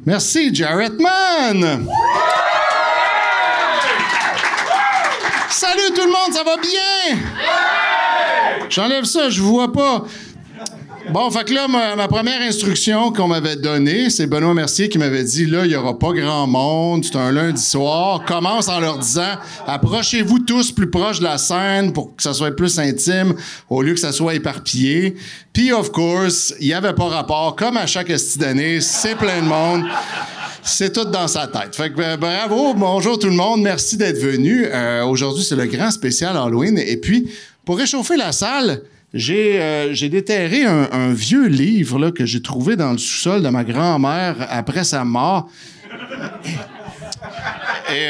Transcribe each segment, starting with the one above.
Merci, Jarrett Mann! Salut tout le monde, ça va bien? J'enlève ça, je vous vois pas. Bon, fait que là, ma première instruction qu'on m'avait donnée, c'est Benoît Mercier qui m'avait dit, là, il n'y aura pas grand monde, c'est un lundi soir. Commence en leur disant, approchez-vous tous plus proche de la scène pour que ça soit plus intime, au lieu que ça soit éparpillé. Puis, of course, il n'y avait pas rapport. Comme à chaque esti d'année, c'est plein de monde. C'est tout dans sa tête. Fait que bravo, bonjour tout le monde, merci d'être venus. Aujourd'hui, c'est le grand spécial Halloween. Et puis, pour réchauffer la salle, j'ai déterré un vieux livre là, que j'ai trouvé dans le sous-sol de ma grand-mère après sa mort. Et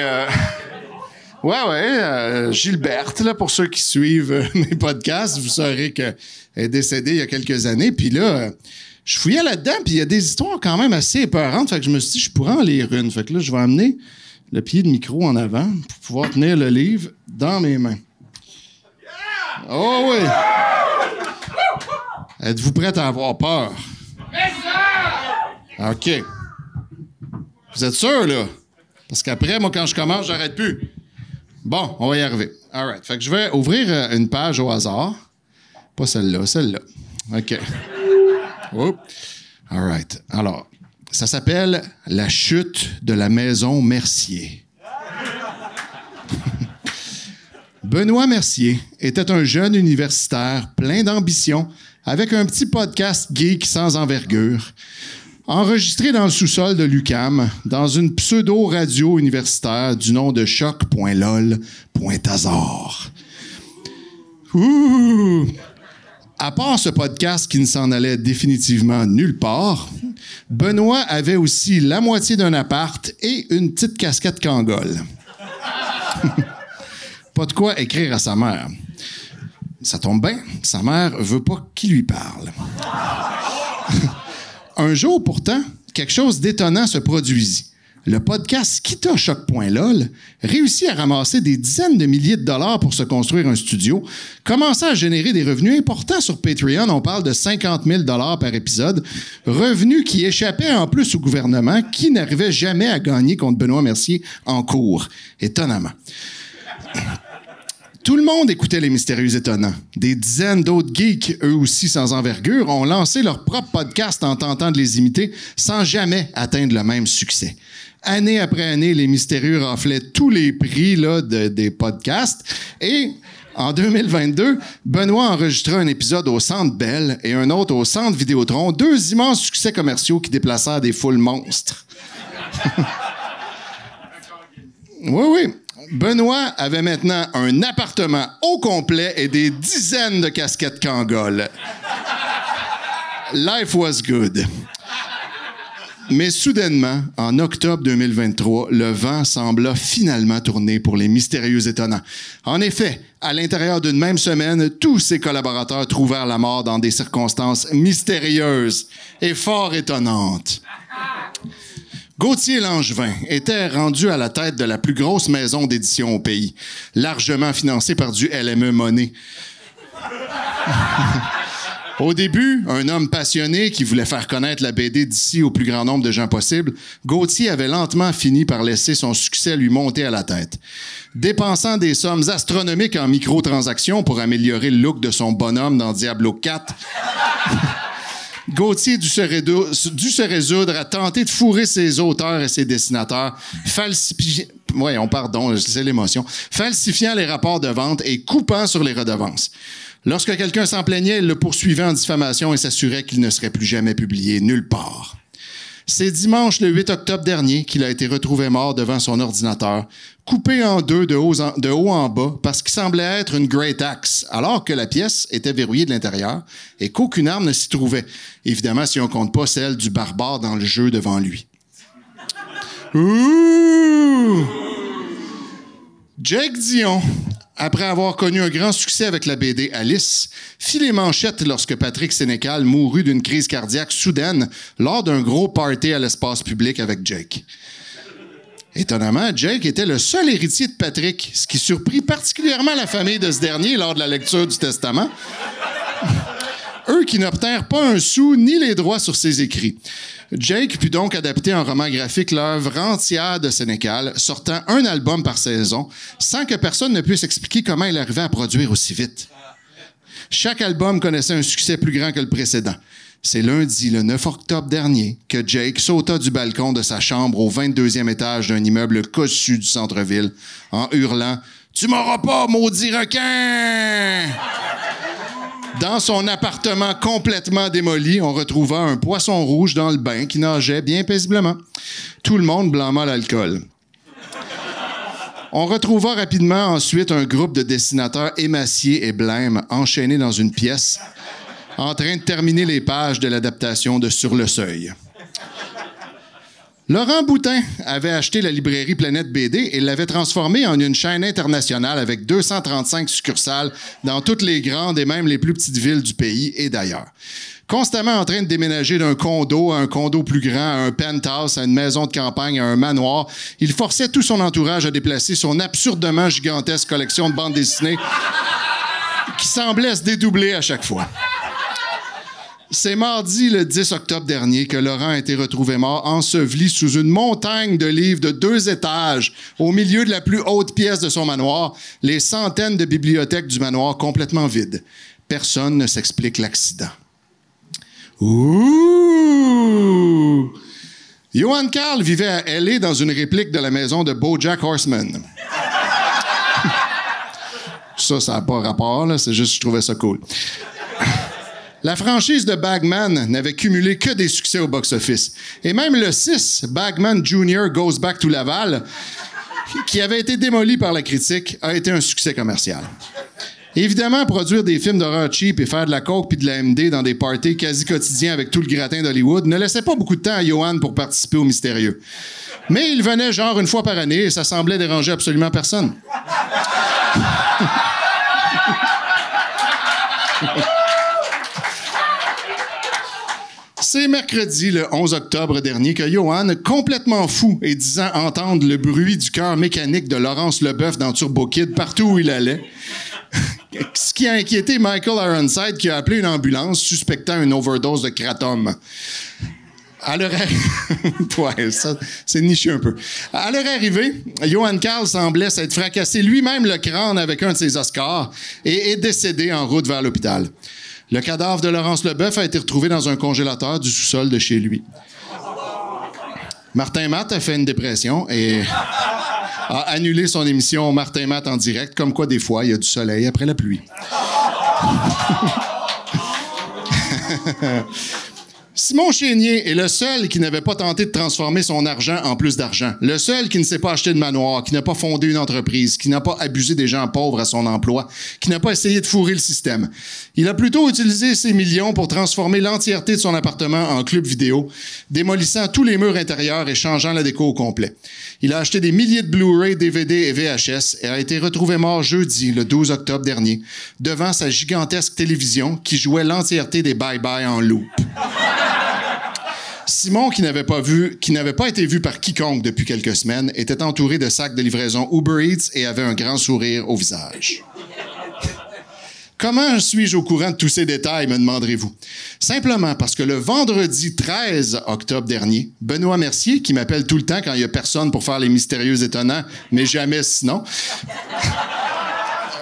Gilberte, là, pour ceux qui suivent mes podcasts, vous saurez qu'elle est décédée il y a quelques années. Puis là, je fouillais là-dedans, puis il y a des histoires quand même assez épeurantes. Fait que je me suis dit, je pourrais en lire une. Fait que là, je vais amener le pied de micro en avant pour pouvoir tenir le livre dans mes mains. Oh oui! Êtes-vous prête à avoir peur? OK. Vous êtes sûr, là? Parce qu'après, moi, quand je commence, j'arrête plus. Bon, on va y arriver. All right. Fait que je vais ouvrir une page au hasard. Pas celle-là, celle-là. OK. Oups. All right. Alors, ça s'appelle « La chute de la maison Mercier ». Benoît Mercier était un jeune universitaire plein d'ambition, avec un petit podcast geek sans envergure, enregistré dans le sous-sol de l'UQAM, dans une pseudo-radio universitaire du nom de choc.lol.hasard. Ouh! À part ce podcast qui ne s'en allait définitivement nulle part, Benoît avait aussi la moitié d'un appart et une petite casquette Kangol. Pas de quoi écrire à sa mère. Ça tombe bien, sa mère veut pas qu'il lui parle. Un jour, pourtant, quelque chose d'étonnant se produisit. Le podcast quitta Choc.lol, réussit à ramasser des dizaines de milliers de dollars pour se construire un studio, commença à générer des revenus importants sur Patreon, on parle de 50 000 $ par épisode, revenus qui échappaient en plus au gouvernement, qui n'arrivait jamais à gagner contre Benoît Mercier en cours, étonnamment. Tout le monde écoutait les Mystérieux Étonnants. Des dizaines d'autres geeks, eux aussi sans envergure, ont lancé leur propre podcast en tentant de les imiter sans jamais atteindre le même succès. Année après année, les Mystérieux raflaient tous les prix là, des podcasts. Et en 2022, Benoît enregistra un épisode au Centre Bell et un autre au Centre Vidéotron, deux immenses succès commerciaux qui déplaçèrent des foules monstres. Oui. Benoît avait maintenant un appartement au complet et des dizaines de casquettes Kangol. Life was good. Mais soudainement, en octobre 2023, le vent sembla finalement tourner pour les Mystérieux Étonnants. En effet, à l'intérieur d'une même semaine, tous ses collaborateurs trouvèrent la mort dans des circonstances mystérieuses et fort étonnantes. Gauthier Langevin était rendu à la tête de la plus grosse maison d'édition au pays, largement financée par du LME Money. Au début, un homme passionné qui voulait faire connaître la BD d'ici au plus grand nombre de gens possible, Gauthier avait lentement fini par laisser son succès lui monter à la tête. Dépensant des sommes astronomiques en microtransactions pour améliorer le look de son bonhomme dans Diablo 4... Gauthier dut se résoudre à tenter de fourrer ses auteurs et ses dessinateurs, falsifiant les rapports de vente et coupant sur les redevances. Lorsque quelqu'un s'en plaignait, il le poursuivait en diffamation et s'assurait qu'il ne serait plus jamais publié nulle part. C'est dimanche le 8 octobre dernier qu'il a été retrouvé mort devant son ordinateur, coupé en deux de haut en bas parce qu'il semblait être une Great Axe, alors que la pièce était verrouillée de l'intérieur et qu'aucune arme ne s'y trouvait. Évidemment, si on compte pas celle du barbare dans le jeu devant lui. Ouh! Jake Dion, après avoir connu un grand succès avec la BD Alice, fit les manchettes lorsque Patrick Sénécal mourut d'une crise cardiaque soudaine lors d'un gros party à l'espace public avec Jake. Étonnamment, Jake était le seul héritier de Patrick, ce qui surprit particulièrement la famille de ce dernier lors de la lecture du testament. eux qui n'obtinrent pas un sou ni les droits sur ses écrits. Jake put donc adapter en roman graphique l'œuvre entière de Sénécal, sortant un album par saison, sans que personne ne puisse expliquer comment il arrivait à produire aussi vite. Chaque album connaissait un succès plus grand que le précédent. C'est lundi, le 9 octobre dernier, que Jake sauta du balcon de sa chambre au 22e étage d'un immeuble cossu du centre-ville en hurlant « Tu m'auras pas, maudit requin! » Dans son appartement complètement démoli, on retrouva un poisson rouge dans le bain qui nageait bien paisiblement. Tout le monde blâma l'alcool. On retrouva rapidement ensuite un groupe de dessinateurs émaciés et blêmes enchaînés dans une pièce, en train de terminer les pages de l'adaptation de Sur le Seuil. Laurent Boutin avait acheté la librairie Planète BD et l'avait transformée en une chaîne internationale avec 235 succursales dans toutes les grandes et même les plus petites villes du pays et d'ailleurs. Constamment en train de déménager d'un condo à un condo plus grand, à un penthouse, à une maison de campagne, à un manoir, il forçait tout son entourage à déplacer son absurdement gigantesque collection de bandes dessinées qui semblait se dédoubler à chaque fois. C'est mardi, le 10 octobre dernier, que Laurent a été retrouvé mort, enseveli sous une montagne de livres de 2 étages, au milieu de la plus haute pièce de son manoir, les centaines de bibliothèques du manoir complètement vides. Personne ne s'explique l'accident. Ouh! Johan Carl vivait à L.A. dans une réplique de la maison de BoJack Horseman. Ça n'a pas rapport, là, c'est juste que je trouvais ça cool. La franchise de Bagman n'avait cumulé que des succès au box-office. Et même le 6, Bagman Jr. Goes Back to Laval, qui avait été démoli par la critique, a été un succès commercial. Évidemment, produire des films d'horreur cheap et faire de la coke puis de la MD dans des parties quasi quotidiens avec tout le gratin d'Hollywood ne laissait pas beaucoup de temps à Johan pour participer au mystérieux. Mais il venait genre une fois par année et ça semblait déranger absolument personne. C'est mercredi, le 11 octobre dernier, que Johan, complètement fou et disant entendre le bruit du cœur mécanique de Laurence Leboeuf dans Turbo Kid partout où il allait, ce qui a inquiété Michael Ironside qui a appelé une ambulance suspectant une overdose de kratom. À leur ouais, ça, c'est niché un peu. À leur arrivée, Johan Carl semblait s'être fracassé lui-même le crâne avec un de ses Oscars et est décédé en route vers l'hôpital. Le cadavre de Laurence Leboeuf a été retrouvé dans un congélateur du sous-sol de chez lui. Martin Matt a fait une dépression et a annulé son émission Martin Matt en direct, comme quoi des fois, il y a du soleil après la pluie. Simon Chénier est le seul qui n'avait pas tenté de transformer son argent en plus d'argent. Le seul qui ne s'est pas acheté de manoir, qui n'a pas fondé une entreprise, qui n'a pas abusé des gens pauvres à son emploi, qui n'a pas essayé de fourrer le système. Il a plutôt utilisé ses millions pour transformer l'entièreté de son appartement en club vidéo, démolissant tous les murs intérieurs et changeant la déco au complet. Il a acheté des milliers de Blu-ray, DVD et VHS et a été retrouvé mort jeudi, le 12 octobre dernier, devant sa gigantesque télévision qui jouait l'entièreté des Bye-Bye en loop. Simon, qui n'avait pas été vu par quiconque depuis quelques semaines, était entouré de sacs de livraison Uber Eats et avait un grand sourire au visage. Comment suis-je au courant de tous ces détails, me demanderez-vous? Simplement parce que le vendredi 13 octobre dernier, Benoît Mercier, qui m'appelle tout le temps quand il n'y a personne pour faire les mystérieux étonnants, mais jamais sinon,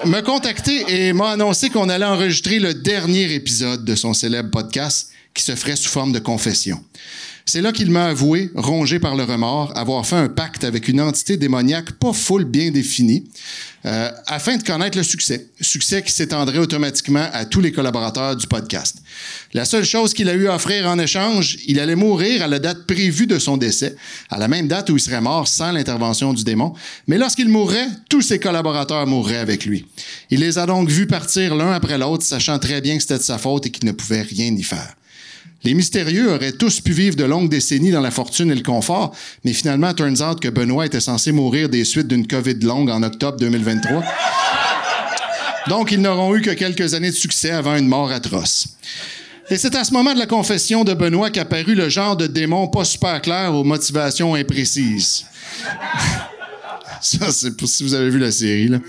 m'a contacté et m'a annoncé qu'on allait enregistrer le dernier épisode de son célèbre podcast qui se ferait sous forme de confession. C'est là qu'il m'a avoué, rongé par le remords, avoir fait un pacte avec une entité démoniaque pas full bien définie, afin de connaître le succès. Succès qui s'étendrait automatiquement à tous les collaborateurs du podcast. La seule chose qu'il a eu à offrir en échange, il allait mourir à la date prévue de son décès, à la même date où il serait mort sans l'intervention du démon. Mais lorsqu'il mourrait, tous ses collaborateurs mourraient avec lui. Il les a donc vus partir l'un après l'autre, sachant très bien que c'était de sa faute et qu'il ne pouvait rien y faire. Les mystérieux auraient tous pu vivre de longues décennies dans la fortune et le confort, mais finalement, turns out que Benoît était censé mourir des suites d'une COVID longue en octobre 2023. Donc, ils n'auront eu que quelques années de succès avant une mort atroce. Et c'est à ce moment de la confession de Benoît qu'apparut le genre de démon pas super clair aux motivations imprécises. Ça, c'est pour si vous avez vu la série, là.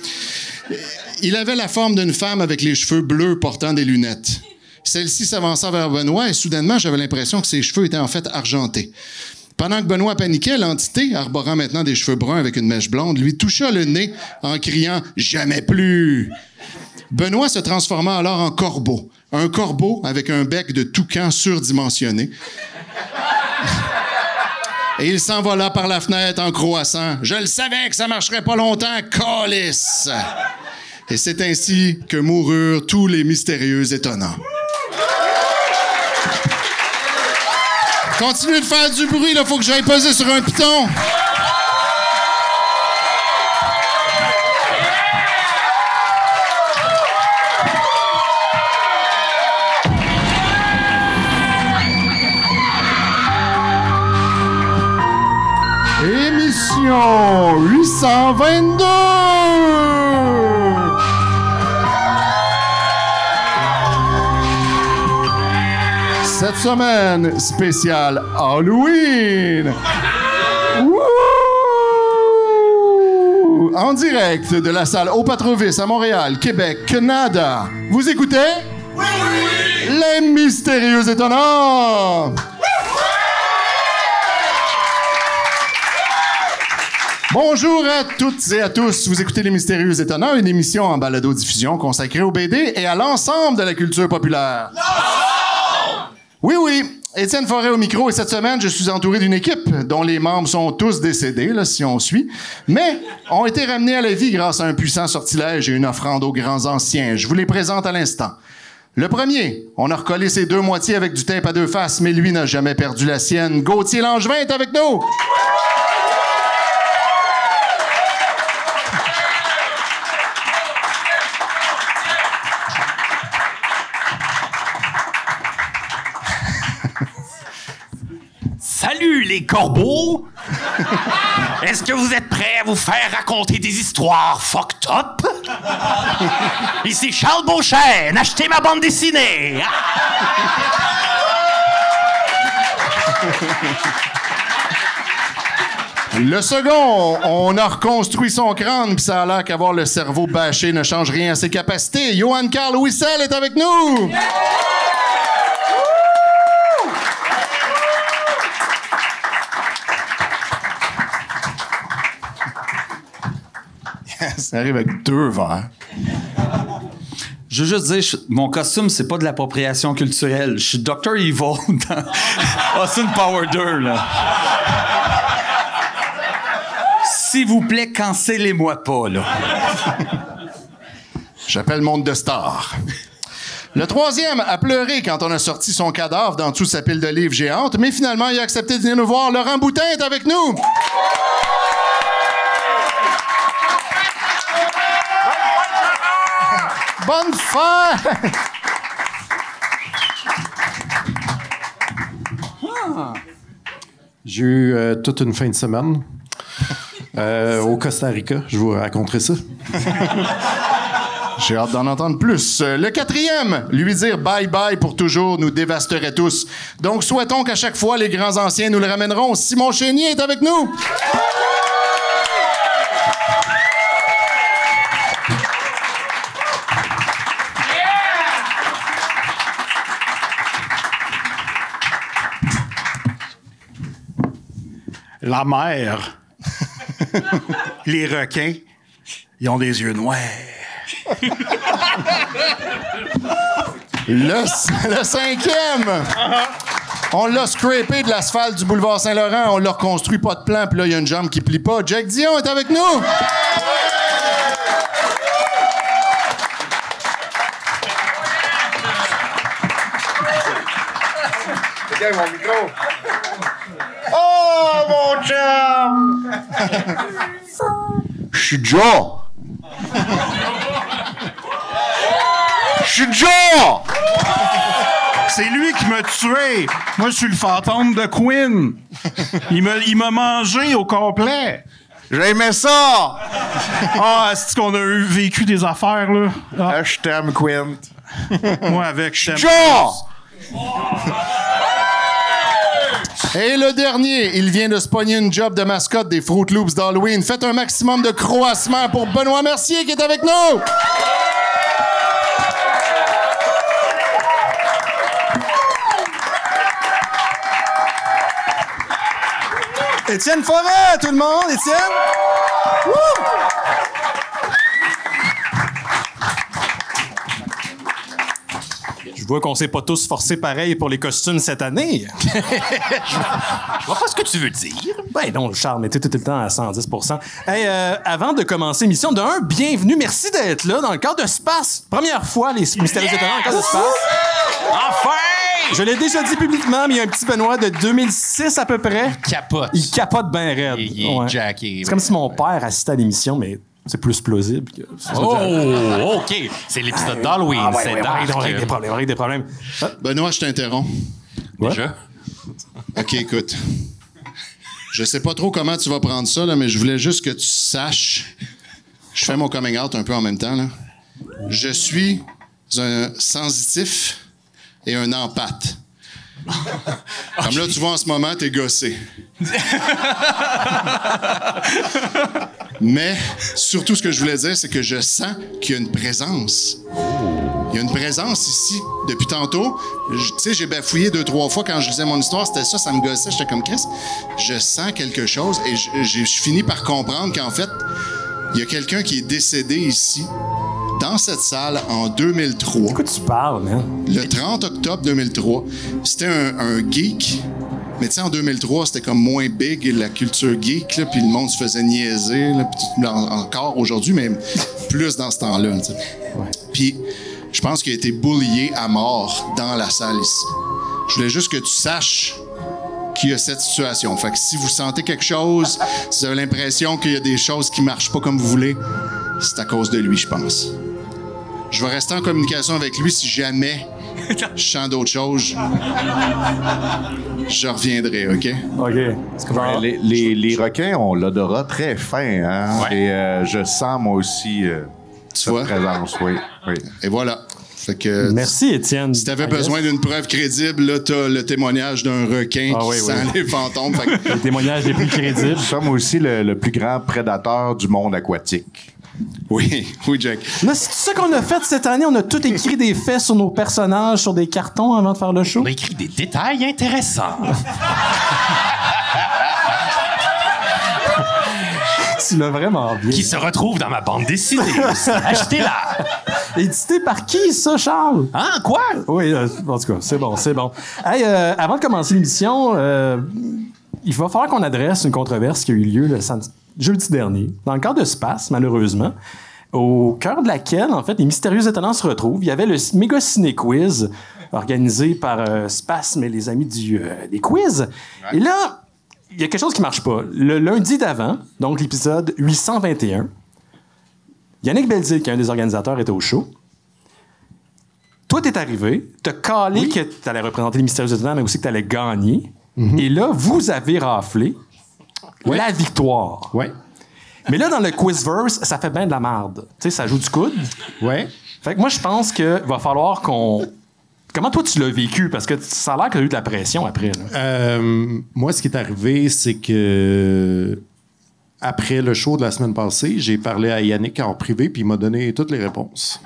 Il avait la forme d'une femme avec les cheveux bleus portant des lunettes. Celle-ci s'avança vers Benoît et soudainement, j'avais l'impression que ses cheveux étaient en fait argentés. Pendant que Benoît paniquait, l'entité, arborant maintenant des cheveux bruns avec une mèche blonde, lui toucha le nez en criant « Jamais plus !» Benoît se transforma alors en corbeau. Un corbeau avec un bec de toucan surdimensionné. Et il s'envola par la fenêtre en croassant. Je le savais que ça marcherait pas longtemps, câlisse! Et c'est ainsi que moururent tous les mystérieux étonnants. Continuez de faire du bruit, là, faut que j'aille poser sur un piton. Émission 822! Cette semaine, spéciale Halloween! Wouh! En direct de la salle Au Patrovis à Montréal, Québec, Canada. Vous écoutez? Oui! Les Mystérieux Étonnants! Bonjour à toutes et à tous. Vous écoutez Les Mystérieux Étonnants, une émission en balado-diffusion consacrée au BD et à l'ensemble de la culture populaire. Oui, oui. Étienne Forêt au micro et cette semaine, je suis entouré d'une équipe dont les membres sont tous décédés, là, si on suit, mais ont été ramenés à la vie grâce à un puissant sortilège et une offrande aux grands anciens. Je vous les présente à l'instant. Le premier, on a recollé ses deux moitiés avec du tape à deux faces, mais lui n'a jamais perdu la sienne. Gauthier Langevin est avec nous! Salut les corbeaux! Est-ce que vous êtes prêts à vous faire raconter des histoires fucked up? Ici Charles Beauchesne, achetez ma bande dessinée! Le second, on a reconstruit son crâne, puis ça a l'air qu'avoir le cerveau bâché ne change rien à ses capacités. Johan Carl Wissel est avec nous! Yeah! Ça arrive avec 2 verres. Je veux juste dire, mon costume, c'est pas de l'appropriation culturelle. Je suis Dr. Evil dans Austin Power 2, là. S'il vous plaît, cancellez-moi pas, là. J'appelle Monde de Stars. Le troisième a pleuré quand on a sorti son cadavre dans dessous sa pile de livres géante, mais finalement, il a accepté de venir nous voir. Laurent Boutin est avec nous! Bonne fête! J'ai eu toute une fin de semaine au Costa Rica. Je vous raconterai ça. J'ai hâte d'en entendre plus. Le quatrième, lui dire bye-bye pour toujours nous dévasterait tous. Donc, souhaitons qu'à chaque fois, les grands anciens nous le ramèneront. Simon Chénier est avec nous! La mer. Les requins, ils ont des yeux noirs. Le cinquième! On l'a scrapé de l'asphalte du boulevard Saint-Laurent, on l'a reconstruit, pas de plan, puis là, il y a une jambe qui plie pas. Jack Dion est avec nous! C'est mon micro. Oh, mon chum! Je suis Joe! Je suis Joe! C'est lui qui m'a tué. Moi, je suis le fantôme de Quinn. Il m'a mangé au complet. J'aimais ça! Ah, c'est qu'on a vécu des affaires, là. Ah. Je t'aime, Quint. Moi, avec, je t'aime. Joe! Et le dernier, il vient de se pogner une job de mascotte des Fruit Loops d'Halloween. Faites un maximum de croassement pour Benoît Mercier qui est avec nous! Étienne Forêt, tout le monde! Étienne! Wouh! Je vois qu'on s'est pas tous forcés pareil pour les costumes cette année. Je vois pas ce que tu veux dire. Ben non, Charles, mais t'es tout le temps à 110%. Hey, avant de commencer l'émission, bienvenue, merci d'être là dans le cadre de Space. Première fois, les Mystérieux Étonnants dans le cadre de Space. Enfin! Je l'ai déjà dit publiquement, mais il y a un petit Benoît de 2006 à peu près. Capote. Il capote bien raide. Il est Ouais. jacké. C'est comme si mon père assistait à l'émission, mais c'est plus plausible. Que... Oh, OK. C'est l'épisode d'Halloween. C'est dark. On règle des problèmes. Benoît, je t'interromps. Déjà? OK, écoute. Je sais pas trop comment tu vas prendre ça, là, mais je voulais juste que tu saches. Je fais mon coming out un peu en même temps. Là. Je suis un sensitif et un empathe. Comme là, tu vois, en ce moment, t'es gossé. Mais, surtout, ce que je voulais dire, c'est que je sens qu'il y a une présence. Il y a une présence ici. Depuis tantôt, tu sais, j'ai bafouillé 2-3 fois quand je lisais mon histoire. C'était ça, ça me gossait. J'étais comme Chris. Je sens quelque chose et j'ai fini par comprendre qu'en fait, il y a quelqu'un qui est décédé ici, dans cette salle, en 2003. De quoi tu parles, man? Le 30 octobre 2003. C'était un geek. Mais tu sais, en 2003, c'était comme moins big, la culture geek, là, puis le monde se faisait niaiser, là, puis encore aujourd'hui, mais plus dans ce temps-là. Ouais. Puis je pense qu'il a été bullié à mort dans la salle ici. Je voulais juste que tu saches qu'il y a cette situation. Fait que si vous sentez quelque chose, si vous avez l'impression qu'il y a des choses qui marchent pas comme vous voulez, c'est à cause de lui, je pense. Je vais rester en communication avec lui si jamais je sens d'autres choses. Je reviendrai, OK? OK. Les requins ont l'odorat très fin, hein? Ouais. Et je sens, moi aussi, cette vois? présence, oui. Et voilà. Fait que, Merci, Étienne. si t'avais besoin d'une preuve crédible, là, t'as le témoignage d'un requin qui sent les fantômes. Fait que... Les témoignages les plus crédibles. Nous sommes aussi le plus grand prédateur du monde aquatique. Oui, Jack. Là, c'est tout ça qu'on a fait cette année. On a tout écrit des faits sur nos personnages, sur des cartons avant de faire le show. On a écrit des détails intéressants. Tu l'as vraiment bien. Qui se retrouvent dans ma bande dessinée. Achetez-la. Édité par qui, ça, Charles? Hein, quoi? Oui, en tout cas, c'est bon. Hey, avant de commencer l'émission, il va falloir qu'on adresse une controverse qui a eu lieu le jeudi dernier, dans le cadre de Space, malheureusement, au cœur de laquelle, en fait, les Mystérieux Étonnants se retrouvent. Il y avait le méga ciné-quiz organisé par Space, mais les amis des quiz. Ouais. Et là, il y a quelque chose qui marche pas. Le lundi d'avant, donc l'épisode 821, Yannick Belzile, qui est un des organisateurs, était au show. Toi, t'es arrivé, t'as calé que t'allais représenter les Mystérieux Étonnants, mais aussi que t'allais gagner. Mm-hmm. Et là, vous avez raflé la victoire. Oui. Mais là, dans le Quizverse, ça fait bien de la merde. Tu sais, ça joue du coude. Oui. Fait que moi, je pense qu'il va falloir qu'on... Comment toi, tu l'as vécu? Parce que ça a l'air qu'il y a eu de la pression après. Là. Moi, ce qui est arrivé, c'est que après le show de la semaine passée, j'ai parlé à Yannick en privé, puis il m'a donné toutes les réponses.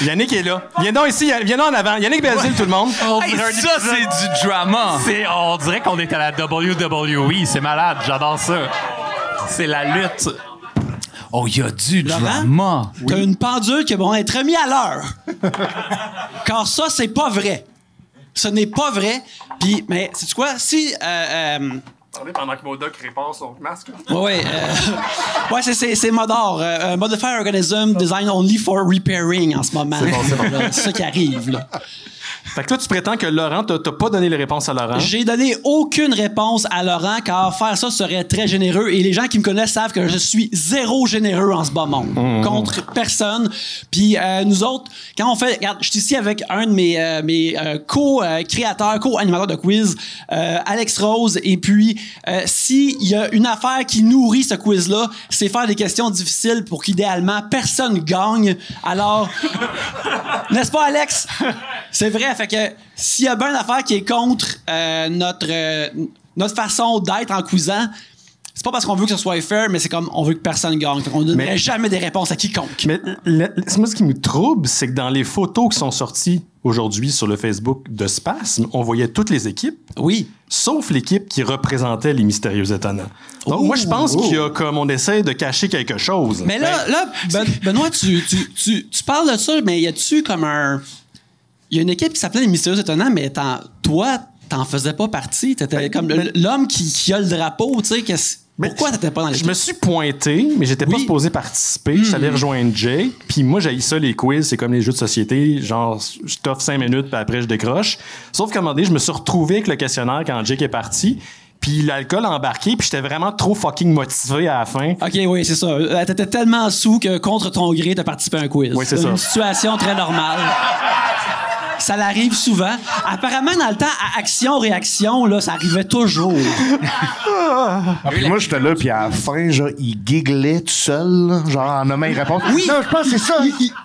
Yannick est là. Viens donc ici, viens donc en avant. Yannick Belzile, tout le monde. Hey, ça, c'est du drama. On dirait qu'on est à la WWE. C'est malade, j'adore ça. C'est la lutte. Oh, il y a du drama. T'as une pendule qui va être remise à l'heure. Car ça, c'est pas vrai. Ce n'est pas vrai. Puis, mais, sais-tu quoi? Si... Pendant que Modoc répond son masque. Ouais, c'est Modor. Modified Organism Design Only for Repairing en ce moment. C'est bon. C'est ça qui arrive, là. Fait que toi, tu prétends que Laurent, t'as pas donné les réponses à Laurent? J'ai donné aucune réponse à Laurent, car faire ça serait très généreux. Et les gens qui me connaissent savent que je suis zéro généreux en ce bas monde. Contre personne. Puis nous autres, quand on fait... Regarde, je suis ici avec un de mes co-créateurs, co-animateurs de quiz, Alex Rose. Et puis, s'il y a une affaire qui nourrit ce quiz-là, c'est faire des questions difficiles pour qu'idéalement, personne gagne. Alors, n'est-ce pas, Alex? C'est vrai. Fait que s'il y a bien une affaire qui est contre notre façon d'être en quizant, c'est pas parce qu'on veut que ce soit fair, mais c'est comme on veut que personne gagne. Fait qu'on ne donnerait jamais des réponses à quiconque. Mais moi, ce qui me trouble, c'est que dans les photos qui sont sorties aujourd'hui sur le Facebook de Spasme, on voyait toutes les équipes. Oui. Sauf l'équipe qui représentait les Mystérieux Étonnants. Donc, moi, je pense qu'il y a comme on essaie de cacher quelque chose. Mais là, Benoît, tu parles de ça, mais y a-tu comme un... Il y a une équipe qui s'appelait les Mystérieux Étonnants, mais toi, t'en faisais pas partie. T'étais comme l'homme qui a le drapeau, tu sais. Pourquoi t'étais pas dans l'équipe? Je me suis pointé, mais j'étais pas supposé participer. Je suis allé rejoindre Jay. Puis moi, j'ai ça, les quiz. C'est comme les jeux de société. Genre, je t'offre 5 minutes, puis après, je décroche. Sauf qu'à un moment donné, je me suis retrouvé avec le questionnaire quand Jake est parti. Puis l'alcool a embarqué, puis j'étais vraiment trop fucking motivé à la fin. OK, oui, c'est ça. T'étais tellement sous que contre ton gré, t'as participé à un quiz. Oui, c'est ça. Une situation très normale. Ça l'arrive souvent. Apparemment, dans le temps, à action-réaction, là, ça arrivait toujours. Puis moi, j'étais là, puis à la fin, genre, il gigglait tout seul, là, genre en nommant une réponse. Oui. Non, je pense que c'est ça.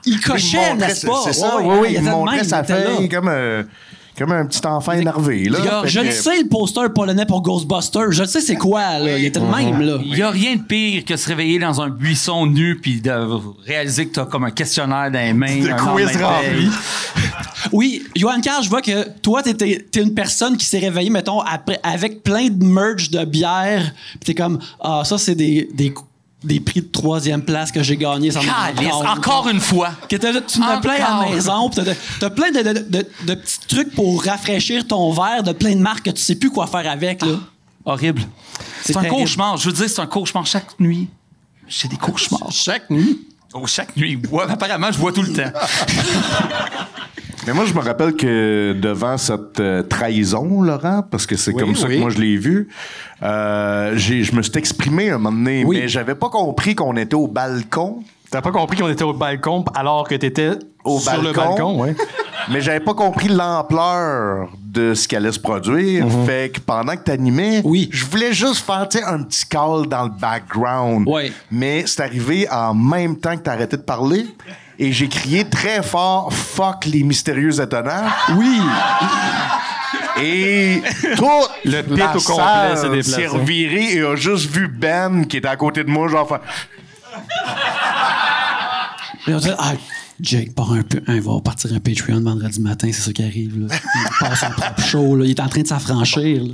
Il cochait, n'est-ce pas? C'est ça, Ouais, oui, il il était de montrait même, sa il était là. feuille comme un petit enfant énervé, là. Je le sais, le poster polonais pour Ghostbusters. Je le sais, c'est quoi, là. Il était de même, là. Il y a rien de pire que se réveiller dans un buisson nu puis de réaliser que t'as comme un questionnaire dans les mains. De quiz rempli. Oui, Johan Carl, je vois que toi, t'es une personne qui s'est réveillée, mettons, après, avec plein de merch de bière. Puis t'es comme, ça, c'est des prix de 3e place que j'ai gagné sans Calice, encore une fois. Que tu en as plein à la maison. Puis t'as plein de petits trucs pour rafraîchir ton verre, de plein de marques que tu sais plus quoi faire avec, là. Horrible. C'est un terrible. cauchemar. Je veux dire, c'est un cauchemar chaque nuit. J'ai des cauchemars. Chaque nuit? Oh, chaque nuit. Ouais, apparemment, je bois tout le temps. Mais moi, je me rappelle que devant cette trahison, Laurent, parce que c'est comme ça que moi je l'ai vu, je me suis exprimé un moment donné, mais j'avais pas compris qu'on était au balcon. T'as pas compris qu'on était au balcon alors que t'étais sur le balcon, ouais. Mais j'avais pas compris l'ampleur de ce qui allait se produire. Fait que pendant que t'animais, je voulais juste faire un petit call dans le background. Ouais. Mais c'est arrivé en même temps que t'as arrêté de parler. Et j'ai crié très fort « Fuck les mystérieux étonnants ». Oui. Et toute le pit la au complet s'est salle déplacé. s'est revirée et a juste vu Ben qui était à côté de moi, genre faire... Et on dit, Jake, il va partir un Patreon vendredi matin, c'est ça qui arrive. Là. Il passe son propre show, là. Il est en train de s'affranchir. Là.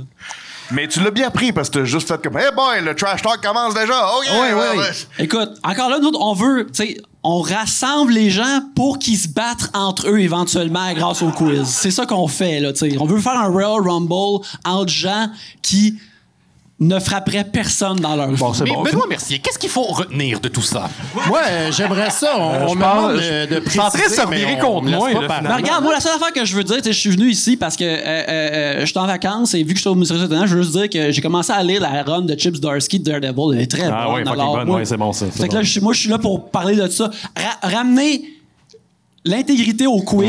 Mais tu l'as bien pris parce que t'as juste fait comme « Hey boy, le trash talk commence déjà! Oh yeah! Ouais. Écoute, encore là, nous autres, on veut, tu sais, on rassemble les gens pour qu'ils se battent entre eux éventuellement grâce au quiz. C'est ça qu'on fait, là, tu sais. On veut faire un Royal Rumble entre gens qui ne frapperaient personne dans leur vie. Mais Benoît Mercier, qu'est-ce qu'il faut retenir de tout ça? Moi, j'aimerais ça. On me demande de préciser, en train de se revirer contre moi, là, Mais regarde, moi, la seule affaire que je veux dire, je suis venu ici parce que je suis en vacances et vu que je suis au Mystérieux Étonnant, je veux juste dire que j'ai commencé à lire la run de Chips Darsky de Daredevil. Elle est très bonne. Ah oui, fucking bonne. Ouais, c'est bon, ça. Fait que là, moi, je suis là pour parler de ça. Ramener l'intégrité au quiz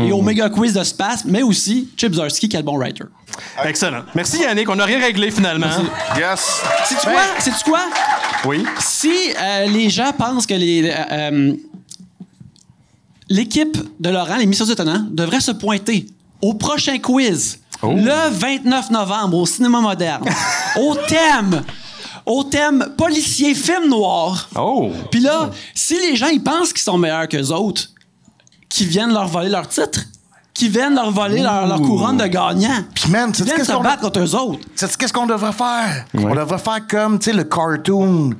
et au méga quiz de Space, mais aussi Chip Zdarsky, quel bon writer. Excellent. Merci Yannick, on n'a rien réglé finalement. Yes! Sais-tu quoi? Oui. Si les gens pensent que l'équipe de Laurent, les Mystérieux Étonnants, devrait se pointer au prochain quiz, le 29 novembre, au Cinéma Moderne, au thème policier film noir. Oh! Puis là, si les gens ils pensent qu'ils sont meilleurs qu'eux autres, qu'ils viennent leur voler leur titre, qu'ils viennent leur voler leur couronne de gagnant, Puis man, qu'ils viennent se battre contre eux autres. Sais-tu qu'est-ce qu'on devrait faire? On devrait faire comme, tu sais, le cartoon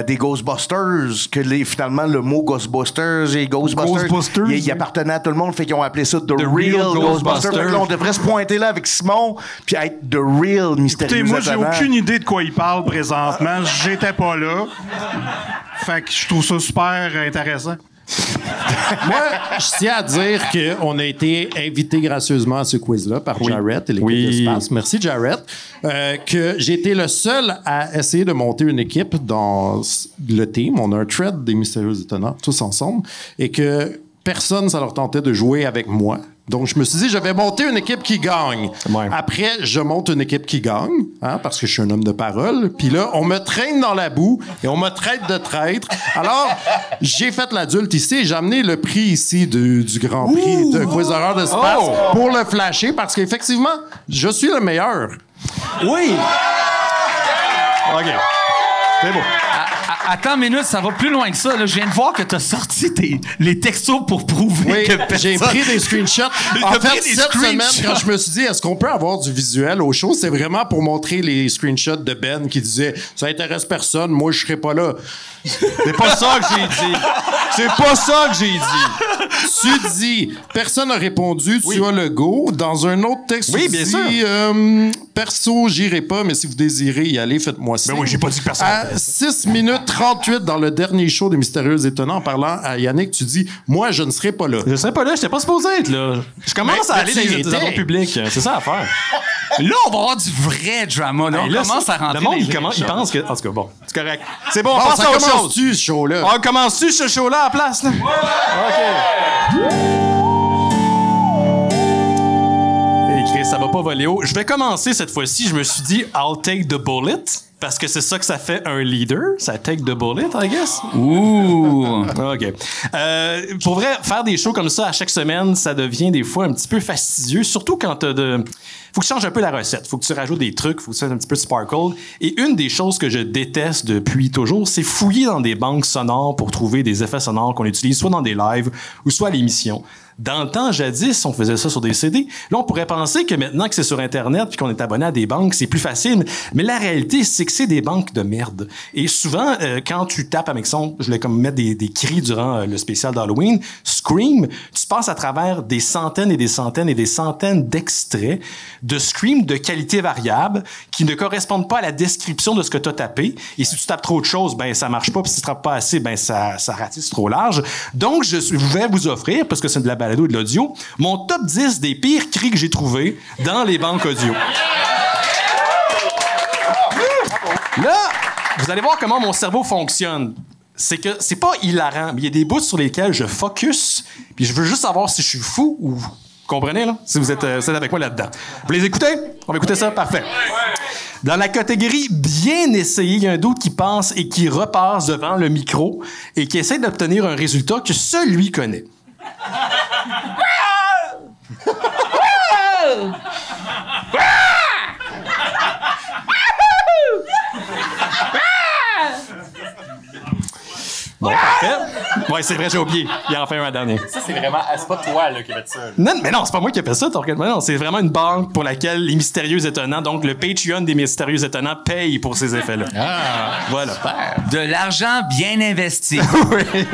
des Ghostbusters, que finalement, le mot Ghostbusters et Ghostbusters, il appartenait à tout le monde, fait qu'ils ont appelé ça The Real Ghostbusters. Fait que là, on devrait se pointer là avec Simon, puis être The Real Mystérieux Écoutez, moi, j'ai Étonnant. aucune idée de quoi il parle présentement. J'étais pas là. Fait que je trouve ça super intéressant. Moi, je tiens à dire qu'on a été invité gracieusement à ce quiz-là par Jarrett et l'équipe de Space. Merci, Jarrett. Que j'ai été le seul à essayer de monter une équipe dans le team. On a un thread des Mystérieux Étonnants, tous ensemble, et que personne, ça leur tentait de jouer avec moi. Donc, je me suis dit, je vais monter une équipe qui gagne. Ouais. Après, je monte une équipe qui gagne, parce que je suis un homme de parole. Puis là, on me traîne dans la boue et on me traite de traître. Alors, j'ai fait l'adulte ici et j'ai amené le prix ici du Grand Prix de Quiz Horreur de Space pour le flasher parce qu'effectivement, je suis le meilleur. Oui! OK. C'est beau. attends une minute, ça va plus loin que ça. Là. Je viens de voir que t'as sorti les textos pour prouver que personne... j'ai pris des screenshots. En fait, cette semaine, quand je me suis dit, est-ce qu'on peut avoir du visuel au show, c'est vraiment pour montrer les screenshots de Ben qui disait « Ça intéresse personne, moi, je serai pas là. » C'est pas ça que j'ai dit. C'est pas ça que j'ai dit. Tu dis, personne n'a répondu, tu as le go. Dans un autre texte, tu dis, perso, j'irai pas, mais si vous désirez y aller, faites-moi signe. Ben oui, j'ai pas dit que personne. À 6 minutes 38 dans le dernier show des Mystérieux Étonnants, en parlant à Yannick, tu dis, moi, je ne serai pas là. Je serais pas là, j'étais pas supposé être là. Je commence à aller dans les endroits publics. C'est ça à faire. Là, on va avoir du vrai drama. Là, on commence à rentrer. Le monde, il pense que. En tout cas, bon, c'est correct. C'est bon, on passe à autre chose. Ce show-là? On commence-tu ce show-là à place, là? OK. Hey, Chris, ça va pas voler haut. Je vais commencer cette fois-ci. Je me suis dit, I'll take the bullet. Parce que c'est ça que ça fait un leader. Ça take the bullet, I guess. Ouh! OK. Pour vrai, faire des shows comme ça à chaque semaine, ça devient des fois un petit peu fastidieux. Surtout quand t'as de... Faut que tu changes un peu la recette. Faut que tu rajoutes des trucs. Faut que tu fasses un petit peu de sparkle. Et une des choses que je déteste depuis toujours, c'est fouiller dans des banques sonores pour trouver des effets sonores qu'on utilise soit dans des lives ou soit à l'émission. Dans le temps, jadis, on faisait ça sur des CD. Là, on pourrait penser que maintenant que c'est sur Internet puis qu'on est abonné à des banques, c'est plus facile. Mais la réalité, c'est que c'est des banques de merde. Et souvent, quand tu tapes, avec son, je voulais comme mettre des cris durant le spécial d'Halloween, Scream, tu passes à travers des centaines et des centaines et des centaines d'extraits de Scream de qualité variable qui ne correspondent pas à la description de ce que tu as tapé. Et si tu tapes trop de choses, ben ça marche pas. Puis si tu tapes pas assez, ben ça ratisse trop large. Donc, je vais vous offrir, parce que c'est de la balado et de l'audio, mon top 10 des pires cris que j'ai trouvés dans les banques audio. Là, vous allez voir comment mon cerveau fonctionne. C'est que c'est pas hilarant, mais il y a des bouts sur lesquels je focus, puis je veux juste savoir si je suis fou ou... Comprenez, là? Si vous êtes avec moi là-dedans. Vous les écoutez? On va écouter ça? Parfait. Dans la catégorie bien essayé, il y a un d'autre qui pense et qui repasse devant le micro et qui essaie d'obtenir un résultat que seul lui connaît. Bon, parfait. Ouais, c'est vrai, j'ai oublié. Il en fait un dernier. Ça, c'est vraiment... C'est pas toi là, qui a fait ça. Là. Non, mais non, c'est pas moi qui ai fait ça, Torquel. Non, c'est vraiment une banque pour laquelle les Mystérieux Étonnants, donc le Patreon des Mystérieux Étonnants, paye pour ces effets-là. Ah, voilà. De l'argent bien investi. Oui.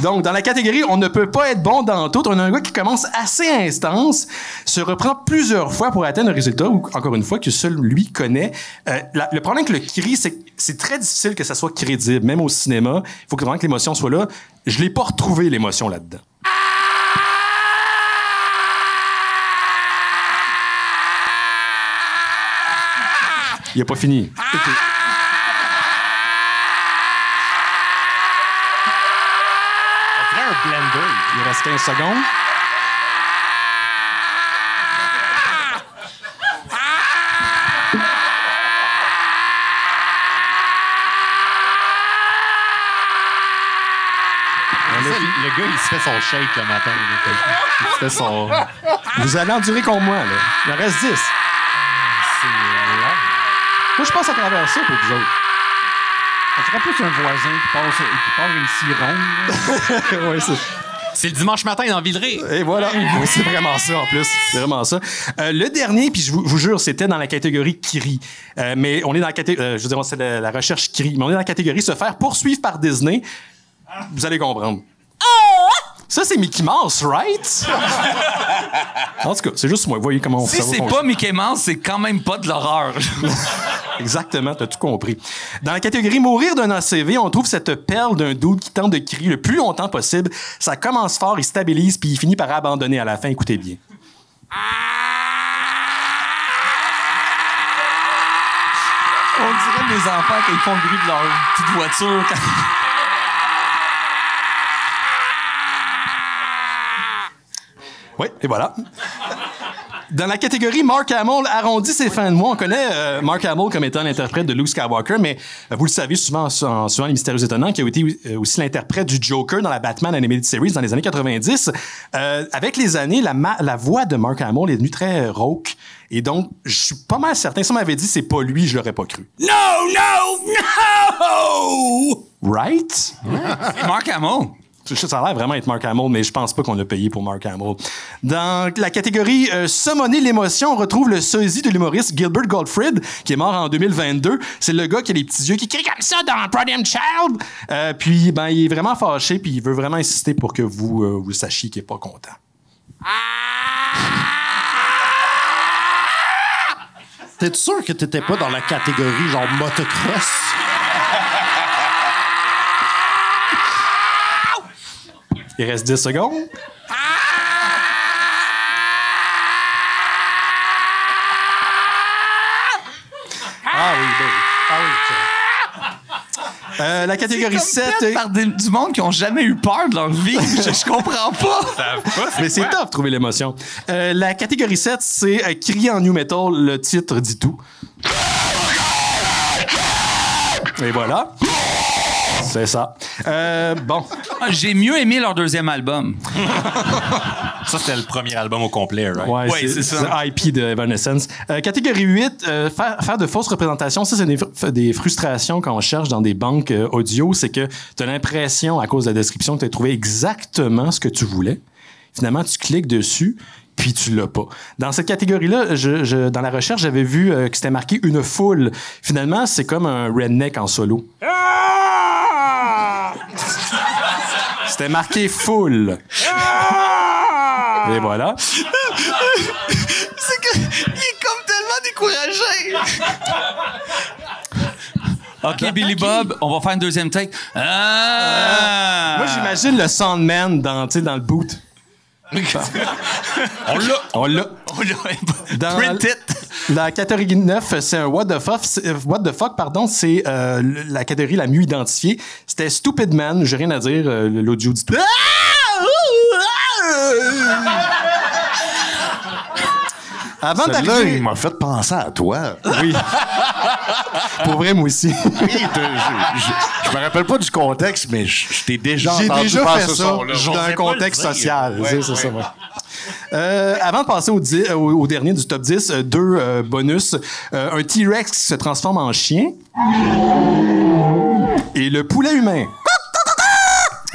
Donc, dans la catégorie « On ne peut pas être bon dans tout », on a un gars qui commence assez intense, se reprend plusieurs fois pour atteindre un résultat, ou encore une fois, que seul lui connaît. Le problème avec le cri, c'est que c'est très difficile que ça soit crédible, même au cinéma. Il faut vraiment que l'émotion soit là. Je l'ai pas retrouvé, l'émotion, là-dedans. Il a pas fini. Un blender. Il reste 15 secondes. Le gars, il se fait son shake le matin. Il se fait son... Vous allez endurer comme moi, là. Il en reste 10. Moi, je passe à travers ça pour vous autres. Ça serait plus un voisin qui part une cironne. Oui, c'est le dimanche matin dans Villeray. Et voilà. Oui, c'est vraiment ça, en plus. C'est vraiment ça. Le dernier, puis je vous jure, c'était dans la catégorie Kiri. Mais on est dans la catégorie... je veux dire, c'est la recherche Kiri. Mais on est dans la catégorie se faire poursuivre par Disney. Vous allez comprendre. Ça, c'est Mickey Mouse, right? En tout cas, c'est juste moi. Vous voyez comment on fait ça. Si c'est pas Mickey Mouse, c'est quand même pas de l'horreur. Exactement, t'as tout compris. Dans la catégorie mourir d'un ACV, on trouve cette perle d'un dude qui tente de crier le plus longtemps possible. Ça commence fort, il stabilise, puis il finit par abandonner à la fin. Écoutez bien. On dirait les enfants quand ils font le bruit de leur petite voiture. Oui, et voilà. Dans la catégorie Mark Hamill arrondit ses fins de mois, on connaît Mark Hamill comme étant l'interprète de Luke Skywalker, mais vous le savez souvent les Mystérieux Étonnants, qui a été aussi l'interprète du Joker dans la Batman Animated Series dans les années 90. Avec les années, la voix de Mark Hamill est devenue très rauque. Et donc, je suis pas mal certain, si on m'avait dit c'est pas lui, je l'aurais pas cru. No! Right? C'est Mark Hamill. Ça a l'air vraiment être Mark Hamill, mais je pense pas qu'on l'a payé pour Mark Hamill. Dans la catégorie Summoner l'émotion, on retrouve le sosie de l'humoriste Gilbert Gottfried, qui est mort en 2022. C'est le gars qui a les petits yeux qui crie comme ça dans Problem Child. Puis, il est vraiment fâché, puis il veut vraiment insister pour que vous sachiez qu'il est pas content. T'es sûr que t'étais pas dans la catégorie genre motocross? Il reste 10 secondes. La catégorie 7. Par du monde qui ont jamais eu peur de leur vie. Je comprends pas. Mais c'est top, trouver l'émotion. La catégorie 7, c'est crier en new metal. Le titre dit tout. Et voilà. C'est ça. Bon. J'ai mieux aimé leur deuxième album. Ça, c'était le premier album au complet, right? Ouais, c'est ça. IP de Evanescence. Catégorie 8, faire de fausses représentations. Ça, c'est des frustrations quand on cherche dans des banques audio. C'est que tu as l'impression, à cause de la description, que tu as trouvé exactement ce que tu voulais. Finalement, tu cliques dessus, puis tu l'as pas. Dans cette catégorie-là, dans la recherche, j'avais vu que c'était marqué une foule. Finalement, c'est comme un redneck en solo. C'était marqué foule. Et voilà. C'est que il est comme tellement découragé. OK, Billy Bob, on va faire une deuxième take. Moi, j'imagine le Soundman dans le boot. On l'a. Print it. La catégorie 9, c'est un What the fuck. C'est la catégorie la mieux identifiée. C'était Stupid Man. J'ai rien à dire. L'audio dit tout. Avant d'arriver... il m'a fait penser à toi. Oui. Pour vrai, moi aussi. Oui, je me rappelle pas du contexte, mais je t'ai déjà entendu J'ai déjà faire fait ça dans un contexte social. Ouais, c'est ça, ouais. Avant de passer au dernier du top 10, deux bonus. Un T-Rex qui se transforme en chien. Et le poulet humain.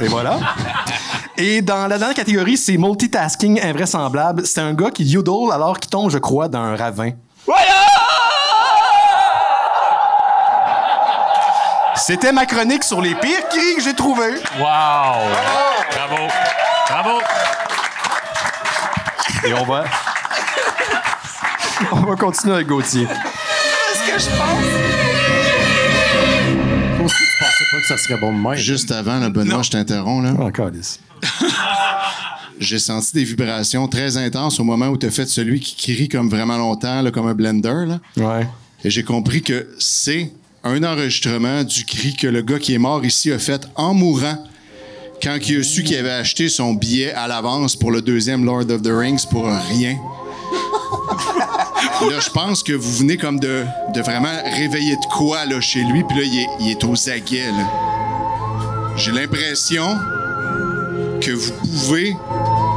Et voilà. Et dans la dernière catégorie, c'est multitasking invraisemblable. C'est un gars qui yodel alors qu'il tombe, je crois, d'un ravin. C'était ma chronique sur les pires cris que j'ai trouvés. Wow! Bravo! Bravo! Et on va continuer avec Gauthier. Est-ce que je pense? Je pensais pas que ça serait bon de même. Juste avant, là, Benoît, je t'interromps. Là. Encore des. J'ai senti des vibrations très intenses au moment où tu as fait celui qui crie comme vraiment longtemps, là, comme un blender. Là. Ouais. Et j'ai compris que c'est un enregistrement du cri que le gars qui est mort ici a fait en mourant quand il a su qu'il avait acheté son billet à l'avance pour le deuxième Lord of the Rings pour rien. Là, je pense que vous venez comme de vraiment réveiller de quoi là, chez lui, puis là, il est aux aguets. Là. J'ai l'impression que vous pouvez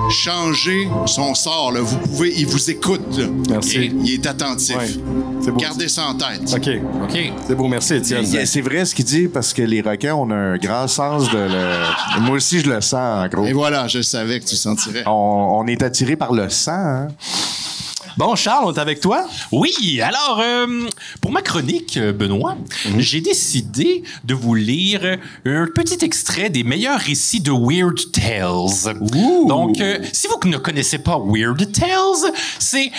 changer son sort. Là. Il vous écoute. Là. Merci. Il est attentif. Ouais. C'est beau. Gardez ça en tête. OK. C'est beau, merci, Étienne. C'est vrai ce qu'il dit, parce que les requins, on a un grand sens de le... Moi aussi, je le sens, en gros. Et voilà, je savais que tu sentirais. On est attiré par le sang, hein? Bon, Charles, on est avec toi? Oui, alors, pour ma chronique, Benoît, j'ai décidé de vous lire un petit extrait des meilleurs récits de Weird Tales. Ouh. Donc, si vous ne connaissez pas Weird Tales, c'est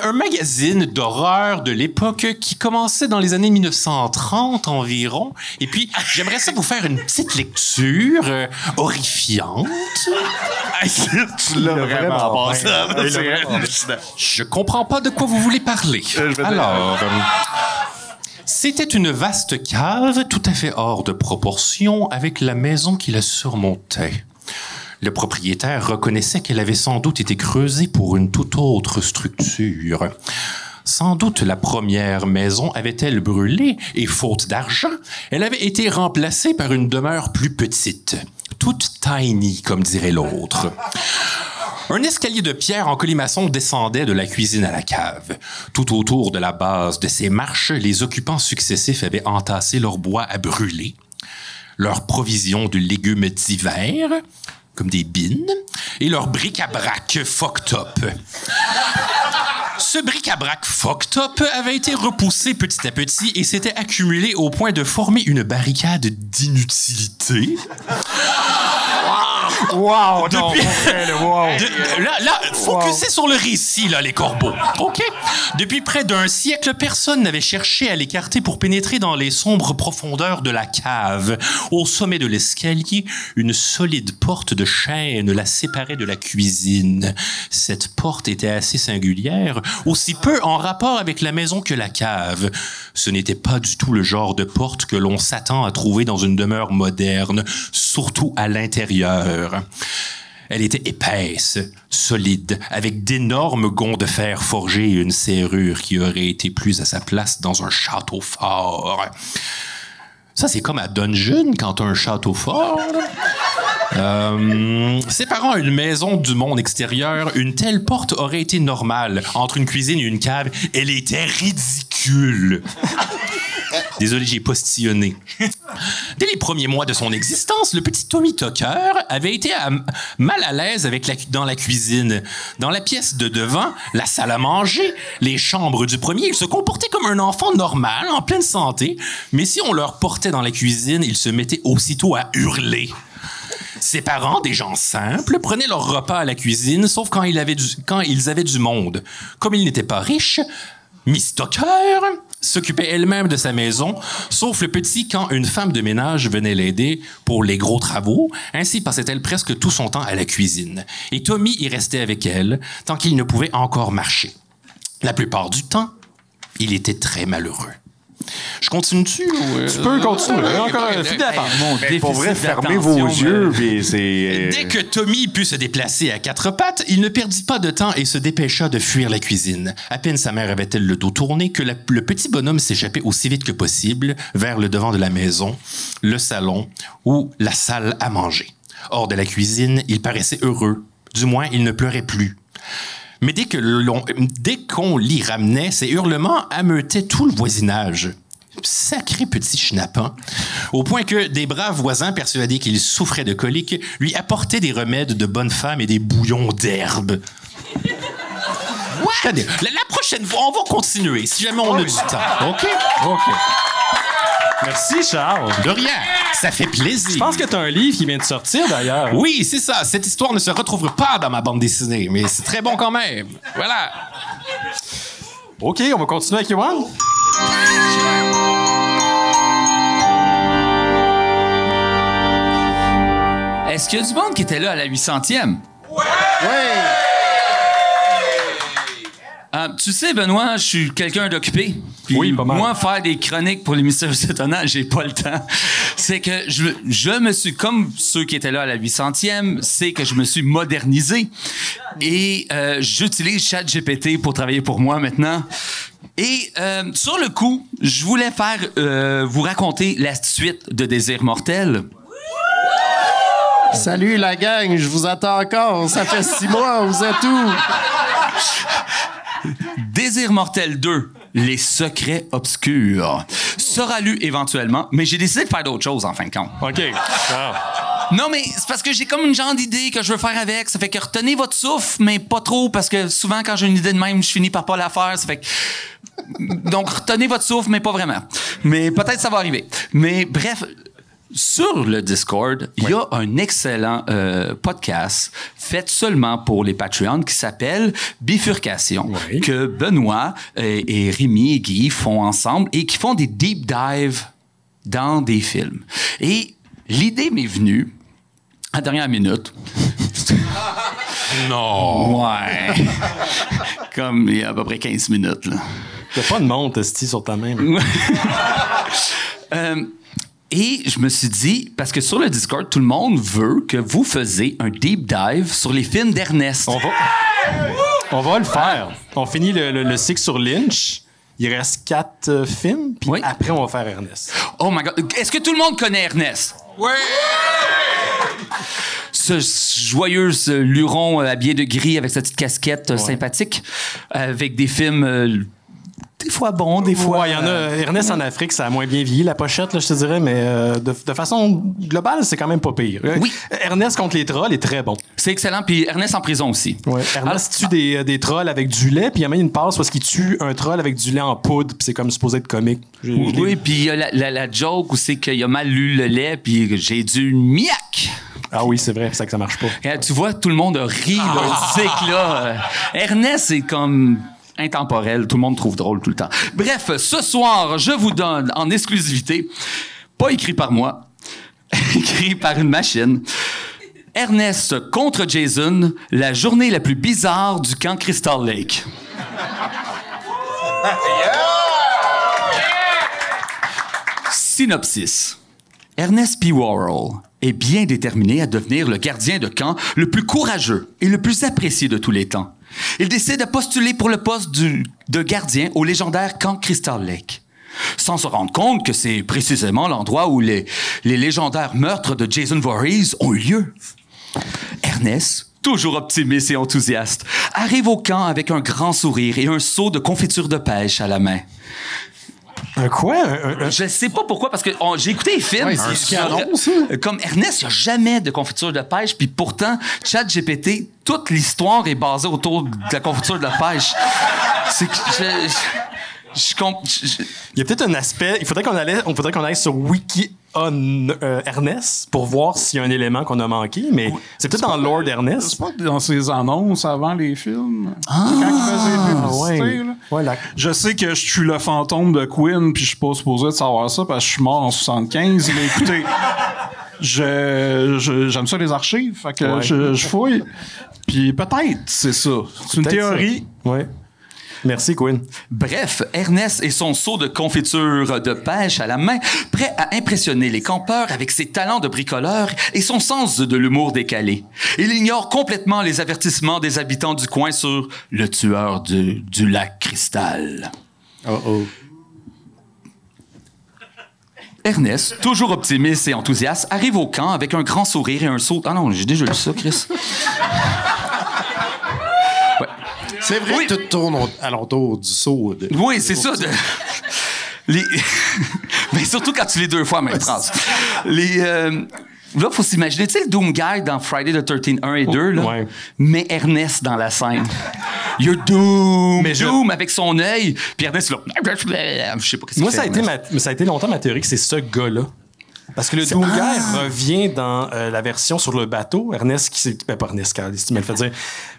un magazine d'horreur de l'époque qui commençait dans les années 1930 environ. Et puis, j'aimerais ça vous faire une petite lecture horrifiante. Tu l'as vraiment pas. Je comprends pas de quoi vous voulez parler. Alors, c'était une vaste cave tout à fait hors de proportion avec la maison qui la surmontait. Le propriétaire reconnaissait qu'elle avait sans doute été creusée pour une toute autre structure. Sans doute la première maison avait-elle brûlé et, faute d'argent, elle avait été remplacée par une demeure plus petite. Toute tiny, comme dirait l'autre. Un escalier de pierre en colimaçon descendait de la cuisine à la cave. Tout autour de la base de ces marches, les occupants successifs avaient entassé leur bois à brûler, leurs provisions de légumes d'hiver, comme des bines, et leur bric-à-brac fucked up. Ce bric-à-brac fucked up avait été repoussé petit à petit et s'était accumulé au point de former une barricade d'inutilité. Wow! Là, focussez sur le récit, là, les corbeaux. OK? Depuis près d'un siècle, personne n'avait cherché à l'écarter pour pénétrer dans les sombres profondeurs de la cave. Au sommet de l'escalier, une solide porte de chêne la séparait de la cuisine. Cette porte était assez singulière, aussi peu en rapport avec la maison que la cave. Ce n'était pas du tout le genre de porte que l'on s'attend à trouver dans une demeure moderne, surtout à l'intérieur. Elle était épaisse, solide, avec d'énormes gonds de fer forgés et une serrure qui aurait été plus à sa place dans un château fort. Ça, c'est comme à Dungeon, quand t'as un château fort. Séparant une maison du monde extérieur, une telle porte aurait été normale. Entre une cuisine et une cave, elle était ridicule. Désolé, j'ai postillonné. Dès les premiers mois de son existence, le petit Tommy Tucker avait été mal à l'aise dans la cuisine. Dans la pièce de devant, la salle à manger, les chambres du premier, il se comportait comme un enfant normal, en pleine santé. Mais si on leur portait dans la cuisine, il se mettait aussitôt à hurler. Ses parents, des gens simples, prenaient leur repas à la cuisine, sauf quand ils avaient du monde. Comme ils n'étaient pas riches, Miss Tucker s'occupait elle-même de sa maison, sauf le petit quand une femme de ménage venait l'aider pour les gros travaux. Ainsi passait-elle presque tout son temps à la cuisine. Et Tommy y restait avec elle tant qu'il ne pouvait encore marcher. La plupart du temps, il était très malheureux. Je continue-tu? Tu peux continuer. Encore un fil d'avant. Pour vrai, fermez vos yeux. Dès que Tommy put se déplacer à quatre pattes, il ne perdit pas de temps et se dépêcha de fuir la cuisine. À peine sa mère avait-elle le dos tourné que le petit bonhomme s'échappait aussi vite que possible vers le devant de la maison, le salon ou la salle à manger. Hors de la cuisine, il paraissait heureux. Du moins, il ne pleurait plus. Mais dès qu'on l'y ramenait, ses hurlements ameutaient tout le voisinage. Sacré petit schnappant. Au point que des braves voisins, persuadés qu'il souffrait de colique, lui apportaient des remèdes de bonne femme et des bouillons d'herbe. La prochaine fois, on va continuer, si jamais on a du temps. OK? Merci, Charles. De rien. Ça fait plaisir. Je pense que tu as un livre qui vient de sortir, d'ailleurs. Oui, c'est ça. Cette histoire ne se retrouvera pas dans ma bande dessinée, mais c'est très bon quand même. Voilà. OK, on va continuer avec Yoann. Est-ce qu'il y a du monde qui était là à la 800e? Ouais! Tu sais, Benoît, je suis quelqu'un d'occupé. Puis oui, pas mal. Moi, faire des chroniques pour les mystères étonnants, j'ai pas le temps. C'est que je me suis, comme ceux qui étaient là à la 800e, c'est que je me suis modernisé. Et j'utilise ChatGPT pour travailler pour moi maintenant. Et sur le coup, je voulais vous raconter la suite de Désir mortel. Salut la gang, je vous attends encore. Ça fait 6 mois, vous êtes où? Désir mortel 2, les secrets obscurs, sera lu éventuellement, mais j'ai décidé de faire d'autres choses en fin de compte. OK. Non, mais c'est parce que j'ai comme une genre d'idée que je veux faire avec. Ça fait que retenez votre souffle, mais pas trop, parce que souvent, quand j'ai une idée de même, je finis par pas la faire. Ça fait que... Donc, retenez votre souffle, mais pas vraiment. Mais peut-être ça va arriver. Mais bref... Sur le Discord, il y a un excellent podcast fait seulement pour les Patreons qui s'appelle Bifurcation, que Benoît et Rémi et Guy font ensemble et qui font des deep dives dans des films. Et l'idée m'est venue à la dernière minute. Non! Ouais. Comme il y a à peu près 15 minutes, là. T'as pas de monte, esti, sur ta main. Et je me suis dit, parce que sur le Discord, tout le monde veut que vous faisiez un deep dive sur les films d'Ernest. On va le faire. On finit le cycle sur Lynch. Il reste 4 films, puis après, on va faire Ernest. Oh my God. Est-ce que tout le monde connaît Ernest? Oui! Ce joyeux luron habillé de gris avec sa petite casquette sympathique, avec des films... des fois bons, des fois... Ouais, il y en a. Ernest en Afrique, ça a moins bien vieilli, la pochette, là, je te dirais, mais de façon globale, c'est quand même pas pire. Oui. Ernest contre les trolls est très bon. C'est excellent, puis Ernest en prison aussi. Ouais. Ernest tue des trolls avec du lait, puis il y a même une passe parce qu'il tue un troll avec du lait en poudre, puis c'est comme supposé être comique. Oui, puis il y a la joke où c'est qu'il a mal lu le lait, puis j'ai du miac. Ah oui, c'est vrai, c'est ça que ça marche pas. Tu vois, tout le monde rit, là, c'est que là... Ernest, c'est comme... intemporel, tout le monde trouve drôle tout le temps. Bref, ce soir, je vous donne en exclusivité, pas écrit par moi, écrit par une machine, Ernest contre Jason, la journée la plus bizarre du camp Crystal Lake. Synopsis. Ernest P. Worrell est bien déterminé à devenir le gardien de camp le plus courageux et le plus apprécié de tous les temps. Il décide de postuler pour le poste de gardien au légendaire camp Crystal Lake, sans se rendre compte que c'est précisément l'endroit où les légendaires meurtres de Jason Voorhees ont eu lieu. Ernest, toujours optimiste et enthousiaste, arrive au camp avec un grand sourire et un seau de confiture de pêche à la main. Un quoi? Je sais pas pourquoi, parce que j'ai écouté les films. Ouais, c'est canon, ça. Comme Ernest, il n'y a jamais de confiture de pêche, puis pourtant, ChatGPT, toute l'histoire est basée autour de la confiture de pêche. C'est que il y a peut-être un aspect... Il faudrait qu'on aille sur Wiki on Ernest pour voir s'il y a un élément qu'on a manqué, mais c'est peut-être dans Lord Ernest. C'est pas dans ses annonces avant les films. Quand il faisait les publicités, là. Ouais, je sais que je suis le fantôme de Queen, puis je suis pas supposé de savoir ça parce que je suis mort en 75. Mais écoutez, j'aime ça les archives, fait que je fouille. Puis peut-être, c'est ça. C'est une théorie. Ouais. Merci, Quinn. Bref, Ernest et son seau de confiture de pêche à la main, prêt à impressionner les campeurs avec ses talents de bricoleur et son sens de l'humour décalé. Il ignore complètement les avertissements des habitants du coin sur le tueur du lac Cristal. Ernest, toujours optimiste et enthousiaste, arrive au camp avec un grand sourire et un seau... Ah non, j'ai déjà lu ça, Chris. C'est vrai que tout tourne alentour du saut. Oui, c'est ça. Mais surtout quand tu lis 2 fois, même phrase. Là, il faut s'imaginer, tu sais, le Doom Guy dans Friday the 13th 1 et 2, là, mais Ernest dans la scène. You're Doom! Mais Doom avec son œil, puis Ernest, là, je sais pas ce qu'il fait. Moi, ça a été longtemps ma théorie que c'est ce gars-là. Parce que le Doom Guy revient dans la version sur le bateau. Ernest qui s'est... pas Ernest, si tu me le fais dire.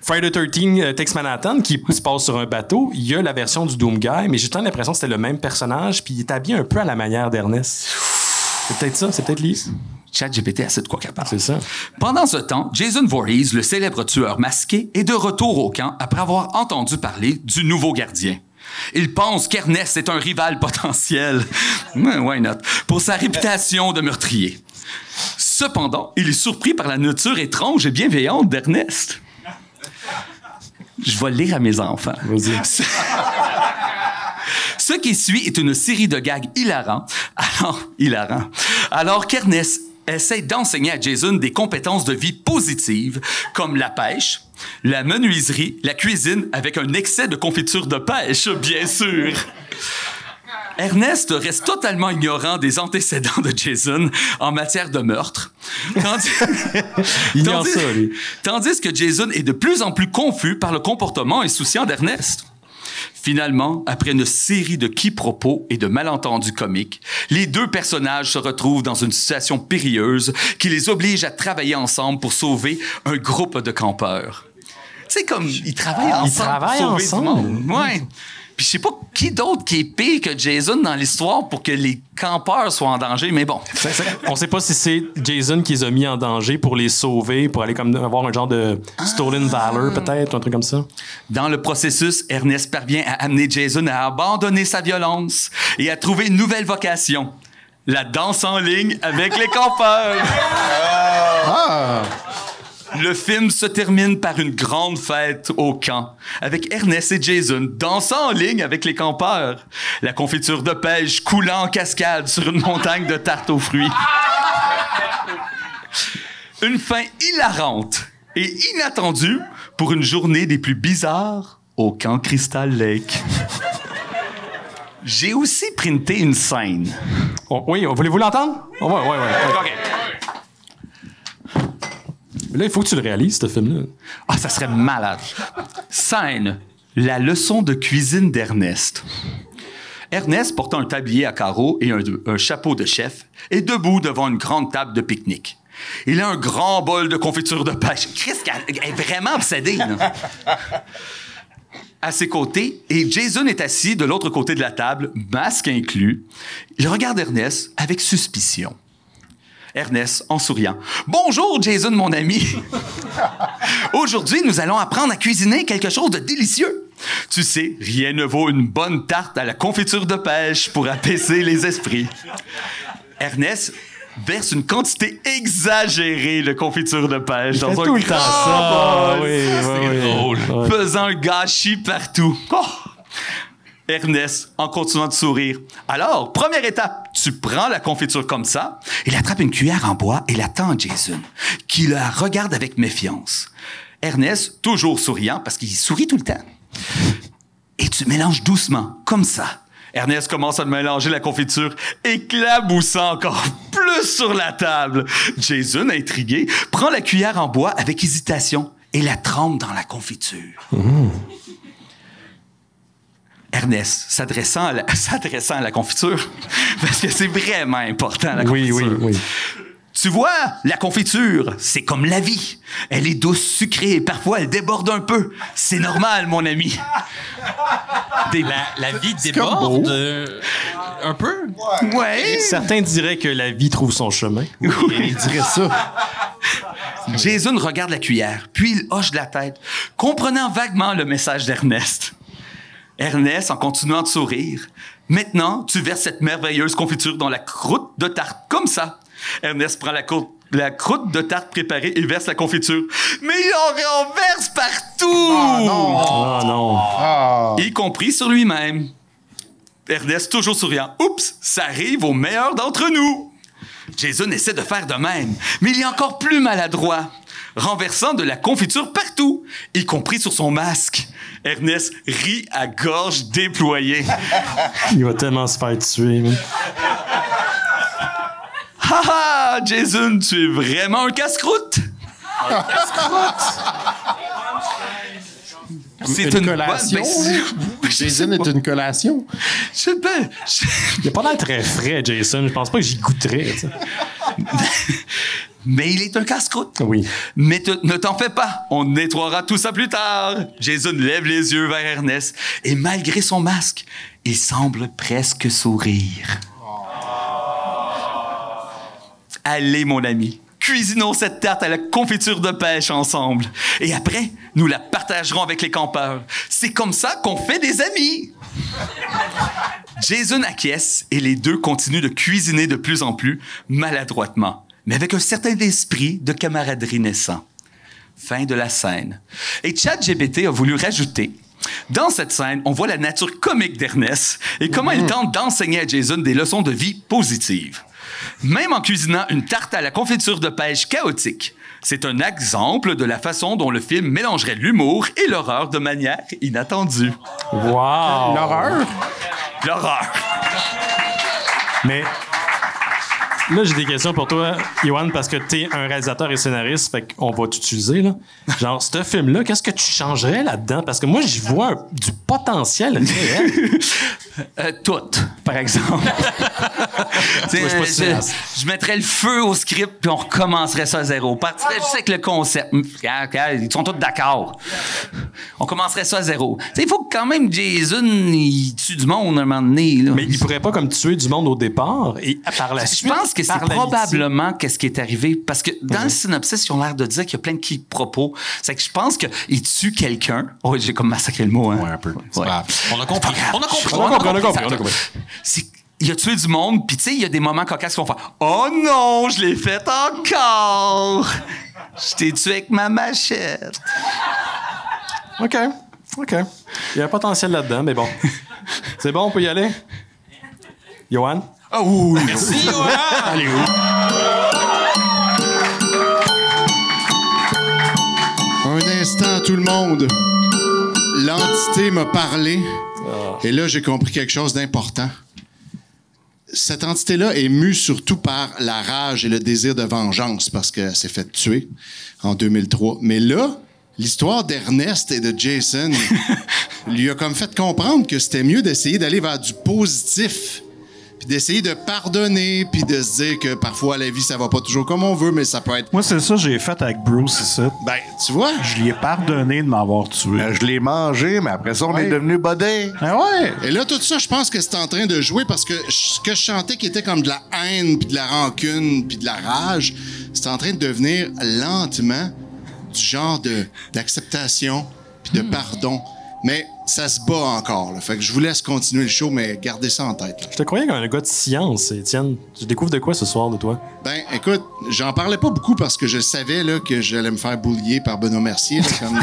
Friday the 13th Takes Manhattan, qui se passe sur un bateau. Il y a la version du Doom Guy, mais j'ai tant l'impression que c'était le même personnage, puis il est habillé un peu à la manière d'Ernest. C'est peut-être ça, c'est peut-être lié. ChatGPT a de quoi capable. C'est ça. Pendant ce temps, Jason Voorhees, le célèbre tueur masqué, est de retour au camp après avoir entendu parler du nouveau gardien. Il pense qu'Ernest est un rival potentiel, why not, pour sa réputation de meurtrier. Cependant, il est surpris par la nature étrange et bienveillante d'Ernest. Je vais le lire à mes enfants. Vas-y. Ce qui suit est une série de gags hilarants. Alors qu'Ernest essaie d'enseigner à Jason des compétences de vie positives, comme la pêche, la menuiserie, la cuisine, avec un excès de confiture de pêche, bien sûr. Ernest reste totalement ignorant des antécédents de Jason en matière de meurtre. Tandis que Jason est de plus en plus confus par le comportement insouciant d'Ernest. Finalement, après une série de quiproquos et de malentendus comiques, les 2 personnages se retrouvent dans une situation périlleuse qui les oblige à travailler ensemble pour sauver un groupe de campeurs. C'est comme ils travaillent ensemble pour sauver du monde. Ouais. Puis je sais pas qui d'autre qui est pire que Jason dans l'histoire pour que les campeurs soient en danger, mais bon. On sait pas si c'est Jason qui les a mis en danger pour les sauver, pour aller comme avoir un genre de stolen valor peut-être, un truc comme ça. Dans le processus, Ernest parvient à amener Jason à abandonner sa violence et à trouver une nouvelle vocation, La danse en ligne avec les campeurs. Le film se termine par une grande fête au camp, avec Ernest et Jason dansant en ligne avec les campeurs. La confiture de pêche coulant en cascade sur une montagne de tartes aux fruits. Une fin hilarante et inattendue pour une journée des plus bizarres au camp Crystal Lake. J'ai aussi printé une scène. Oh, oui, voulez-vous l'entendre? Oui. OK. Mais là, il faut que tu le réalises, ce film-là. Ah, ça serait malade. Scène. La leçon de cuisine d'Ernest. Ernest, portant un tablier à carreaux et un chapeau de chef, est debout devant une grande table de pique-nique. Il a un grand bol de confiture de pêche. Chris est vraiment obsédé, là. À ses côtés, et Jason est assis de l'autre côté de la table, masque inclus. Il regarde Ernest avec suspicion. Ernest, en souriant. « Bonjour, Jason, mon ami. Aujourd'hui, nous allons apprendre à cuisiner quelque chose de délicieux. Tu sais, rien ne vaut une bonne tarte à la confiture de pêche pour apaiser les esprits. » Ernest verse une quantité exagérée de confiture de pêche dans un tout le temps ça. Oui, drôle. Faisant un gâchis partout. Oh! Ernest, en continuant de sourire. Alors, première étape, tu prends la confiture comme ça, il attrape une cuillère en bois et la tend à Jason, qui la regarde avec méfiance. Ernest, toujours souriant, parce qu'il sourit tout le temps. Et tu mélanges doucement, comme ça. Ernest commence à mélanger la confiture, éclaboussant encore plus sur la table. Jason, intrigué, prend la cuillère en bois avec hésitation et la trempe dans la confiture. Ernest, s'adressant à la confiture, parce que c'est vraiment important, la confiture. Oui. Tu vois, la confiture, c'est comme la vie. Elle est douce, sucrée, et parfois elle déborde un peu. C'est normal, mon ami. La vie déborde un peu? Ouais. Certains diraient que la vie trouve son chemin. Oui, ils diraient ça. Jason regarde la cuillère, puis il hoche de la tête, comprenant vaguement le message d'Ernest. Ernest, en continuant de sourire, maintenant, tu verses cette merveilleuse confiture dans la croûte de tarte, comme ça. Ernest prend la croûte de tarte préparée et verse la confiture. Mais il en renverse partout! Oh non! Y compris sur lui-même. Ernest, toujours souriant. Oups, ça arrive au meilleur d'entre nous. Jason essaie de faire de même, mais il est encore plus maladroit, renversant de la confiture partout, y compris sur son masque. Ernest rit à gorge déployée. Il va tellement se faire tuer. Haha, Jason, tu es vraiment un casse-croûte. Un casse-croûte. C'est une collation. Jason est une collation. Il n'a pas l'air très frais, Jason. Je pense pas que j'y goûterais. Mais il est un casse-croûte. Oui. Mais ne t'en fais pas. On nettoiera tout ça plus tard. Jason lève les yeux vers Ernest. Et malgré son masque, il semble presque sourire. Allez, mon ami. Cuisinons cette tarte à la confiture de pêche ensemble. Et après, nous la partagerons avec les campeurs. C'est comme ça qu'on fait des amis. Jason acquiesce et les deux continuent de cuisiner de plus en plus maladroitement, mais avec un certain esprit de camaraderie naissant. Fin de la scène. Et ChatGPT a voulu rajouter: dans cette scène, on voit la nature comique d'Ernest et comment il tente d'enseigner à Jason des leçons de vie positives. Même en cuisinant une tarte à la confiture de pêche chaotique. C'est un exemple de la façon dont le film mélangerait l'humour et l'horreur de manière inattendue. Wow! L'horreur? L'horreur. Mais là, j'ai des questions pour toi, Yoann, parce que t'es un réalisateur et scénariste, fait qu'on va t'utiliser, là. Genre, ce film-là, qu'est-ce que tu changerais là-dedans? Parce que moi, j'y vois du potentiel réel. Tout, par exemple. Je mettrais le feu au script puis on recommencerait ça à zéro. Je sais que le concept, ils sont tous d'accord. On commencerait ça à zéro. Il faut que quand même Jason il tue du monde à un moment donné. Là. Mais il pourrait pas comme tuer du monde au départ et par la suite. Je pense que c'est probablement qu'est-ce qui est arrivé parce que dans le synopsis, ils ont l'air de dire qu'il y a plein de quiproquos. C'est que je pense qu'il tue quelqu'un. Oh, j'ai comme massacré le mot. Hein? Ouais, un peu. Ouais. On a compris. il a tué du monde, puis tu sais, il y a des moments cocasses qui vont faire « Oh non, je l'ai fait encore! Je t'ai tué avec ma machette! » OK. Il y a un potentiel là-dedans, mais bon. C'est bon, on peut y aller? Johan? Ah oui! Merci, Johan! Allez, où? Un instant, tout le monde. L'entité m'a parlé. Et là, j'ai compris quelque chose d'important. Cette entité-là est mue surtout par la rage et le désir de vengeance parce qu'elle s'est fait tuer en 2003. Mais là, l'histoire d'Ernest et de Jason lui a comme fait comprendre que c'était mieux d'essayer d'aller vers du positif, puis d'essayer de pardonner, puis de se dire que parfois la vie ça va pas toujours comme on veut, mais ça peut être. Moi, c'est ça que j'ai fait avec Bruce ici. Ben, tu vois. Je lui ai pardonné de m'avoir tué. Je l'ai mangé, mais après ça, on est devenu bodé. Ah ouais! Et là, tout ça, je pense que c'est en train de jouer parce que ce que je chantais qui était comme de la haine, puis de la rancune, puis de la rage, c'est en train de devenir lentement du genre d'acceptation puis de pardon. Mais ça se bat encore, là. Fait que je vous laisse continuer le show, mais gardez ça en tête, là. Je te croyais comme un gars de science, Étienne. Je découvre de quoi ce soir de toi? Ben, écoute, j'en parlais pas beaucoup parce que je savais là, que j'allais me faire boulier par Benoît Mercier là, comme...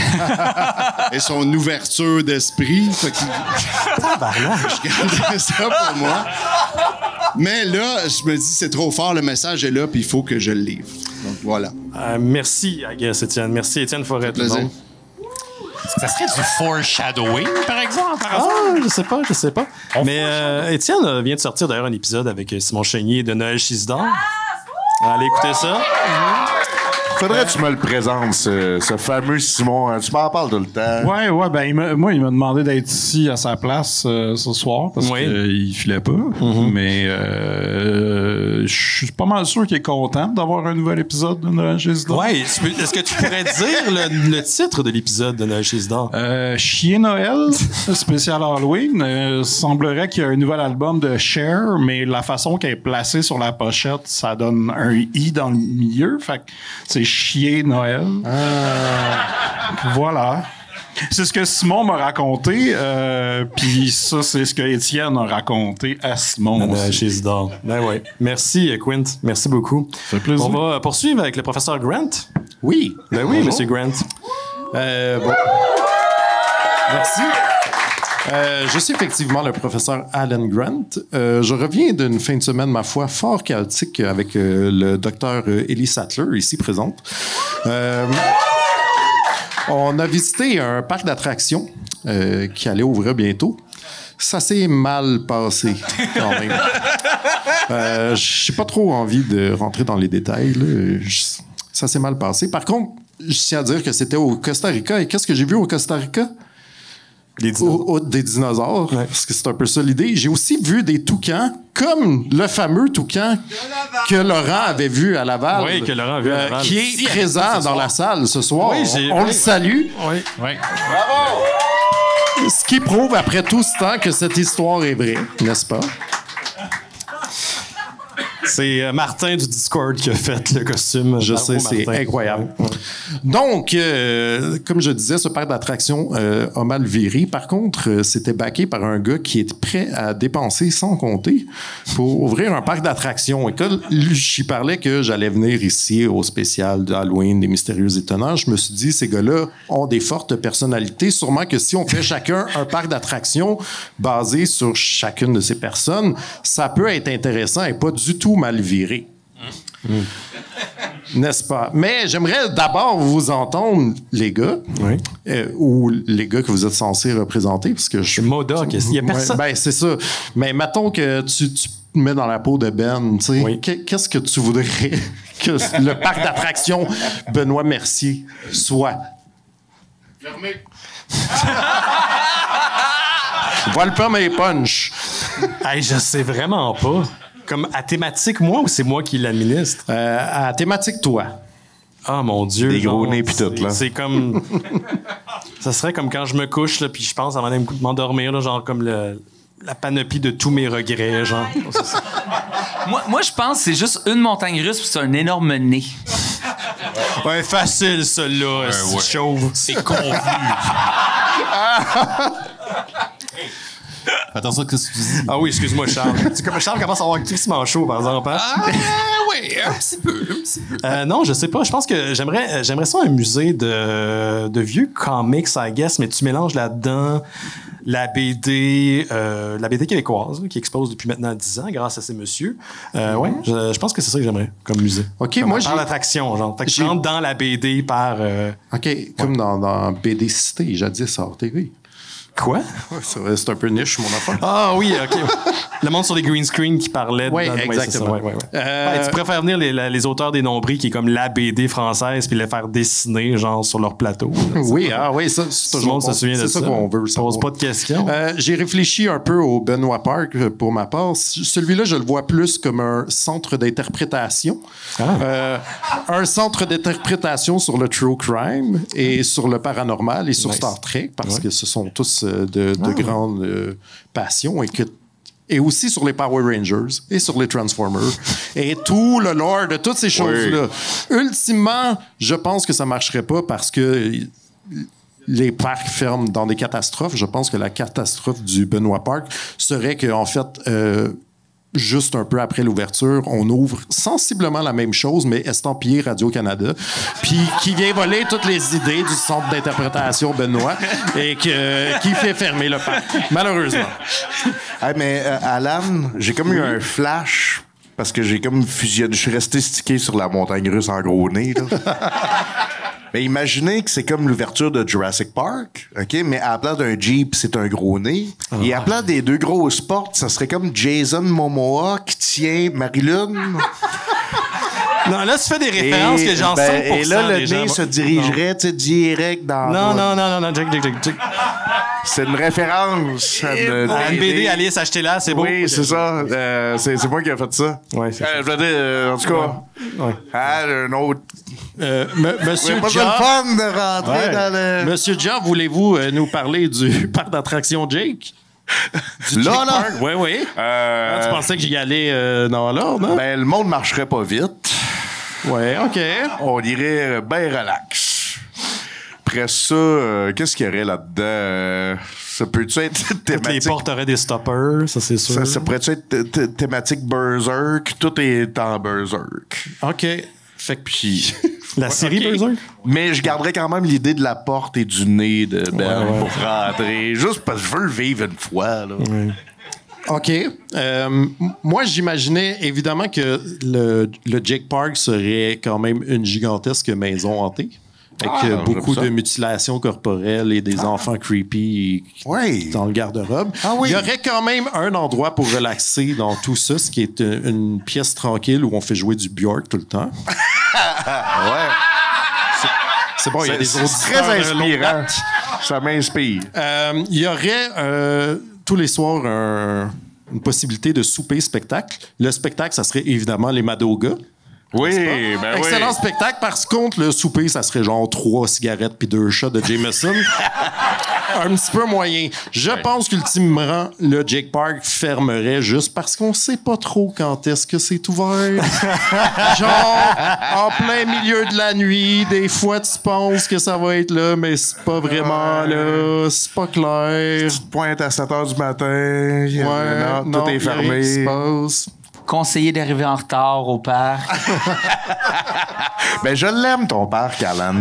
et son ouverture d'esprit. Fait que... je gardais ça pour moi. Mais là, je me dis, c'est trop fort, le message est là, puis il faut que je le livre. Donc, voilà. Merci, Étienne. Merci, Étienne Forêt. Plaisir. Est-ce que ça serait du foreshadowing, par exemple? Je sais pas. Mais Étienne vient de sortir d'ailleurs un épisode avec Simon Chénier de Noël Chisidor. Allez écouter ça. Faudrait que tu me le présentes, ce fameux Simon. Tu m'en parles tout le temps. Ouais, ben il m'a demandé d'être ici à sa place ce soir parce qu'il filait pas. Mais je suis pas mal sûr qu'il est content d'avoir un nouvel épisode de Noël Chisidor. Ouais, est-ce que tu pourrais dire le titre de l'épisode de Noël Chisidor? Chien Noël, spécial Halloween. Semblerait qu'il y a un nouvel album de Cher, mais la façon qu'elle est placée sur la pochette, ça donne un I dans le milieu. Fait que c'est Chien Noël. Voilà. C'est ce que Simon m'a raconté, puis ça, c'est ce que Étienne a raconté à Simon aussi. Ben ouais. Merci, Quint. Merci beaucoup. Ça fait plaisir. On va poursuivre avec le professeur Grant. Oui. Ben oui, Monsieur Grant. Bon. Merci. Je suis effectivement le professeur Alan Grant. Je reviens d'une fin de semaine, ma foi, fort chaotique avec le docteur Ellie Sattler, ici présente. On a visité un parc d'attractions qui allait ouvrir bientôt. Ça s'est mal passé, quand même. J'ai pas trop envie de rentrer dans les détails, là. Ça s'est mal passé. Par contre, je tiens à dire que c'était au Costa Rica. Et qu'est-ce que j'ai vu au Costa Rica? Des dinosaures, parce que c'est un peu ça l'idée. J'ai aussi vu des toucans, comme le fameux toucan que Laurent avait vu à Laval. Oui, que Laurent a vu à Laval. Qui est présent dans la salle ce soir. Oui, on le salue. Oui. Bravo! Ce qui prouve, après tout ce temps, que cette histoire est vraie, n'est-ce pas? C'est Martin du Discord qui a fait le costume. Je sais, c'est incroyable. Donc, comme je disais, ce parc d'attractions a mal viré. Par contre, c'était backé par un gars qui est prêt à dépenser sans compter pour ouvrir un parc d'attractions. Et quand j'y parlais que j'allais venir ici au spécial d'Halloween des Mystérieux Étonnants, je me suis dit, ces gars-là ont des fortes personnalités. Sûrement que si on fait chacun un parc d'attractions basé sur chacune de ces personnes, ça peut être intéressant et pas du tout mal viré. N'est-ce pas? Mais j'aimerais d'abord vous entendre, les gars, ou les gars que vous êtes censés représenter, parce que je suis... Modoc, il n'y a personne. Ben, c'est ça. Mais mettons que tu te mets dans la peau de Ben, tu sais, qu'est-ce que tu voudrais que le parc d'attractions Benoît Mercier soit? Fermé. Voilà pas mes punch. Hey, je sais vraiment pas. Comme à thématique, moi, ou c'est moi qui l'administre? À thématique, toi. Ah, mon Dieu. Des gros nez pis tout, là. C'est comme... ça serait comme quand je me couche, là, puis je pense avant de m'endormir, là, genre comme la panoplie de tous mes regrets, genre. Moi, je pense que c'est juste une montagne russe puis c'est un énorme nez. Ouais, facile, celui-là. C'est chauve. C'est convenu. Attention à ce que tu dis. Ah oui, excuse-moi, Charles. C'est comme Charles commence à avoir crissement chaud, par exemple. Hein? Oui, un petit peu. Non, je sais pas. Je pense que j'aimerais ça un musée de vieux comics, I guess, mais tu mélanges là-dedans la BD québécoise, qui expose depuis maintenant 10 ans grâce à ces messieurs. Ouais, je pense que c'est ça que j'aimerais comme musée. OK, comme moi, par l'attraction, genre. Fait que je rentre dans la BD par... OK, comme dans BD Cité, jadis à RTV. Quoi? Ouais, c'est un peu niche, mon affaire. Ah oui, OK. Le monde sur les green screen qui parlait. Oui, exactement. Tu préfères venir les auteurs des nombris qui est comme la BD française puis les faire dessiner genre sur leur plateau. Oui, ça, c'est toujours se souvient de ça. C'est ça qu'on veut. Pose pas de questions. J'ai réfléchi un peu au Benoît Park pour ma part. Celui-là, je le vois plus comme un centre d'interprétation. Un centre d'interprétation sur le true crime et sur le paranormal et sur Star Trek, parce que ce sont tous de grandes passions et aussi sur les Power Rangers et sur les Transformers et tout le lore de toutes ces choses-là. Ultimement, je pense que ça marcherait pas parce que les parcs ferment dans des catastrophes. Je pense que la catastrophe du Benoît Park serait qu'en fait... juste un peu après l'ouverture, on ouvre sensiblement la même chose, mais estampillé Radio-Canada, puis qui vient voler toutes les idées du centre d'interprétation Benoît et qui fait fermer le parc, malheureusement. Hey, mais Alan, j'ai comme eu un flash parce que j'ai comme fusionné. Je suis resté stické sur la montagne russe en gros nez, là. Mais imaginez que c'est comme l'ouverture de Jurassic Park, OK? Mais à la place d'un Jeep, c'est un gros nez. Et à la place des deux grosses portes, ça serait comme Jason Momoa qui tient Marilyn. Non, là, tu fais des références que j'en 100%. Et là, le nez se dirigerait direct dans... Non, Jack. C'est une référence à une BD Alice, achetez-la, c'est beau. Oui, c'est ça. C'est moi qui ai fait ça. Ouais, c'est ça. Je veux dire, en tout cas, un autre... Monsieur pas Dia, le fun de rentrer dans le... Monsieur Dia, voulez-vous nous parler du parc d'attractions Jake? Là. Oui. Tu pensais que j'y allais dans l'ordre, non? Ben, le monde marcherait pas vite. Ouais, OK. On irait bien relax. Après ça, qu'est-ce qu'il y aurait là-dedans? Ça peut-tu être thématique... Les portes auraient des stoppers, ça c'est sûr. Ça pourrait-tu être thématique Berserk? Tout est en Berserk. OK. Fait que puis... La série Berserk? Mais je garderais quand même l'idée de la porte et du nez de Ben pour rentrer. Juste parce que je veux le vivre une fois, là. Ouais. OK. Moi, j'imaginais évidemment que le Jake Park serait quand même une gigantesque maison hantée. Avec beaucoup de mutilations corporelles et des enfants creepy dans le garde-robe. Il y aurait quand même un endroit pour relaxer dans tout ça, ce qui est une pièce tranquille où on fait jouer du Björk tout le temps. C'est bon, il y a des autres... très inspirant. Ça m'inspire. Il y aurait tous les soirs une possibilité de souper-spectacle. Le spectacle, ça serait évidemment les Madoga. Oui, Excellent spectacle. Par contre, le souper, ça serait genre 3 cigarettes puis 2 shots de Jameson. Un petit peu moyen. Je pense qu'ultimement, le Jake Park fermerait juste parce qu'on sait pas trop quand est-ce que c'est ouvert. Genre, en plein milieu de la nuit, des fois, tu penses que ça va être là, mais c'est pas vraiment là. C'est pas clair. Tu te pointes à 7 h du matin. Tout est fermé. Conseiller d'arriver en retard au parc. Ben, je l'aime, ton parc, Alan.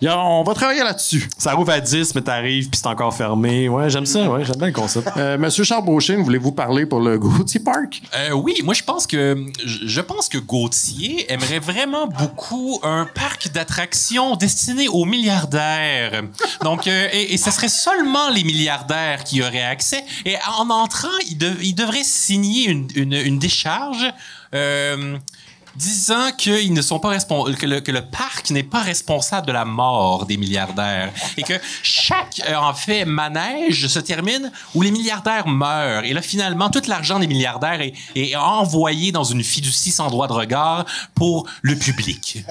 On va travailler là-dessus. Ça rouvre à 10, mais t'arrives puis c'est encore fermé. Ouais, j'aime ça. Ouais, j'aime bien le concept. Monsieur Charles Beauchesne, voulez-vous parler pour le Gauthier Park? Oui, moi je pense que Gauthier aimerait vraiment beaucoup un parc d'attractions destiné aux milliardaires. Donc, et ce serait seulement les milliardaires qui y auraient accès. Et en entrant, il devrait signer une décharge. Disant qu'ils ne sont pas que le parc n'est pas responsable de la mort des milliardaires et que chaque manège se termine où les milliardaires meurent et là finalement tout l'argent des milliardaires est envoyé dans une fiducie sans droit de regard pour le public.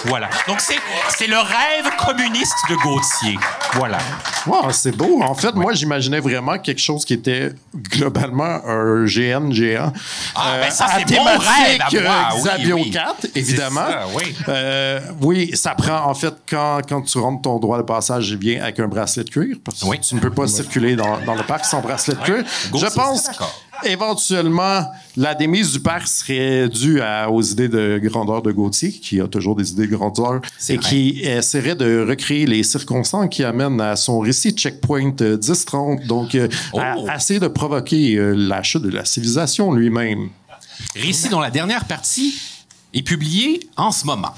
Voilà. Donc c'est le rêve communiste de Gauthier. Voilà. Wow, c'est beau. En fait, moi j'imaginais vraiment quelque chose qui était globalement un GN géant. Ben ça c'est mon rêve à moi. Xabio Oui, oui. 4, évidemment. C'est ça, oui. Oui, ça prend, en fait, quand tu rentres ton droit de passage, il vient avec un bracelet de cuir, parce que Oui. tu ne peux pas circuler dans le parc sans bracelet de cuir. Je Gauthier, pense c'est d'accord. éventuellement, la démise du parc serait due aux idées de grandeur de Gauthier, qui a toujours des idées de grandeur, et vrai. qui essaierait de recréer les circonstances qui amènent à son récit Checkpoint 10-30, donc à essayer de provoquer la chute de la civilisation lui-même. Récit dont la dernière partie est publiée en ce moment.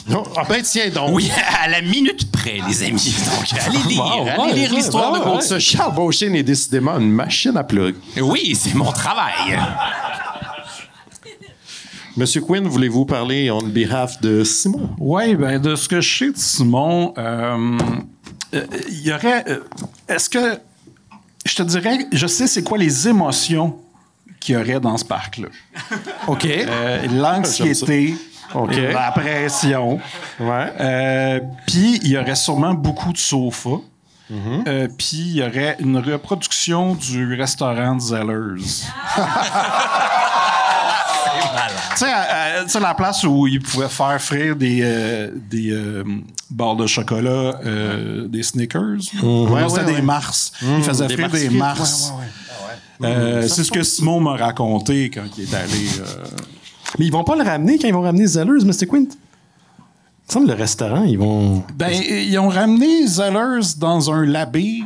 Non, ah ben tiens donc. Oui, à la minute près, les amis. Donc, allez lire l'histoire de Gauthier. Ce Charles Beauchesne est décidément une machine à plug. Oui, c'est mon travail. Monsieur Quinn, voulez-vous parler on behalf de Simon? Oui, ben de ce que je sais de Simon, il y aurait... est-ce que... Je te dirais, je sais c'est quoi les émotions qu'il y aurait dans ce parc-là. OK. L'anxiété, OK. la pression. Ouais. Puis il y aurait sûrement beaucoup de sofas. Puis il y aurait une reproduction du restaurant Zellers. Tu sais, la place où ils pouvaient faire frire des barres de chocolat, des Snickers. C'était des Mars. Ils faisaient frire des Mars. C'est ce que Simon m'a raconté quand il est allé. Mais ils vont pas le ramener quand ils vont ramener Zellers, Mr. Quint? Il me semble le restaurant, ils vont... Ben, ils ont ramené Zellers dans un labé.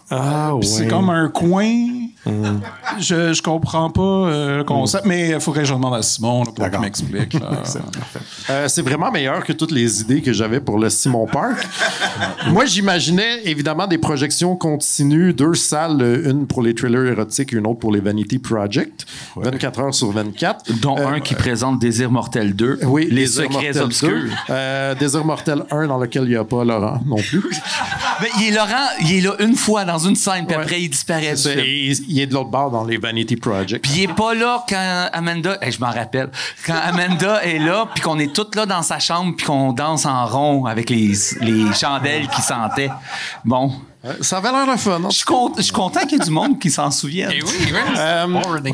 Ah, ouais. C'est comme un coin. Je comprends pas le concept, mais il faudrait que je demande à Simon là, pour qu'il m'explique. C'est vraiment meilleur que toutes les idées que j'avais pour le Simon Park. Moi, j'imaginais évidemment des projections continues, 2 salles, une pour les thrillers érotiques et une autre pour les Vanity Project, 24 heures sur 24. Dont un qui présente Désir Mortel 2. Oui, Les Désir secrets Mortel obscurs. 2. Désir Mortel 1 dans lequel il n'y a pas Laurent non plus. Mais il est là une fois dans une scène, puis après il disparaît du film. Il est de l'autre bord dans les Vanity Project. Puis il est pas là quand Amanda... je m'en rappelle. Quand Amanda est là, puis qu'on est toutes là dans sa chambre, puis qu'on danse en rond avec les chandelles qui sentaient. Bon. Ça avait l'air de fun. Je suis content qu'il y ait du monde qui s'en souvienne. Et oui.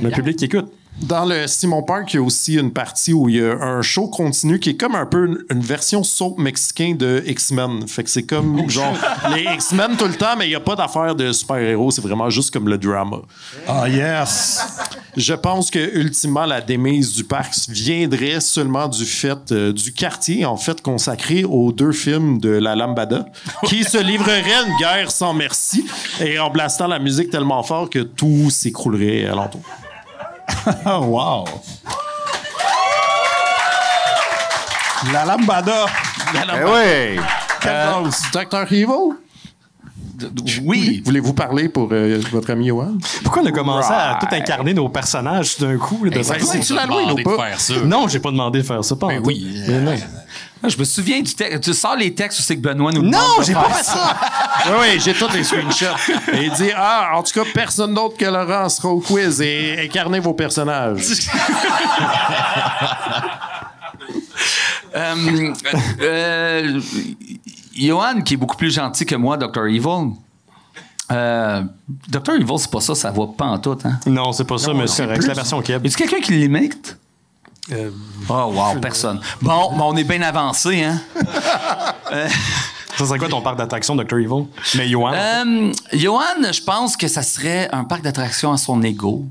Le public qui écoute. Dans le Simon Park, il y a aussi une partie où il y a un show continu qui est comme un peu une version soap mexicain de X-Men. Fait que c'est comme genre les X-Men tout le temps, mais il n'y a pas d'affaire de super-héros. C'est vraiment juste comme le drama. Ah, yes! Je pense que ultimement la démise du parc viendrait seulement du fait du quartier, en fait, consacré aux 2 films de la Lambada, qui se livrerait une guerre sans merci et en blastant la musique tellement fort que tout s'écroulerait alentour. Oh, wow! La Lambada! Oui! Dr. Evil? Oui. Voulez-vous parler pour votre ami Yoann? Pourquoi on a commencé à tout incarner nos personnages d'un coup? Là, C'est-tu l'Halloween ou pas? Faire ça. Non, j'ai pas demandé de faire ça. Pas en tout. oui. Mais non. Je me souviens du texte. Tu sors les textes où c'est que Benoît nous demande Non, de j'ai faire pas fait ça! Oui, j'ai tous les screenshots. Et il dit, en tout cas, personne d'autre que Laurent sera au quiz et incarnez vos personnages. Johan, qui est beaucoup plus gentil que moi, Dr. Evil. Dr. Evil, c'est pas ça, ça va pas en tout. Hein? Non, c'est pas ça, mais c'est correct. C'est la version Keb. Y a-tu quelqu'un qui l'imite? Oh, wow, personne. Bon, on est bien avancé, hein? Ça serait quoi ton parc d'attraction, Dr. Evil? Mais Johan? Johan, je pense que ça serait un parc d'attraction à son ego.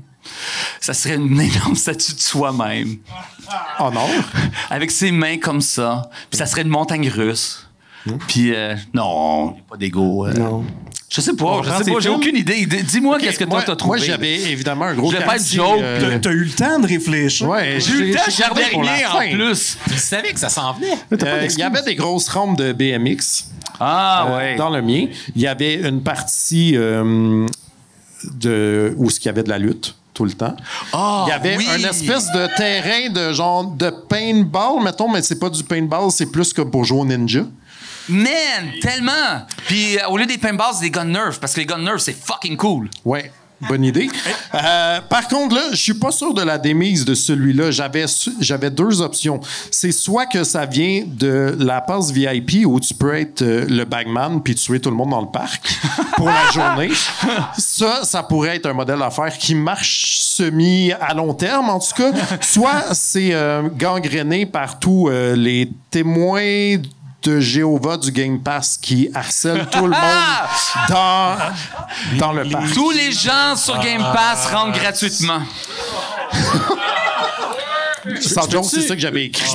Ça serait une énorme statue de soi-même. Oh non? Avec ses mains comme ça. Puis ça serait une montagne russe. Puis, non, il n'y a pas d'ego. Non. Je sais pas, j'ai aucune idée. Dis-moi qu'est-ce que toi t'as trouvé. Moi, j'avais évidemment un gros Je vais pas être quartier, joke. T'as eu le temps de réfléchir? Ouais, J'ai eu le temps, je gardais pour la rien fin. en plus. Tu savais que ça s'en venait. Il y avait des grosses rampes de BMX. Ah, ouais. Dans le mien, il y avait une partie où il y avait de la lutte tout le temps. Il y avait une espèce de terrain de genre de paintball, mettons, mais c'est pas du paintball, c'est plus que pour jouer au ninja. Man, tellement! Puis au lieu des paintballs, c'est des gun nerfs, parce que les gun nerfs, c'est fucking cool. Ouais. Bonne idée. Par contre, là, je suis pas sûr de la démise de celui-là. J'avais deux options. C'est soit que ça vient de la passe VIP où tu peux être le bagman puis tuer tout le monde dans le parc pour la journée. Ça pourrait être un modèle d'affaires qui marche semi à long terme, en tout cas. Soit c'est gangréné par tous les témoins de Jéhovah du Game Pass qui harcèle tout le monde dans le parc. Tous les gens sur Game Pass rentrent gratuitement. Sans joke, c'est ça que j'avais écrit.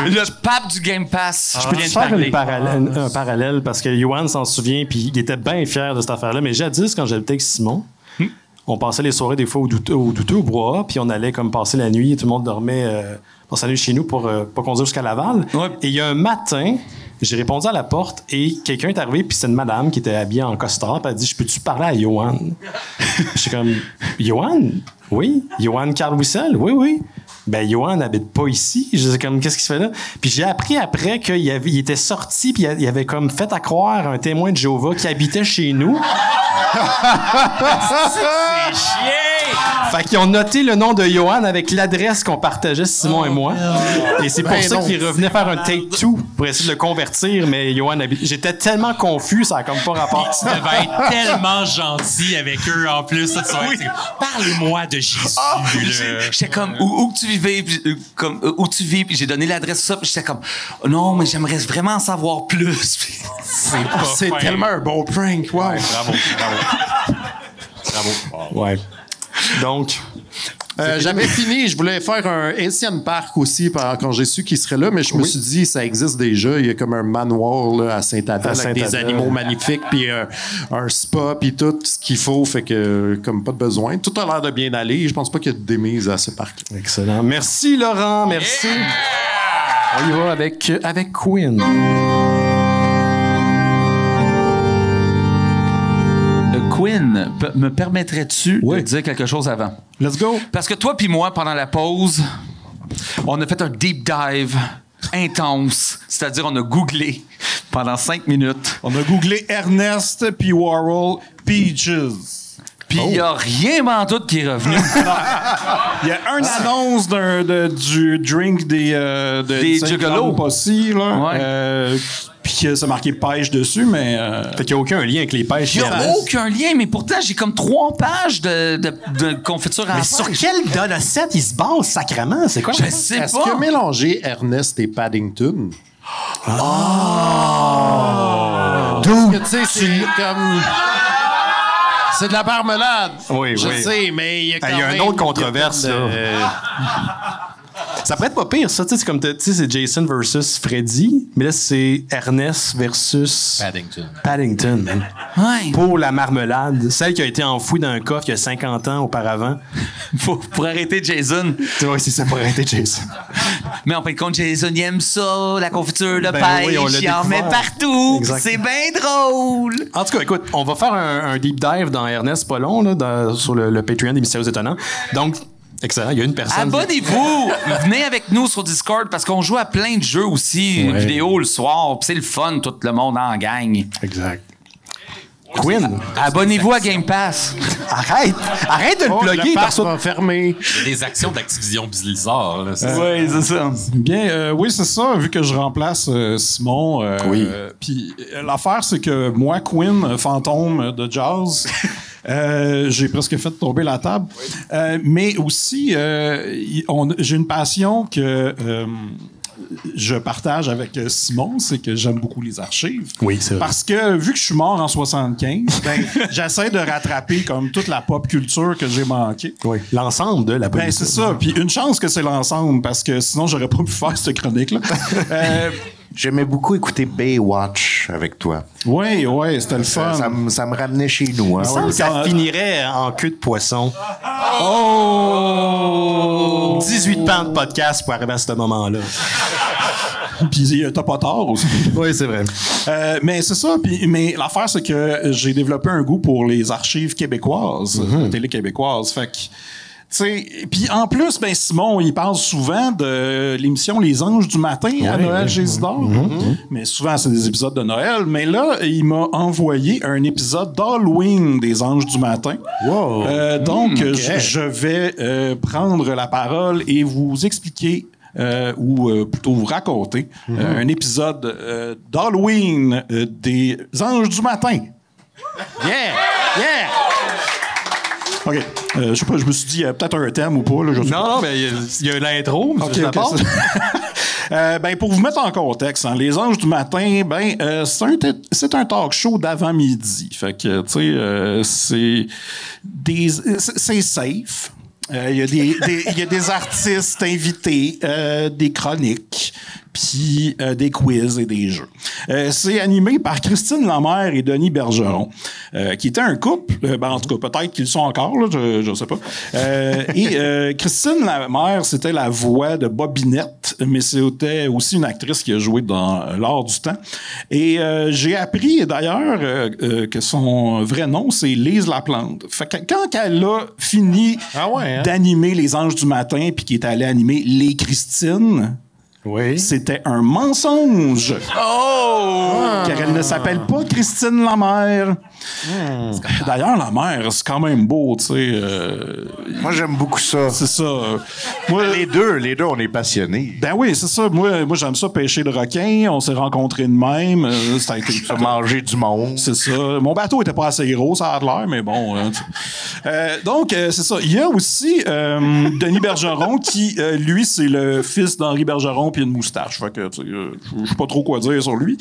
Le pape du Game Pass. Je peux te faire un parallèle parce que Johan s'en souvient puis il était bien fier de cette affaire-là. Mais jadis, quand j'habitais avec Simon, on passait les soirées des fois au douteux au bois, puis on allait comme passer la nuit, tout le monde dormait passait la nuit chez nous pour pas conduire jusqu'à Laval. Ouais. Et il y a un matin, j'ai répondu à la porte et quelqu'un est arrivé, puis c'est une madame qui était habillée en costard, puis elle a dit « Je peux-tu parler à Johan? » J'étais comme « Johan? Oui. Johan Carl Wissel? Oui, oui. » Ben, Johan n'habite pas ici. Je sais comme, qu'est-ce qu'il se fait là? Puis j'ai appris après qu'il était sorti, puis il avait comme fait à croire un témoin de Jéhovah qui habitait chez nous. C'est chiant! Fait qu'ils ont noté le nom de Johan avec l'adresse qu'on partageait, Simon et moi. Et c'est pour ça qu'il revenait faire un take-two pour essayer de le convertir, mais Johan habite. J'étais tellement confus, ça a comme pas rapport. Tu devais être tellement gentil avec eux en plus. Oui. Parlez-moi de Jésus. J'étais comme, où tu vivais, puis, où tu vis, puis j'ai donné l'adresse, ça, puis j'étais comme, non, mais j'aimerais vraiment en savoir plus. C'est tellement un bon prank, wow. Ouais, bravo. Ouais. Donc, j'avais fini, je voulais faire un Asian Park aussi quand j'ai su qu'il serait là, mais je me suis dit, ça existe déjà. Il y a comme un manoir là, à Saint-Adèle avec des animaux magnifiques, puis un spa, puis tout ce qu'il faut, fait que comme pas de besoin. Tout a l'air de bien aller. Je pense pas qu'il y a de démise à ce parc. Excellent. Merci, Laurent. Merci. Yeah! On y va avec Queen. Quinn, me permettrais-tu de dire quelque chose avant? Let's go. Parce que toi puis moi, pendant la pause, on a fait un deep dive intense. C'est-à-dire, on a googlé pendant 5 minutes. On a googlé Ernest P. Worrell Peaches. Puis il n'y a rien mantoute qui est revenu. Il y a une annonce du drink des Juggalo. Possible, là. Ouais. Puis ça marqué pêche dessus, mais... Fait qu'il n'y a aucun lien avec les pêches. Il n'y a aucun lien, mais pourtant, j'ai comme 3 pages de confiture à Mais sur quel dataset il se base sacrément? C'est quoi? Je sais pas. Est-ce qu'il a mélangé Ernest et Paddington? D'où? Tu sais, c'est comme... C'est de la marmelade. Oui, je oui. sais, mais il y a quand même... Il y a une autre controverse, là. Ça pourrait être pas pire, ça. C'est comme, c'est Jason versus Freddy, mais là, c'est Ernest versus Paddington, man. Ouais. Pour la marmelade, celle qui a été enfouie dans un coffre il y a 50 ans auparavant. Pour arrêter Jason. Oui, c'est ça, pour arrêter Jason. Mais en fin de compte, Jason, il aime ça, la confiture de pêche, oui, il en met partout. C'est bien drôle. En tout cas, écoute, on va faire un deep dive dans Ernest pas long, là, sur le Patreon des Mystérieux Étonnants. Donc, excellent, il y a une personne... Abonnez-vous! Venez avec nous sur Discord parce qu'on joue à plein de jeux aussi, vidéo le soir, pis c'est le fun, tout le monde en gagne. Exact. Quinn. Abonnez-vous à Game Pass. Arrête de le plugger. Le pass va fermer. Il y a des actions d'Activision Blizzard. Oui, c'est ça. Bien, oui, c'est ça, vu que je remplace Simon. Oui. Puis l'affaire, c'est que moi, Quinn, fantôme de jazz... j'ai presque fait tomber la table. Mais aussi, j'ai une passion que je partage avec Simon, c'est que j'aime beaucoup les archives. Oui, c'est vrai. Parce que vu que je suis mort en 75, j'essaie de rattraper comme toute la pop culture que j'ai manquée. Oui, l'ensemble de la pop culture. C'est ça. Puis une chance que c'est l'ensemble, parce que sinon, j'aurais pas pu faire cette chronique-là. J'aimais beaucoup écouter Baywatch avec toi. Oui, c'était le fun. Ça me ramenait chez nous. Hein. Ça finirait en queue de poisson. 18 pans de podcast pour arriver à ce moment-là. Puis t'as pas tort aussi. Oui, c'est vrai. Mais c'est ça. Mais l'affaire, c'est que j'ai développé un goût pour les archives québécoises, la télé québécoise. Fait que... Puis en plus, ben Simon, il parle souvent de l'émission Les Anges du matin à Noël chez Isidore. Mais souvent, c'est des épisodes de Noël. Mais là, il m'a envoyé un épisode d'Halloween des Anges du matin. Wow. Donc, je vais prendre la parole et vous expliquer ou plutôt vous raconter un épisode d'Halloween des Anges du matin. Yeah! Yeah! OK. Je sais pas, je me suis dit, il y a peut-être un thème ou pas. Là, Non, mais il y a l'intro. OK, ben, pour vous mettre en contexte, hein, Les Anges du matin, ben, c'est un talk show d'avant-midi. Fait que, tu sais, c'est safe. Il y a des artistes invités, des chroniques, puis des quiz et des jeux. C'est animé par Christine Lamère et Denis Bergeron, qui étaient un couple. En tout cas, peut-être qu'ils le sont encore, là, je sais pas. Christine Lamère, c'était la voix de Bobinette, mais c'était aussi une actrice qui a joué dans L'Art du temps. Et j'ai appris, d'ailleurs, que son vrai nom, c'est Lise Laplante. Fait que quand elle a fini d'animer Les Anges du matin, puis qui est allée animer Les Christines... Oui. C'était un mensonge. Car elle ne s'appelle pas Christine Lamère. D'ailleurs, Lamère, c'est quand même beau, tu sais. Moi, j'aime beaucoup ça. C'est ça. Moi, les deux, on est passionnés. Ben oui, c'est ça. Moi, j'aime ça, pêcher le requin. On s'est rencontrés de même. Ça a été manger du monde. C'est ça. Mon bateau était pas assez gros, ça a l'air, mais bon. Donc, c'est ça. Il y a aussi Denis Bergeron qui, lui, c'est le fils d'Henri Bergeron puis une moustache. Fait que, je sais pas trop quoi dire sur lui.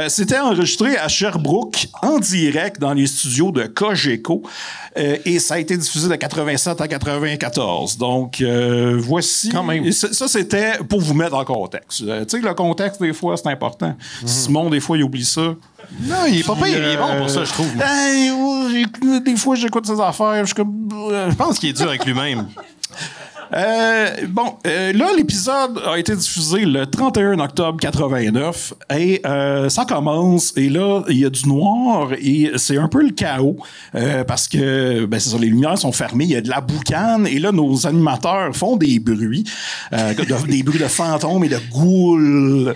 C'était enregistré à Sherbrooke en direct dans les studios de Cogeco et ça a été diffusé de 87 à 94. Donc, voici... Quand même. Ça, c'était pour vous mettre en contexte. Tu sais, le contexte, des fois, c'est important. Simon, des fois, il oublie ça. Non, il est pas pire, il est bon pour ça, je trouve. Des fois, j'écoute ses affaires, je pense qu'il est dur avec lui-même. Là, l'épisode a été diffusé le 31 octobre 89 et ça commence et là, il y a du noir et c'est un peu le chaos parce que, ben c'est ça, les lumières sont fermées, il y a de la boucane et là, nos animateurs font des bruits, des bruits de fantômes et de ghouls.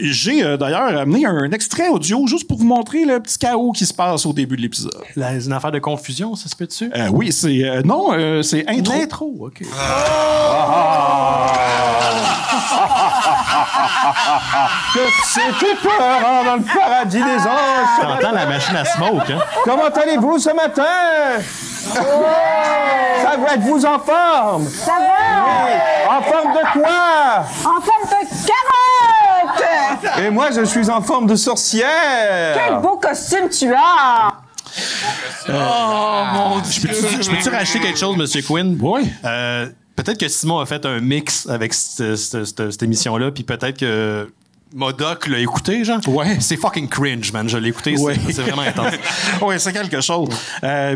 J'ai d'ailleurs amené un extrait audio juste pour vous montrer le petit chaos qui se passe au début de l'épisode. C'est une affaire de confusion, ça se peut dessus? Oui, c'est... c'est intro. Intro, OK. Que c'était peurant dans le paradis des anges. T'entends la machine à smoke, hein? Comment allez-vous ce matin? Ça va, êtes-vous en forme? Ça va? Oui. En forme de quoi? En forme de carotte! Et moi, je suis en forme de sorcière. Quel beau costume tu as! Mon Dieu! Je peux-tu racheter quelque chose, M. Quinn? Oui. Peut-être que Simon a fait un mix avec cette émission-là, puis peut-être que Modoc l'a écouté, genre. Ouais. C'est fucking cringe, man. Je l'ai écouté, c'est vraiment intense. Oui, c'est quelque chose.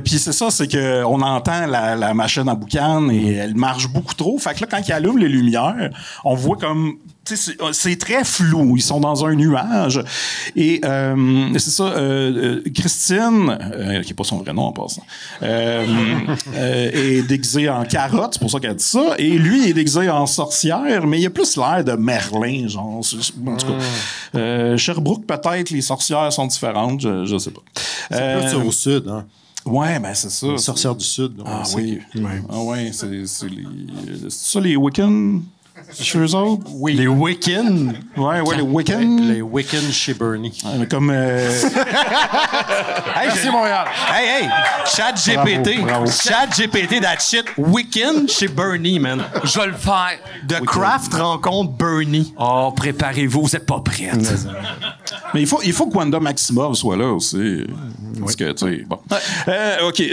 Puis c'est ça, c'est qu'on entend la machine à boucan et elle marche beaucoup trop. Fait que là, quand il allume les lumières, on voit comme... C'est très flou. Ils sont dans un nuage. Et c'est ça, Christine, qui n'est pas son vrai nom en passant, est déguisée en carotte, c'est pour ça qu'elle dit ça. Et lui, il est déguisé en sorcière, mais il a plus l'air de Merlin, genre. En tout cas, Sherbrooke, peut-être, les sorcières sont différentes, je sais pas. C'est plus au sud, hein? Ouais, ben c'est ça. Les sorcières du sud. Ah oui. Ah ouais, c'est ça les Wiccans? Chez eux autres? Oui. Les Wiccans? Ouais, les Wiccans. Les Wiccans chez Bernie. Comme... Hey, c'est Montréal. Hey, Chat GPT. Chat GPT, that shit. Wiccan chez Bernie, man. Je vais le faire. The Craft rencontre Bernie. Oh, préparez-vous, vous êtes pas prêts. Mais il faut que Wanda Maximoff soit là aussi. Parce que, tu sais, bon. OK.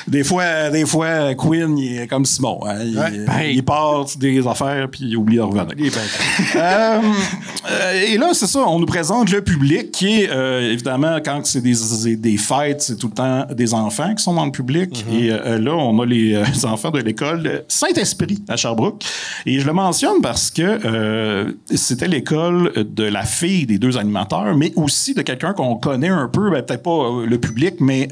Des fois, Quinn, il est comme Simon. Hein, il part des affaires puis il oublie de revenir. Et là, c'est ça, on nous présente le public qui est, évidemment, quand c'est des fêtes, c'est tout le temps des enfants qui sont dans le public. Et là, on a les enfants de l'école Saint-Esprit à Sherbrooke. Et je le mentionne parce que c'était l'école de la fille des deux animateurs, mais aussi de quelqu'un qu'on connaît un peu, ben, peut-être pas le public, mais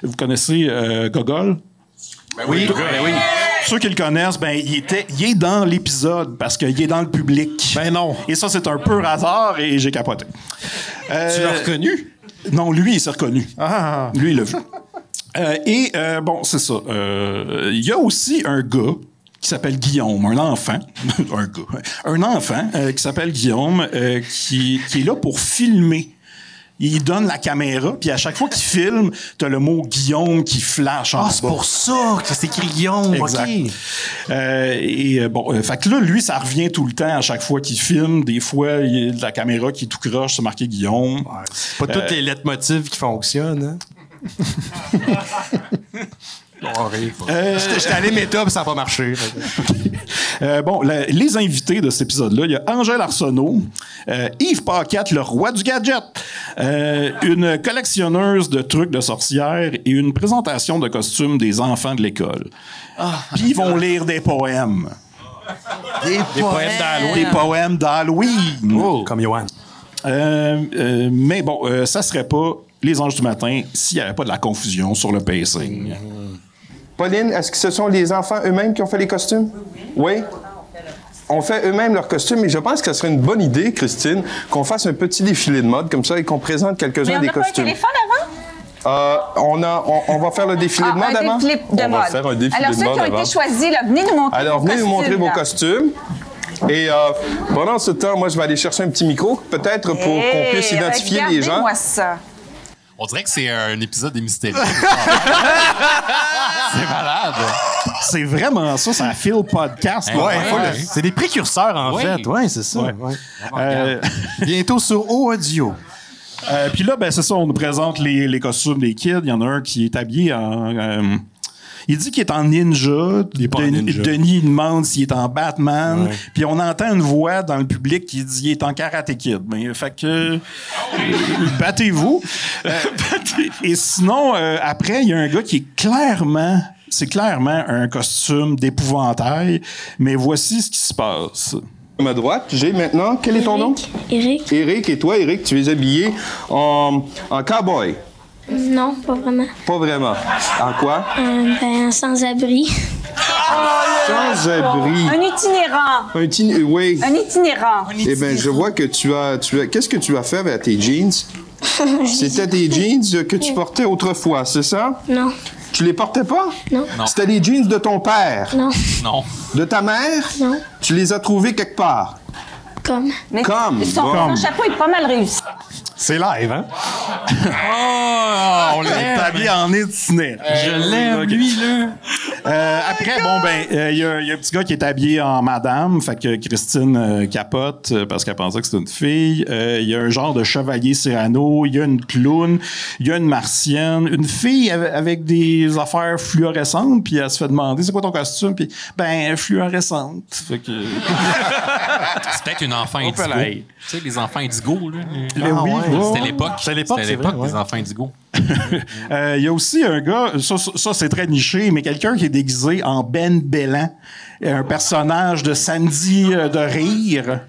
Vous connaissez Gogol? Oui. Ceux qui le connaissent, il est dans l'épisode parce qu'il est dans le public. Ben non. Et ça, c'est un pur hasard et j'ai capoté. Tu l'as reconnu? Non, lui, il s'est reconnu. Ah. Lui, il l'a vu. C'est ça. Il y a aussi un gars qui s'appelle Guillaume, un enfant. Un enfant qui s'appelle Guillaume qui est là pour filmer. Il donne la caméra, puis à chaque fois qu'il filme, t'as le mot Guillaume qui flash en bas. C'est pour ça que c'est écrit Guillaume. Exact. OK. Fait que là, lui, ça revient tout le temps à chaque fois qu'il filme. Des fois, il y a de la caméra qui est tout croche, c'est marqué Guillaume. Ouais, c'est pas toutes les lettres motives qui fonctionnent, hein? J'étais allé méta, puis ça n'a pas marché. Les invités de cet épisode-là, il y a Angèle Arsenault, Yves Paquette, le roi du gadget, une collectionneuse de trucs de sorcières et une présentation de costumes des enfants de l'école. Puis ils vont lire des poèmes. Des poèmes d'Halloween. Des poèmes d'Halloween. Oh. Comme Johan. Ça serait pas Les Anges du matin s'il n'y avait pas de la confusion sur le pacing. Pauline, est-ce que ce sont les enfants eux-mêmes qui ont fait les costumes? Oui? On fait eux-mêmes leurs costumes, et je pense que ce serait une bonne idée, Christine, qu'on fasse un petit défilé de mode comme ça et qu'on présente quelques-uns des costumes. Mais on n'a pas un téléphone avant? On va faire le défilé de mode avant? Un défilé de mode. On va faire un défilé Alors, de mode ceux qui ont été choisis, là, venez nous montrer Alors, venez nous montrer vos costumes. Et pendant ce temps, moi, je vais aller chercher un petit micro, peut-être pour qu'on puisse identifier les gens. Regardez-moi ça. On dirait que c'est un épisode des Mystérieux. C'est malade. C'est vraiment ça, ça file podcast. C'est des précurseurs, en fait. Oui, c'est ça. Ouais. Bientôt sur Audio. Puis là, c'est ça, on nous présente les costumes des kids. Il y en a un qui est habillé en... il dit qu'il est en ninja. Denis il demande s'il est en Batman. Ouais. Puis on entend une voix dans le public qui dit qu'il est en Karate Kid. Fait que... battez-vous. Et sinon, après, il y a un gars qui est clairement... C'est clairement un costume d'épouvantail. Mais voici ce qui se passe. À ma droite, j'ai maintenant... Quel est ton nom? Eric. Eric. Et toi, Eric, tu es habillé en cowboy? Non, pas vraiment. Pas vraiment. En quoi? Sans-abri. Sans-abri. Un itinérant. Oui. Un itinérant. Eh bien, je vois que tu as... Qu'est-ce que tu as fait avec tes jeans? C'était des jeans que tu portais autrefois, c'est ça? Non. Tu les portais pas? Non. C'était les jeans de ton père? Non. Non. De ta mère? Non. Tu les as trouvés quelque part? Comme. Mais Comme. Son chapeau est pas mal réussi. C'est live, hein? On est habillé en itinérant. Je l'aime, lui, là. Après, il y a un petit gars qui est habillé en madame. Fait que Christine capote parce qu'elle pensait que c'était une fille. Il y a un genre de chevalier Cyrano. Il y a une clown. Il y a une martienne. Une fille avec des affaires fluorescentes. Puis elle se fait demander, c'est quoi ton costume? Puis, fluorescente. Fait que... c'est peut-être une enfant indigo. Tu sais, les enfants indigo, là. Oui. C'était l'époque. C'était l'époque des enfants indigo. Il y a aussi un gars, ça c'est très niché, mais quelqu'un qui est déguisé en Ben Bellan, un personnage de Samedi de rire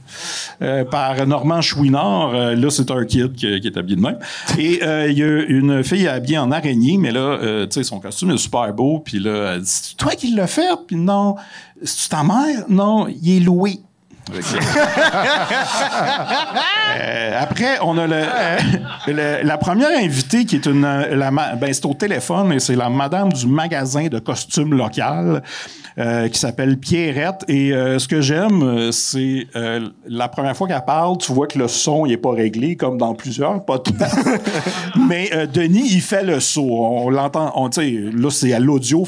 par Normand Chouinard. Là, c'est un kid qui est habillé de même. Et il y a une fille habillée en araignée, mais là, tu sais, son costume est super beau. Puis là, elle dit, c'est toi qui l'as fait? Puis non, c'est ta mère? Non, il est loué. Après, on a la première invitée qui est c'est au téléphone et c'est la madame du magasin de costumes local qui s'appelle Pierrette. Et ce que j'aime, c'est la première fois qu'elle parle, tu vois que le son il est pas réglé comme dans plusieurs podcasts. Mais Denis, il fait le saut. On l'entend, là, c'est à l'audio,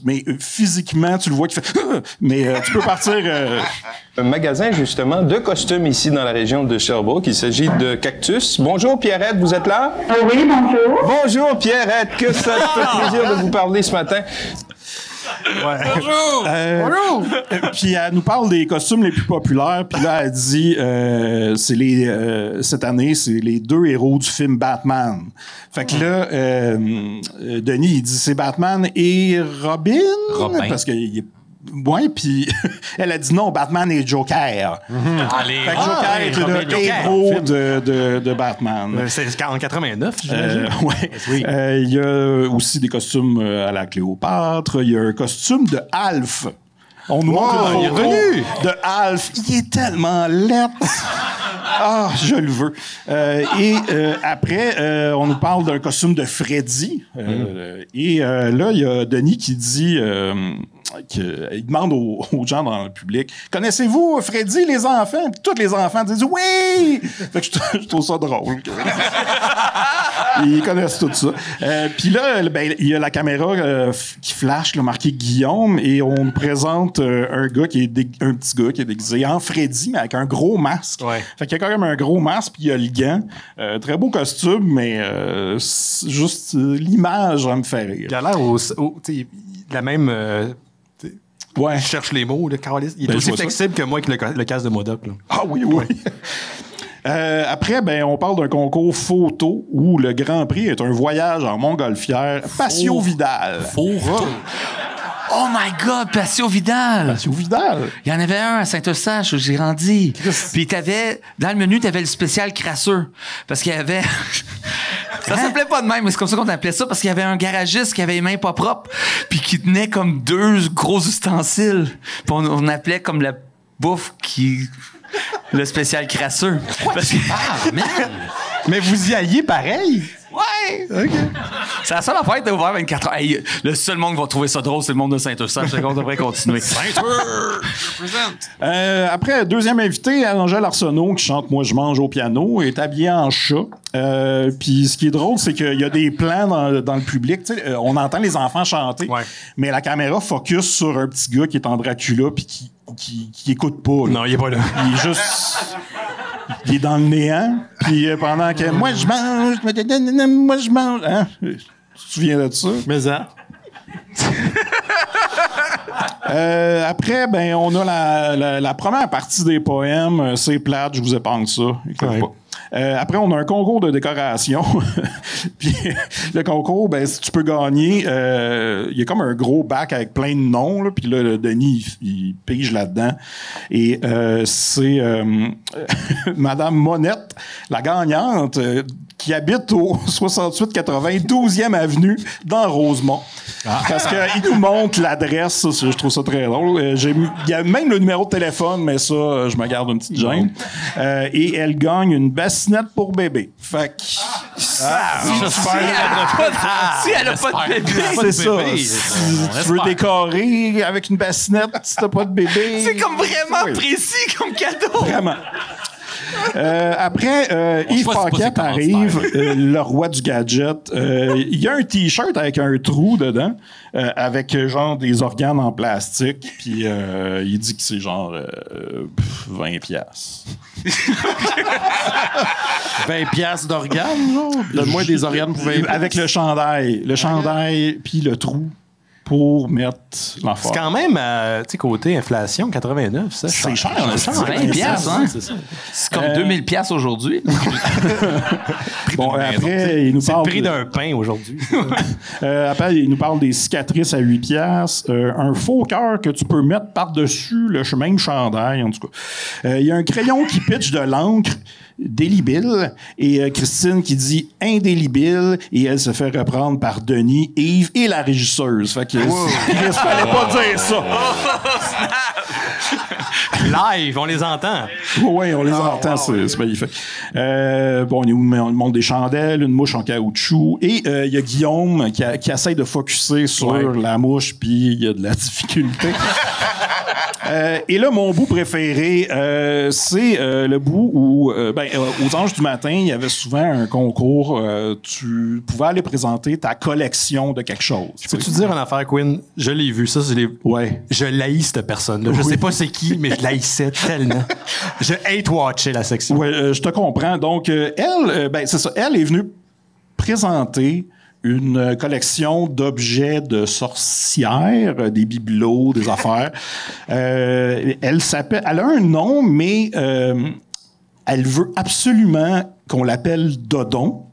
mais physiquement, tu le vois qu'il fait mais tu peux partir... Un magasin, justement, de costumes ici dans la région de Sherbrooke. Il s'agit de Cactus. Bonjour, Pierrette, vous êtes là? Oui, bonjour. Bonjour, Pierrette, que ça fait plaisir de vous parler ce matin. Bonjour! Bonjour! Puis elle nous parle des costumes les plus populaires. Puis là, elle dit, cette année, c'est les 2 héros du film Batman. Fait que là, Denis, il dit, c'est Batman et Robin. Parce qu'il est Ouais, puis elle a dit non, Batman et Joker. Allez. Fait que Joker est le héros de Batman. C'est en 89, j'imagine. Ouais. Oui. Il y a aussi des costumes à la Cléopâtre. Il y a un costume de Alf. On nous montre une photo de Alf. Il est tellement laid. Ah, je le veux. Après, on nous parle d'un costume de Freddy. Et là, il y a Denis qui dit... il demande aux gens dans le public, connaissez-vous Freddy, les enfants? Puis tous les enfants disent oui! Fait que je trouve ça drôle. Ils connaissent tout ça. Puis là, ben, il y a la caméra qui flash, là, marqué Guillaume, et on nous présente un petit gars qui est déguisé en Freddy, mais avec un gros masque. Ouais. Fait qu'il y a quand même un gros masque, puis il y a le gant. Très beau costume, mais juste l'image, ça me fait rire. Il a l'air la même... Ouais. Je cherche les mots, le Carlis. Il est aussi flexible que moi avec le casque de Modoc. Là. Ah oui. Après, ben, on parle d'un concours photo où le Grand Prix est un voyage en montgolfière. Patio Vidal. Oh my God, Patio Vidal! Patio Vidal! Il y en avait un à Saint-Eustache où j'ai grandi. Puis dans le menu, t'avais le spécial crasseux. Parce qu'il y avait... Ça s'appelait pas de même, mais c'est comme ça qu'on appelait ça, parce qu'il y avait un garagiste qui avait les mains pas propres, puis qui tenait comme 2 gros ustensiles. Puis on appelait comme la bouffe le spécial crasseux. Parce que... Mais vous y alliez pareil? Ouais! OK. C'est la seule affaire qui était ouverte 24 heures. Hey, le seul monde qui va trouver ça drôle, c'est le monde de Saint-Eustache. On devrait continuer. Après, deuxième invité, Angèle Arsenault, qui chante « Moi, je mange au piano », est habillée en chat. Puis ce qui est drôle, c'est qu'il y a des plans dans le public. On entend les enfants chanter, mais la caméra focus sur un petit gars qui est en Dracula puis qui écoute pas. Là. Non, il est pas là. Il est juste... Il est dans le néant, puis pendant que moi je mange, hein? Tu te souviens de ça? Mais ça. Après, ben, on a la première partie des poèmes. C'est plate, je vous épargne ça. Pas. Après, on a un concours de décoration. Puis le concours, ben, si tu peux gagner, il y a comme un gros bac avec plein de noms. Là, puis là, le Denis, il pige là-dedans. Et c'est Madame Monette, la gagnante, qui habite au 6880 12e avenue dans Rosemont. Parce qu'il nous montre l'adresse. Ça, je trouve ça très drôle. Il y a même le numéro de téléphone, mais ça, je me garde une petite gêne. Et elle gagne une bassinette pour bébé. Fait que... Si elle a pas de bébé. C'est ça. Si tu veux décorer avec une bassinette, si t'as pas de bébé... C'est comme vraiment précis comme cadeau. Vraiment. Après, Yves Paquette arrive, le roi du gadget. Il y a un T-shirt avec un trou dedans, avec genre des organes en plastique, puis il dit que c'est genre 20 piastres. 20 piastres d'organes, genre? Donne-moi des organes pour 20 avec le chandail. Le chandail, puis le trou. Pour mettre l'enfant. C'est quand même, tu sais, côté inflation, 89, ça. C'est cher, c'est 20 piastres, hein? C'est comme 2000 piastres aujourd'hui. Bon, après, il nous c'est parle... le prix d'un pain aujourd'hui. Après, il nous parle des cicatrices à 8 piastres, un faux cœur que tu peux mettre par-dessus le même chandail, en tout cas. Il y a un crayon qui pitch de l'encre, délibile, et Christine qui dit indélibile, et elle se fait reprendre par Denis, Yves et la régisseuse. Fait que il fallait pas dire ça. Live, on les entend. Oui, on les entend, c'est magnifique. Bon, on nous montre des chandelles, une mouche en caoutchouc, et il y a Guillaume qui essaie de focusser sur la mouche, puis il y a de la difficulté. Et là, mon bout préféré, c'est le bout où, aux Anges du matin, il y avait souvent un concours. Tu pouvais aller présenter ta collection de quelque chose. Peux-tu dire une affaire, Quinn? Je l'ai vu, ça, je l'haïs, cette personne-là. Je sais pas c'est qui, mais je l'haïssais tellement. Je hate-watcher la section. Oui, je te comprends. Donc, elle, c'est ça. Elle est venue présenter une collection d'objets de sorcières, des bibelots, des affaires. Elle a un nom, mais elle veut absolument qu'on l'appelle Dodon.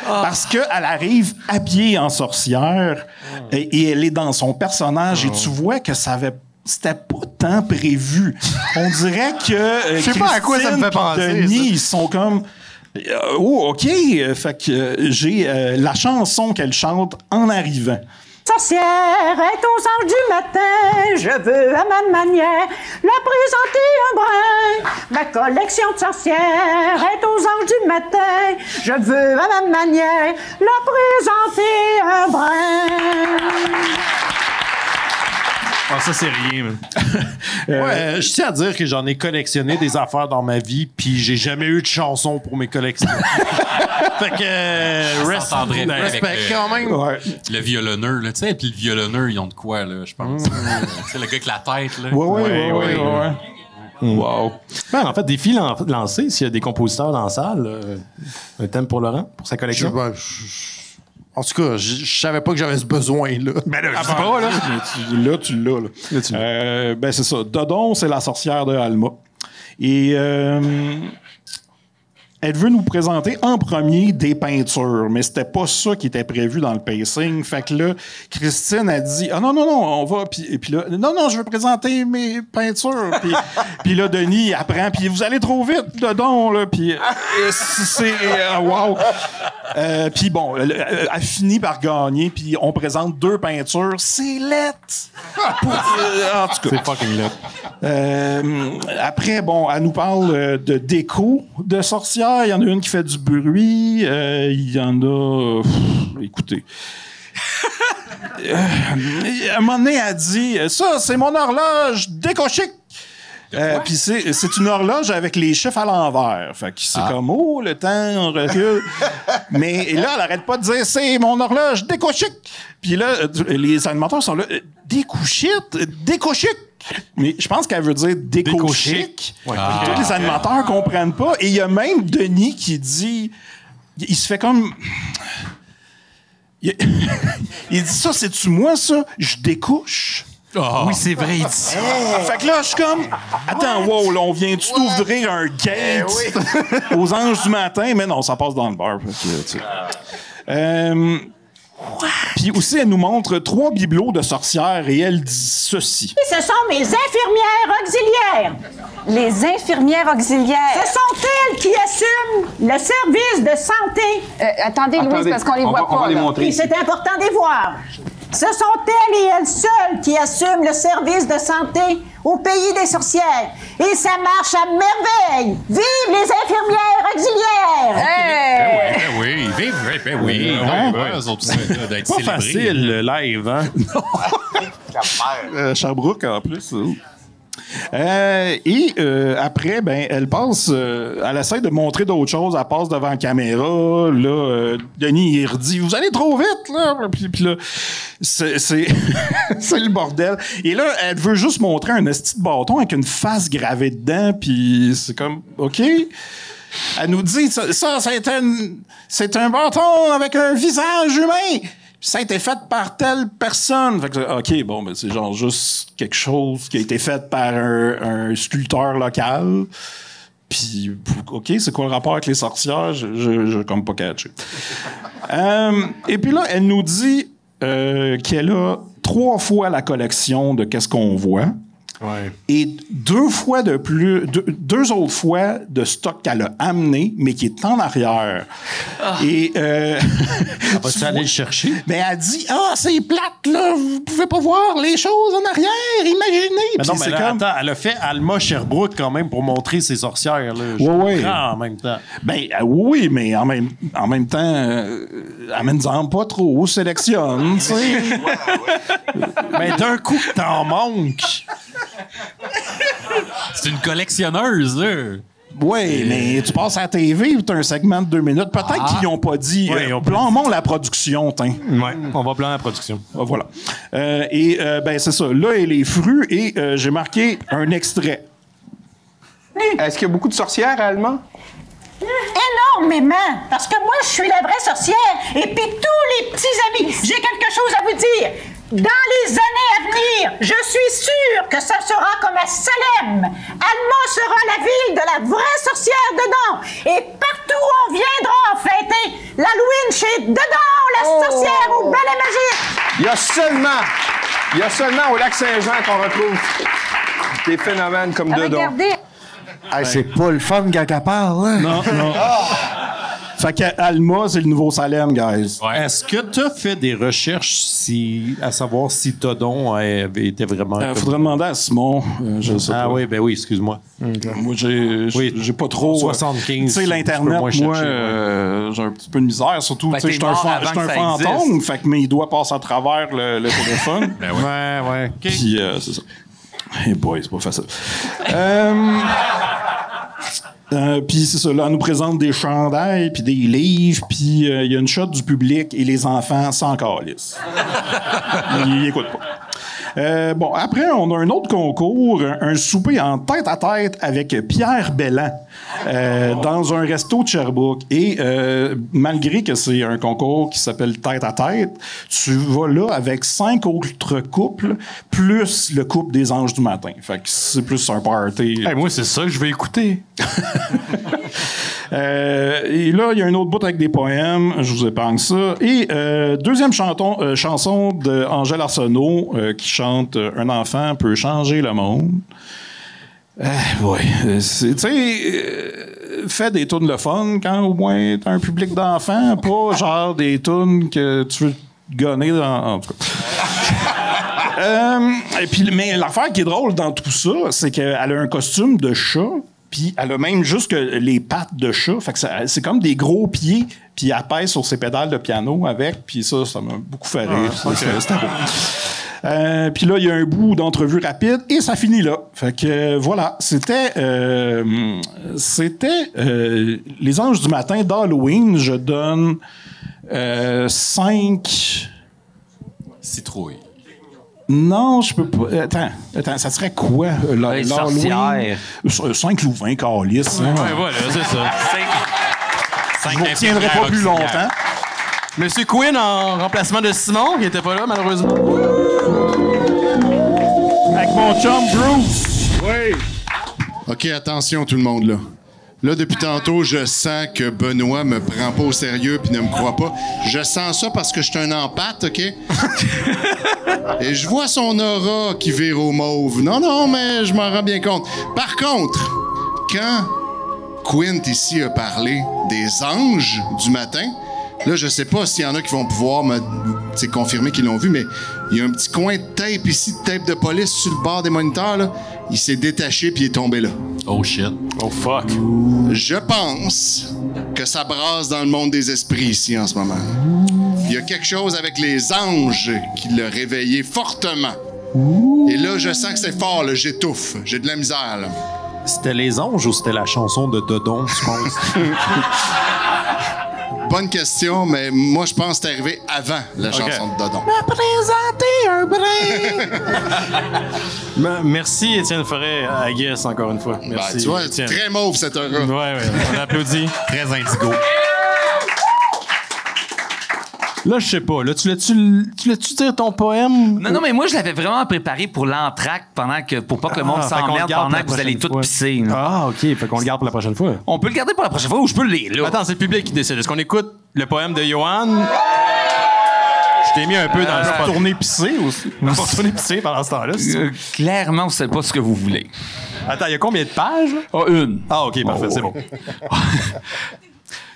Parce qu'elle arrive habillée en sorcière et elle est dans son personnage et tu vois que ça avait c'était pas tant prévu. On dirait que Je sais pas à quoi ça me fait penser, Denis, ça. ils sont comme oh, OK, fait que j'ai la chanson qu'elle chante en arrivant. Sorcière est aux anges du matin, je veux à ma manière la présenter un brin. Ma collection de sorcières est aux anges du matin, je veux à ma manière la présenter un brin. Ah, ça, c'est rien, man. Je tiens à dire que j'en ai collectionné des affaires dans ma vie, puis j'ai jamais eu de chanson pour mes collections. Fait que s'entendrait bien respect avec quand même. Ouais. Le violonneur, là, tu sais, puis le violonneur, ils ont de quoi, là, je pense. Tu sais, le gars avec la tête, là. Ouais. Wow. Ben, en fait, défi lancé, s'il y a des compositeurs dans la salle, un thème pour Laurent, pour sa collection. En tout cas, je savais pas que j'avais ce besoin-là. Ben là, je sais pas, là. Tu l'as. Ben, c'est ça. Dodon, c'est la sorcière de Alma. Et elle veut nous présenter en premier des peintures, mais c'était pas ça qui était prévu dans le pacing. Fait que là, Christine a dit « Ah non, on va... » Puis là, « Non, je veux présenter mes peintures. » Puis là, Denis apprend, puis « Vous allez trop vite, Dodon, là. » Puis c'est... wow! Puis bon, elle finit par gagner, puis on présente 2 peintures. C'est lettre! En tout cas. C'est fucking laid. Après, bon, elle nous parle de déco de sorcières. Il y en a une qui fait du bruit. Il y en a... écoutez. À un moment donné, elle dit « Ça, c'est mon horloge déco-chic! » Puis c'est une horloge avec les chiffres à l'envers. Fait que c'est comme, oh, le temps, on recule. Mais là, elle arrête pas de dire, c'est mon horloge déco-chic. Puis là, les animateurs sont là, déco-chic. Mais je pense qu'elle veut dire déco-chic. Ouais. Puis tous les animateurs comprennent pas. Et il y a même Denis qui dit, il se fait comme... Il dit, ça, c'est-tu moi, ça? Je découche. Oh. Oui, c'est vrai, il dit ça. Fait que là, je suis comme... Attends, wow, là, on vient-tu d'ouvrir un gate aux anges du matin? Mais non, ça passe dans le bar. Puis aussi, elle nous montre 3 bibelots de sorcières et elle dit ceci. Ce sont mes infirmières auxiliaires. Les infirmières auxiliaires. Ce sont elles qui assument le service de santé. Attendez, Louise, parce qu'on les voit pas. On va les montrer. C'est important de les voir. Ce sont elles et elles seules qui assument le service de santé au pays des sorcières. Et ça marche à merveille. Vive les infirmières auxiliaires! Hey! Ben oui, vive, eux autres, d'être pas célébrés. facile, le live, hein? Sherbrooke, en plus. Après, ben, elle passe, elle essaie de montrer d'autres choses, elle passe devant la caméra, là, Denis, il redit, vous allez trop vite, là, puis là, c'est le bordel. Et là, elle veut juste montrer un esti de bâton avec une face gravée dedans, puis c'est comme, OK. Elle nous dit, ça c'est un bâton avec un visage humain. Ça a été fait par telle personne. Fait que, OK, bon, ben, c'est genre juste quelque chose qui a été fait par un sculpteur local. Puis, OK, c'est quoi le rapport avec les sorcières? Je comme pas catché. Et puis là, elle nous dit qu'elle a 3 fois la collection de Qu'est-ce qu'on voit. Ouais. Et 2 autres fois de stock qu'elle a amené, mais qui est en arrière. Et vas-tu aller le chercher? Ben, elle dit, c'est plate, là, vous pouvez pas voir les choses en arrière, imaginez. Mais non, mais là, attends, elle a fait Alma Sherbrooke quand même pour montrer ses sorcières. Là. Oui. En même temps. Ben, oui, mais en même temps, amène-en pas trop, sélectionne, tu sais. Mais d'un coup, t'en manques. C'est une collectionneuse, là. Oui, mais tu passes à la TV, tu as un segment de 2 minutes. Peut-être qu'ils n'ont pas dit. Blâmons la production, tiens. Oui, on va blâmer la production. Voilà. Ben, c'est ça. Là, et les fruits, et j'ai marqué un extrait. Est-ce qu'il y a beaucoup de sorcières à Alma? Énormément, parce que moi, je suis la vraie sorcière, et puis tous les petits amis, j'ai quelque chose à vous dire. Dans les années à venir, je suis sûre que ça sera comme à Salem. Alma sera la ville de la vraie sorcière dedans. Et partout où on viendra en fêter l'Halloween chez dedans, la sorcière au balai magique. Il y a seulement Il y a seulement au Lac-Saint-Jean qu'on retrouve des phénomènes comme Dodon. Regardez. Hey, c'est pas le fun quand elle parle, hein? Non. Fait qu'Alma, c'est le nouveau Salem, guys. Est-ce que tu as fait des recherches à savoir si Dodon avait été vraiment... Faudrait demander à Simon. Je sais pas. Oui, ben oui, excuse-moi. Moi, j'ai pas trop... 75. Tu sais, l'Internet, moi, j'ai un petit peu de misère. Surtout, tu sais, je suis un fantôme. Fait que mes doigts passent à travers le téléphone. Ben ouais. Puis, c'est ça. Hey boy, c'est pas facile. Puis c'est ça, là, on nous présente des chandails, puis des livres, puis il y a une shot du public et les enfants sans calice. Ils écoutent pas. Bon, après, on a un autre concours, un souper en tête-à-tête avec Pierre Belland dans un resto de Sherbrooke. Et malgré que c'est un concours qui s'appelle tête-à-tête, tu vas là avec 5 autres couples, plus le couple des Anges du matin. Fait que c'est plus un party. Hey, moi, c'est ça que je vais écouter. Et là, il y a un autre bout avec des poèmes. Je vous épargne ça. Et deuxième chanson d'Angèle Arsenault qui chante Un enfant peut changer le monde. Tu sais, fais des tunes le fun quand au moins t'as un public d'enfants, pas genre des tunes que tu veux gonner en tout cas. Et puis, mais l'affaire qui est drôle dans tout ça, c'est qu'elle a un costume de chat. Puis elle a même juste que les pattes de chat. Fait que c'est comme des gros pieds. Puis elle pèse sur ses pédales de piano avec. Puis ça m'a beaucoup fait rire. C'était beau. Puis là, il y a un bout d'entrevue rapide et ça finit là. Fait que voilà, c'était Les Anges du matin d'Halloween. Je donne 5... Citrouilles. Non, je peux pas. Attends, ça serait quoi, sorcière. 5 louvains, calice. Ouais, voilà, c'est ça. Je vous retiendrai pas plus longtemps. Monsieur Quinn en remplacement de Simon, qui était pas là, malheureusement. Avec mon chum Bruce. Oui. OK, attention tout le monde, là. Là, depuis tantôt, je sens que Benoît me prend pas au sérieux puis ne me croit pas. Je sens ça parce que je suis un empathe, OK? Et je vois son aura qui vire au mauve. Non, mais je m'en rends bien compte. Par contre, quand Quint ici a parlé des anges du matin, là, je sais pas s'il y en a qui vont pouvoir me confirmer qu'ils l'ont vu, mais il y a un petit coin de tape ici, de tape de police sur le bord des moniteurs, là. Il s'est détaché puis il est tombé là. Oh shit. Oh fuck. Je pense que ça brasse dans le monde des esprits ici en ce moment. Il y a quelque chose avec les anges qui l'a réveillé fortement. Et là, je sens que c'est fort, là, j'étouffe. J'ai de la misère, là. C'était les anges ou c'était la chanson de Dodon, tu penses? Bonne question, mais moi, je pense que c'est arrivé avant la chanson de Dodon. Me présenter un brin. Merci, Étienne Forêt, I guess, encore une fois. Merci. Tu vois, Étienne. très mauve cette heure-là. Ouais, on applaudit. Très indigo. Là, je sais pas. Là, tu l'as-tu dire ton poème? Non, mais moi, je l'avais vraiment préparé pour l'entracte pour pas que le monde s'emmerde pendant que vous allez tout pisser. Là. Ah, OK. Fait qu'on le garde pour la prochaine fois. On peut le garder pour la prochaine fois ou je peux le lire, là. Attends, c'est le public qui décide. Est-ce qu'on écoute le poème de Johan? Je t'ai mis un peu dans le spot. Tourner pisser aussi. Pour tourner pisser pendant ce temps-là. Clairement, vous savez pas ce que vous voulez. Attends, il y a combien de pages? Une. Ah, OK, parfait, c'est bon.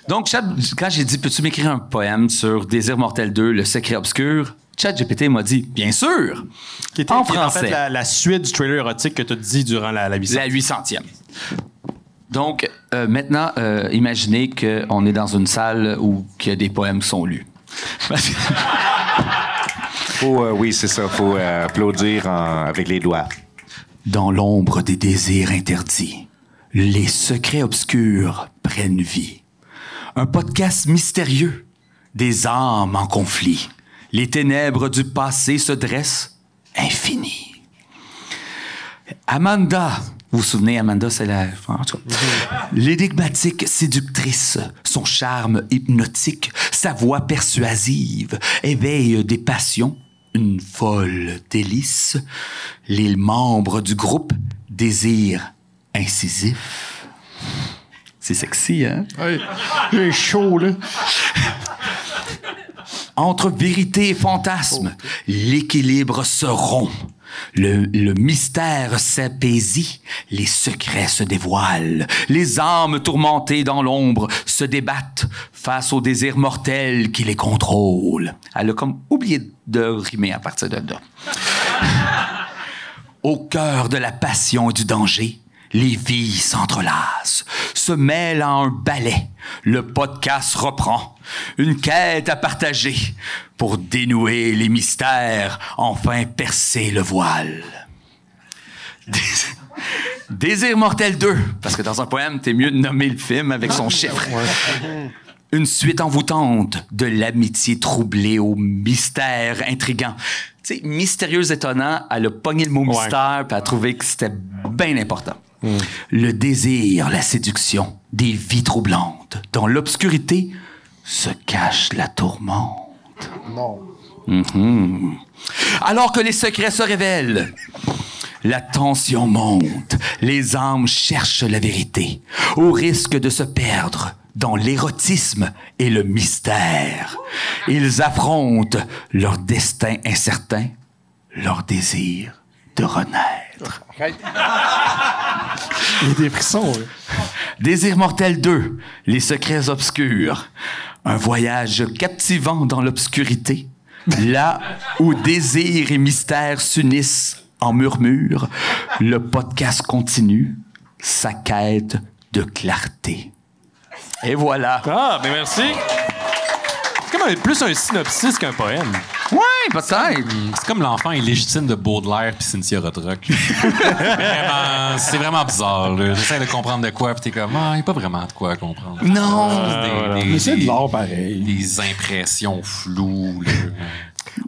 Donc, quand j'ai dit, peux-tu m'écrire un poème sur Désir mortel 2, Le secret obscur? ChatGPT m'a dit, bien sûr. Qui est en fait la suite du trailer érotique que tu as dit durant la 800e. La 800e. Donc, maintenant, imaginez qu'on est dans une salle où il y a des poèmes qui sont lus. Oui, c'est ça. Faut applaudir avec les doigts. Dans l'ombre des désirs interdits, les secrets obscurs prennent vie. Un podcast mystérieux, des âmes en conflit. Les ténèbres du passé se dressent infinies. Amanda, vous vous souvenez, Amanda, c'est la... En tout cas. L'énigmatique séductrice, son charme hypnotique, sa voix persuasive, éveille des passions, une folle délice. Les membres du groupe désirent incisif. C'est sexy, hein? Ouais, j'ai chaud, là. Entre vérité et fantasme, l'équilibre se rompt. Le mystère s'apaisit, les secrets se dévoilent, les âmes tourmentées dans l'ombre se débattent face aux désirs mortels qui les contrôlent. Elle a comme oublié de rimer à partir de là. Au cœur de la passion et du danger, les vies s'entrelacent, se mêlent en un ballet. Le podcast reprend. Une quête à partager pour dénouer les mystères, enfin percer le voile. Désir mortel 2, parce que dans un poème, t'es mieux de nommer le film avec son chiffre. Une suite envoûtante de l'amitié troublée au mystère intriguant. Tu sais, mystérieux étonnant, elle a pogné le mot mystère puis elle a trouvé que c'était bien important. Le désir, la séduction, des vies troublantes. Dans l'obscurité se cache la tourmente. Non. Alors que les secrets se révèlent, la tension monte, les âmes cherchent la vérité, au risque de se perdre dans l'érotisme et le mystère. Ils affrontent leur destin incertain, leur désir de renaître. Il y a des frissons. Désir mortel 2, les secrets obscurs. Un voyage captivant dans l'obscurité, là où désir et mystère s'unissent en murmure. Le podcast continue sa quête de clarté. Et voilà. Ah, ben merci. C'est comme plus un synopsis qu'un poème. Ouais, peut-être. C'est comme l'enfant illégitime de Baudelaire puis Cynthia Rothrock. C'est vraiment bizarre. Là. J'essaie de comprendre de quoi, puis t'es comme, il n'y a pas vraiment de quoi comprendre. Non. Mais c'est de l'art pareil. Des impressions floues. Là.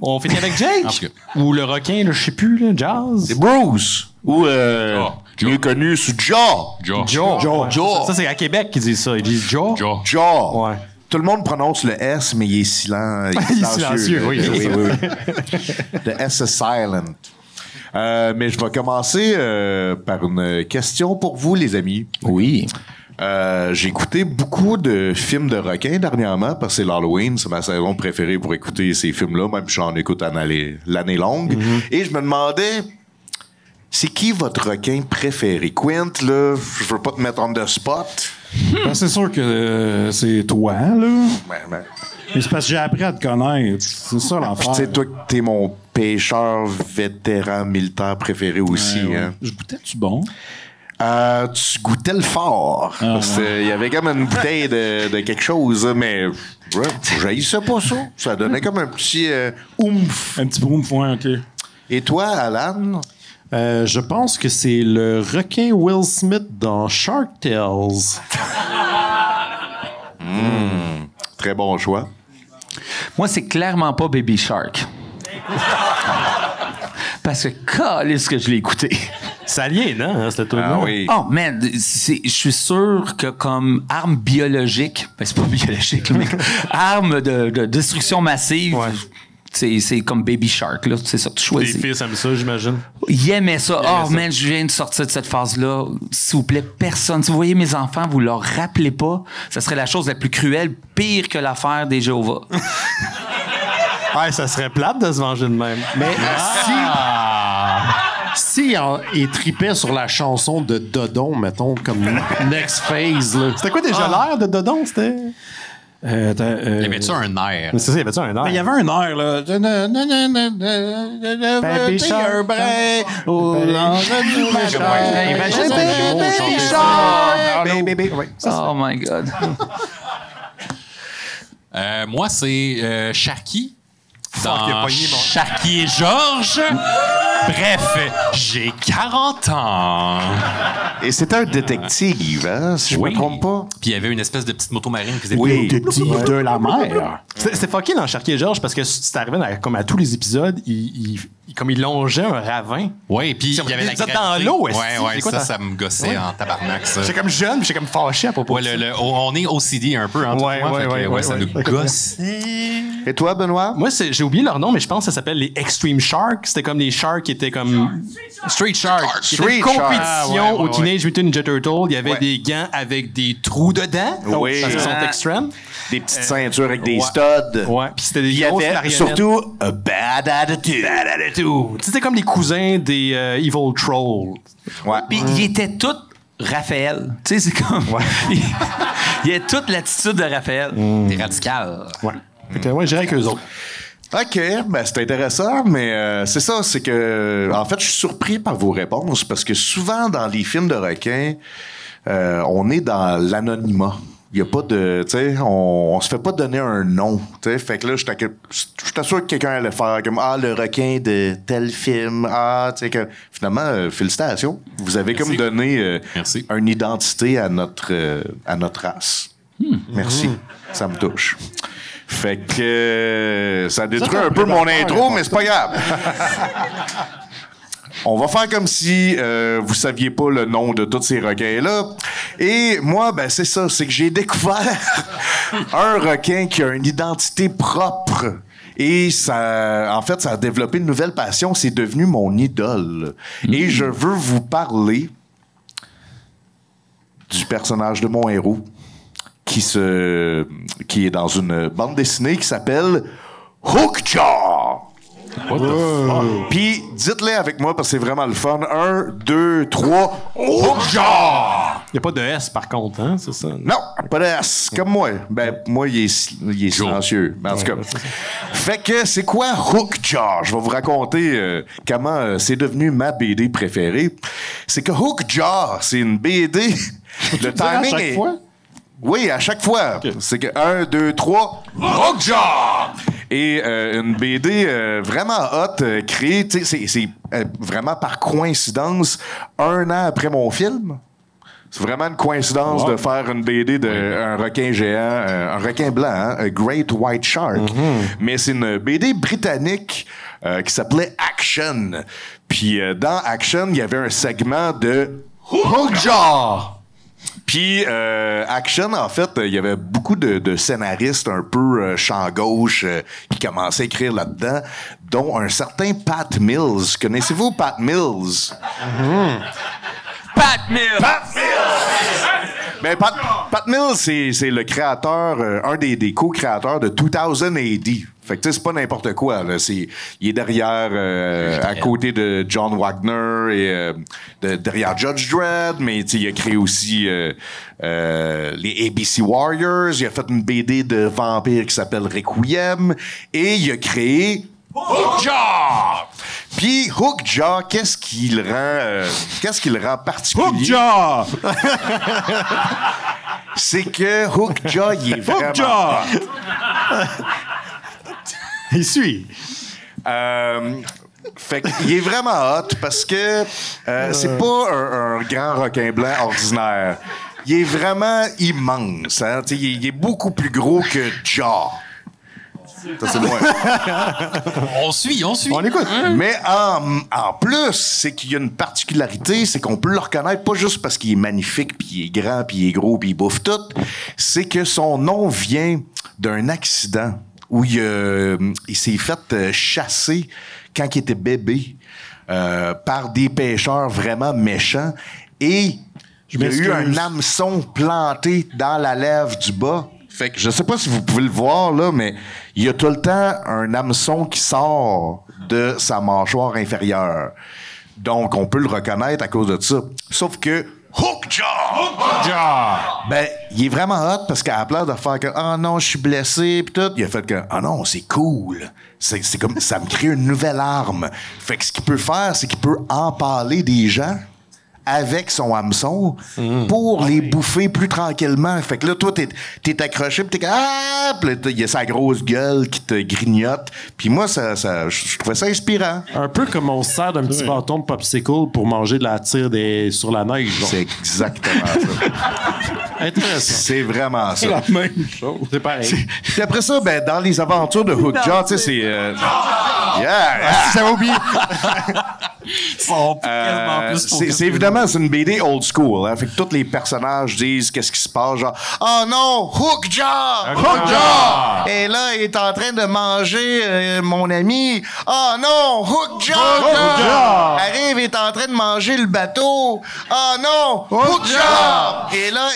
On finit avec Jake? Ou le requin, là, je sais plus, là, Jazz? C'est Bruce. Ou mieux connu sous Jaw. Jaw. Ça, c'est à Québec qu'ils disent ça. Ils disent Jaw. Jaw. Ouais. Tout le monde prononce le S, mais il est silencieux. Oui. Le S est silent. Mais je vais commencer par une question pour vous, les amis. Oui. J'ai écouté beaucoup de films de requins dernièrement parce que c'est l'Halloween, c'est ma saison préférée pour écouter ces films-là, même si j'en écoute l'année longue. Et je me demandais, c'est qui votre requin préféré? Quint, là, je veux pas te mettre on the spot. Ben, c'est sûr que c'est toi, là. Ben. Mais c'est parce que j'ai appris à te connaître. C'est ça l'affaire. Tu sais, toi, t'es mon pêcheur vétéran militaire préféré aussi. Hein? Je goûtais-tu bon? Tu goûtais le fort. Il y avait comme une bouteille de quelque chose, mais j'haïssais pas ça. Ça donnait comme un petit oomph. Un petit oomph, ouais, OK. Et toi, Alan? Je pense que c'est le requin Will Smith dans Shark Tales. Très bon choix. Moi, c'est clairement pas Baby Shark. Parce que, calisse que je l'ai écouté. Ça aliène, hein, cette tournée. Ah oui. Oh, man, je suis sûr que comme arme biologique, ben c'est pas biologique, mais arme de destruction massive, c'est comme Baby Shark, là. C'est ça que tu choisis. Tes fils aiment ça, j'imagine. Il aimait ça. Man, je viens de sortir de cette phase-là. S'il vous plaît, personne. Si vous voyez mes enfants, vous leur rappelez pas. Ça serait la chose la plus cruelle, pire que l'affaire des Jéhovah. Ouais, ça serait plate de se manger de même. Mais si il tripait sur la chanson de Dodon, mettons, comme Next Phase, là. C'était quoi déjà l'air de Dodon? C'était... Il y avait-tu un air? Mais c'est ça, il y avait-tu un air? Il y avait un air, là. Baby Shark. Oh my God. Moi, c'est Sharky. il a pogné mon... Sharky et Georges. Bref, j'ai 40 ans. Et c'est un détective, hein, si je me trompe pas. Puis il y avait une espèce de petite moto marine qui faisait... Oui, détective de la mer. C'était fucké dans Sharky et Georges parce que c'est arrivé comme à tous les épisodes, comme il longeait un ravin. Oui, puis il y avait la gravité dans l'eau. Ouais, ça me gossait en tabarnak, ça. J'étais comme jeune, puis j'étais comme fâché à propos de ça. On est OCD un peu, hein, ça nous gossait. Et toi, Benoît? Moi, j'ai oublié leur nom, mais je pense que ça s'appelle les Extreme Sharks. C'était comme les sharks qui étaient comme... Street Shark. C'était une compétition au Teenage Mutant Ninja Turtle. Il y avait des gants avec des trous dedans. Oui. Parce qu'ils sont extrêmes. des petites ceintures avec des studs. Ouais, puis c'était des Il y grosses avait marionnettes. surtout a bad attitude. C'était comme les cousins des Evil Trolls. Ouais. Puis il était tout Raphaël. Tu sais, c'est comme... il a toute l'attitude de Raphaël. T'es radical. Ouais. Fait que, ouais, j'irais avec eux autres. OK, ben c'est intéressant, mais c'est ça, c'est que... En fait, je suis surpris par vos réponses, parce que souvent, dans les films de requins, on est dans l'anonymat. Il y a pas de... Tu sais, on se fait pas donner un nom, tu sais. Fait que là, je t'assure que quelqu'un allait faire comme « Ah, le requin de tel film. Ah, tu sais, que... » Finalement, félicitations. Vous avez comme donné une identité à notre race. Merci. Ça me touche. Fait que ça détruit un peu mon intro, mais c'est pas grave. On va faire comme si vous saviez pas le nom de tous ces requins-là. Et moi, ben c'est ça, c'est que j'ai découvert un requin qui a une identité propre. Et ça, en fait, ça a développé une nouvelle passion. C'est devenu mon idole. Et je veux vous parler du personnage de mon héros qui est dans une bande dessinée qui s'appelle Hookjaw. Puis dites-les avec moi parce que c'est vraiment le fun. 1, 2, 3, Hookjaw! Il n'y a pas de S par contre, hein, c'est ça? Non, pas de S, comme moi. Ben, moi, il est silencieux. En tout cas. Fait que c'est quoi Hookjaw? Je vais vous raconter comment c'est devenu ma BD préférée. C'est que Hookjaw, c'est une BD. Le timing à chaque est... fois? Oui, à chaque fois. Okay. C'est que 1, 2, 3, Hookjaw! Et une BD vraiment hot, créée, tu sais, c'est vraiment par coïncidence, 1 an après mon film. C'est vraiment une coïncidence de faire une BD d'un requin géant, un requin blanc, hein, a Great White Shark. Mais c'est une BD britannique qui s'appelait Action. Puis dans Action, il y avait un segment de Hookjaw! Puis, Action, en fait, il y avait beaucoup de scénaristes un peu champ gauche qui commençaient à écrire là-dedans, dont un certain Pat Mills. Connaissez-vous Pat Mills? Pat Mills! Pat Mills! Ben, Pat Mills, c'est le créateur, un des co-créateurs de 2000 AD. Fait que, tu sais, c'est pas n'importe quoi, là. Il est derrière, à côté de John Wagner et derrière Judge Dredd, mais, tu sais, il a créé aussi les ABC Warriors. Il a fait une BD de vampires qui s'appelle Requiem. Et il a créé Hookjaw! Puis Hookjaw, qu'est-ce qui le rend particulier? Hookjaw! C'est que Hookjaw, il est vraiment... Il suit. Fait qu'il est vraiment hot parce que c'est pas un grand requin blanc ordinaire. Il est vraiment immense. Hein? Il est beaucoup plus gros que Jaw. Ça, c'est moi. On suit. On écoute. Mais en plus, c'est qu'il y a une particularité, c'est qu'on peut le reconnaître pas juste parce qu'il est magnifique, puis il est grand, puis il est gros, puis il bouffe tout. C'est que son nom vient d'un accident où il s'est fait chasser quand il était bébé par des pêcheurs vraiment méchants. Et il y a eu un hameçon planté dans la lèvre du bas. Fait que je sais pas si vous pouvez le voir, là, mais il y a tout le temps un hameçon qui sort de sa mâchoire inférieure. Donc, on peut le reconnaître à cause de ça. Sauf que Hookjaw! Ben, il est vraiment hot parce qu'à la place de faire que « Ah non, je suis blessé » pis tout, il a fait que « Ah non, c'est cool. » C'est comme ça me crée une nouvelle arme. Fait que ce qu'il peut faire, c'est qu'il peut empaler des gens avec son hameçon pour les bouffer plus tranquillement. Fait que là, toi, t'es accroché, pis t'es comme « Ah! » Pis là, il y a sa grosse gueule qui te grignote. Puis moi, je trouvais ça inspirant. Un peu comme on se sert d'un petit bâton de popsicle pour manger de la tire sur la neige. Genre. C'est exactement ça. Intéressant. C'est vraiment ça. C'est la même chose. C'est pareil. Puis après ça, ben, dans les aventures de Hookjaw, tu sais, c'est... Yeah! Ça va oublier. C'est évidemment évidemment, c'est une BD old school. Hein, fait que tous les personnages disent qu'est-ce qui se passe. Genre, oh non, Hookjaw! Hookjaw! Et là, il est en train de manger mon ami. Oh non, Hookjaw! Arrive, il est en train de manger le bateau. Oh non, Hookjaw! Et là,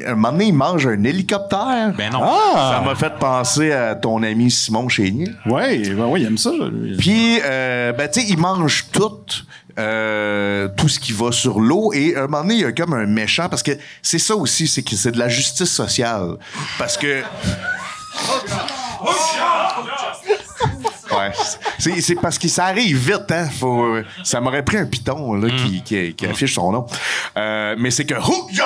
un moment donné, il mange un hélicoptère. Ben non. Ça m'a fait penser à ton ami Simon Chénier. Oui, il aime ça. Puis, tu sais, il mange tout ce qui va sur l'eau. Et à un moment donné, il y a comme un méchant, parce que c'est ça aussi, c'est que c'est de la justice sociale. Parce que... Ouais, c'est parce que ça arrive vite, hein. Ça m'aurait pris un piton là, qui affiche son nom. Mais c'est que Hookjaw!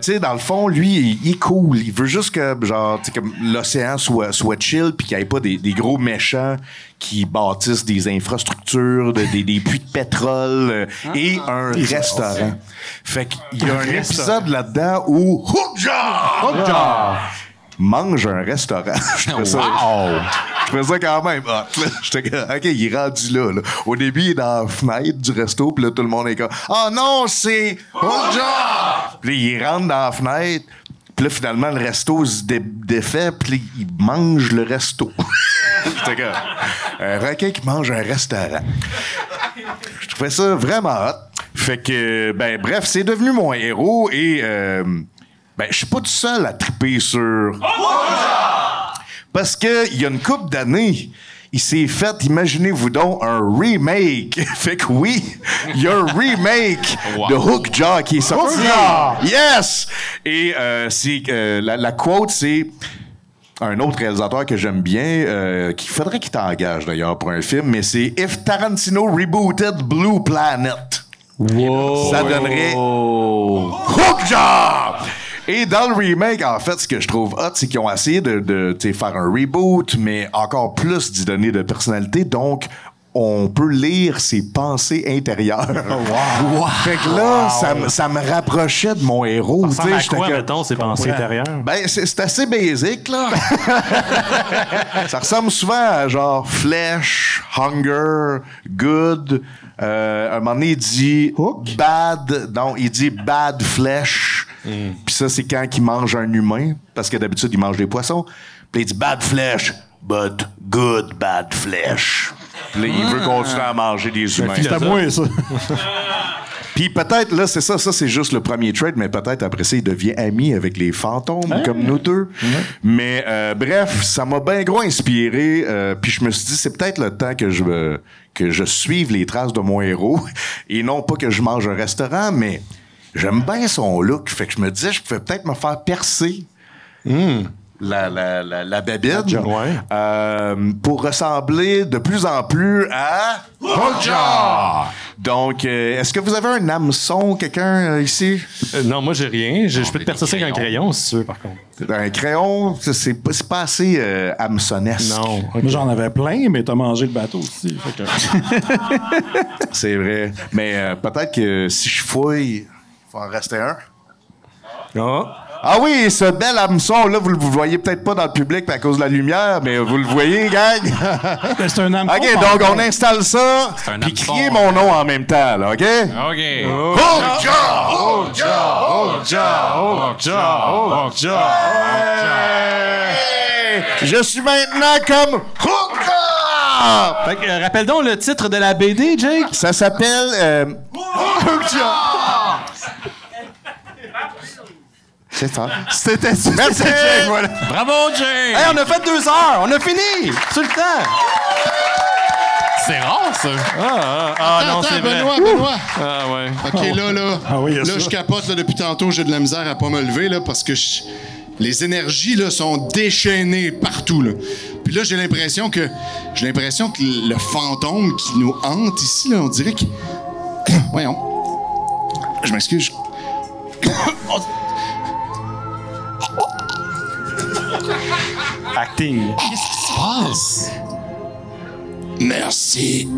Tu sais, dans le fond, lui, il est cool. Il veut juste que, genre, tu sais, comme l'océan soit chill, puis qu'il n'y ait pas des gros méchants qui bâtissent des infrastructures, des puits de pétrole et un restaurant. Fait qu'il y a un épisode là-dedans où Hookjaw mange un restaurant. Je trouvais ça quand même hot. J'étais comme, OK, il est rendu là. Au début, il est dans la fenêtre du resto, puis là, tout le monde est comme, oh non, c'est Hookjaw! Puis il rentre dans la fenêtre, puis là, finalement, le resto se défait, puis il mange le resto. J'étais comme, un requin qui mange un restaurant. Je trouvais ça vraiment hot. Fait que, bref, c'est devenu mon héros et... je suis pas tout seul à triper sur... Parce que il y a une couple d'années, il s'est fait, imaginez-vous donc, un remake. Fait que oui, il y a un remake de Hookjaw qui est sorti. Yes! Et la quote, c'est... Un autre réalisateur que j'aime bien, qu'il faudrait qu'il t'engage d'ailleurs pour un film, mais c'est If Tarantino rebooted Blue Planet. Wow. Ça donnerait Hookjaw! Et dans le remake, en fait, ce que je trouve hot, c'est qu'ils ont essayé de faire un reboot, mais encore plus d'y donner de personnalité. Donc, on peut lire ses pensées intérieures. Wow. Fait que là, ça me rapprochait de mon héros. Ça ressemble à quoi, mettons, ses pensées intérieures? C'est assez basique, là. Ça ressemble souvent à genre flèche, hunger, good. Un moment donné, il dit bad. Non, il dit bad flèche. Puis ça, c'est quand il mange un humain, parce que d'habitude, il mange des poissons. Puis il dit bad flesh, but good bad flesh. Puis là, il veut continuer à manger des humains. C'est à moi, ça. Puis peut-être, là, c'est ça c'est juste le premier trade, mais peut-être après ça, il devient ami avec les fantômes, comme nous deux. Mais bref, ça m'a bien gros inspiré. Puis je me suis dit, c'est peut-être le temps que je suive les traces de mon héros. Et non pas que je mange un restaurant, mais j'aime bien son look. Fait que je me disais, je pouvais peut-être me faire percer. La babine pour ressembler de plus en plus à Hookjaw. Donc, est-ce que vous avez un hameçon, quelqu'un ici? Non, moi, j'ai rien. Je peux te percer ça avec un crayon, si tu veux, par contre. Un crayon, c'est pas assez hameçonnesque. Non. Okay. Moi, j'en avais plein, mais t'as mangé le bateau aussi. Fait que... C'est vrai. Mais peut-être que si je fouille, il faut en rester un. Ah oui, ce bel hameçon-là, vous le voyez peut-être pas dans le public à cause de la lumière, mais vous le voyez, gang? C'est un hameçon. OK, donc on installe ça, puis criez mon nom en même temps, là, OK? OK. Hookjaw! Je suis maintenant comme Hookjaw! Fait que, rappelle donc le titre de la BD, Jake. Ça s'appelle Hookjaw! C'est ça. C'était ça. Merci, Jay. voilà. Bravo, Jay! Hey, on a fait 2 heures. On a fini. Sur le temps. C'est rare, ça. Attends, c'est vrai. Benoît. Ah, ouais. OK, là. Ah oui, là, je capote là, depuis tantôt. J'ai de la misère à pas me lever là, parce que les énergies là, sont déchaînées partout. Là. Puis là, j'ai l'impression que le fantôme qui nous hante ici, là, on dirait que... Voyons. Je m'excuse. Acting. Qu'est-ce qui se passe? Merci,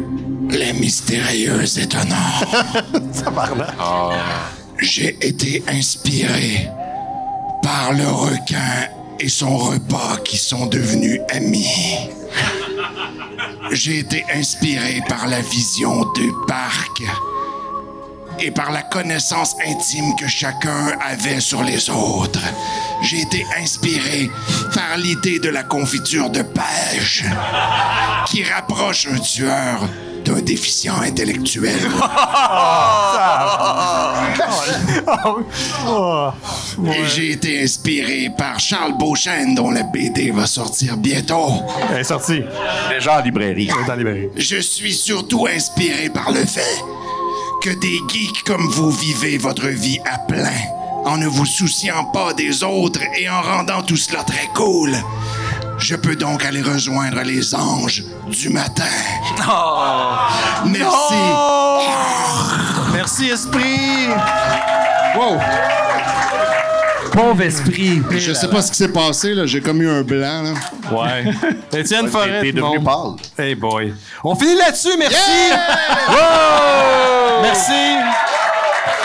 les mystérieux étonnants. Ça parle. J'ai été inspiré par le requin et son repas qui sont devenus amis. J'ai été inspiré par la vision du parc et par la connaissance intime que chacun avait sur les autres. J'ai été inspiré par l'idée de la confiture de pêche qui rapproche un tueur d'un déficient intellectuel. Et j'ai été inspiré par Charles Beauchesne, dont la BD va sortir bientôt. Elle est sortie. Déjà en librairie. Elle est en librairie. Je suis surtout inspiré par le fait que des geeks comme vous vivez votre vie à plein, en ne vous souciant pas des autres et en rendant tout cela très cool. Je peux donc aller rejoindre les anges du matin. Merci. Merci, Esprit. Wow. Pauvre esprit. Je sais pas ce qui s'est passé, là. J'ai comme eu un blanc, là. Ouais. Étienne Forêt. T'es devenu pâle. Hey boy. On finit là-dessus, merci. Yeah! Wow! Merci.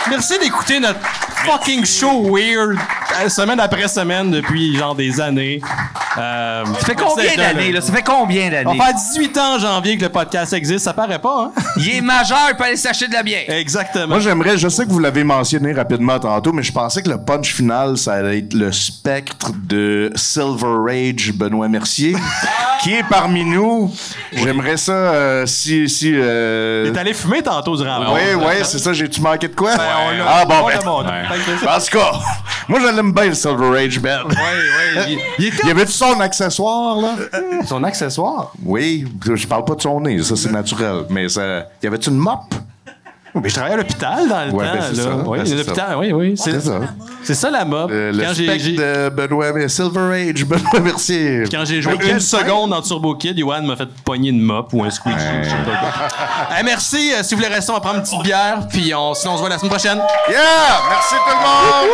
Merci d'écouter notre fucking show weird semaine après semaine depuis genre des années. Ça fait combien d'années, là? Ça fait combien d'années? On va faire 18 ans en janvier que le podcast existe. Ça paraît pas, hein? Il est majeur, il peut aller s'acheter de la bière. Exactement. Moi, je sais que vous l'avez mentionné rapidement tantôt, mais je pensais que le punch final, ça allait être le spectre de Silver Rage Benoît Mercier, qui est parmi nous. J'aimerais ça, si... Il est allé fumer tantôt durant la Oui, c'est ça. J'ai-tu manqué de quoi? Ah bon, En tout cas, moi, je l'aime bien, le Silver Rage Ben. Y avait-tu son accessoire, là? Son accessoire? Oui, je parle pas de son nez, ça, c'est naturel. Mais ça... Y avait-tu une mop? Mais je travaillais à l'hôpital dans le temps. Ben, c'est là. ça. Oui, Ben, c'est l'hôpital, ça. oui. C'est ça. C'est ça la mop. Le spectre de Benoît Silver Rage, Benoît Mercier. Quand j'ai joué une seconde dans Turbo Kid, Yoann m'a fait pogner une mop ou un squeegee. Je sais pas quoi. Hey, merci. Si vous voulez rester, on va prendre une petite bière. Puis sinon, on se voit la semaine prochaine. Yeah! Merci tout le monde!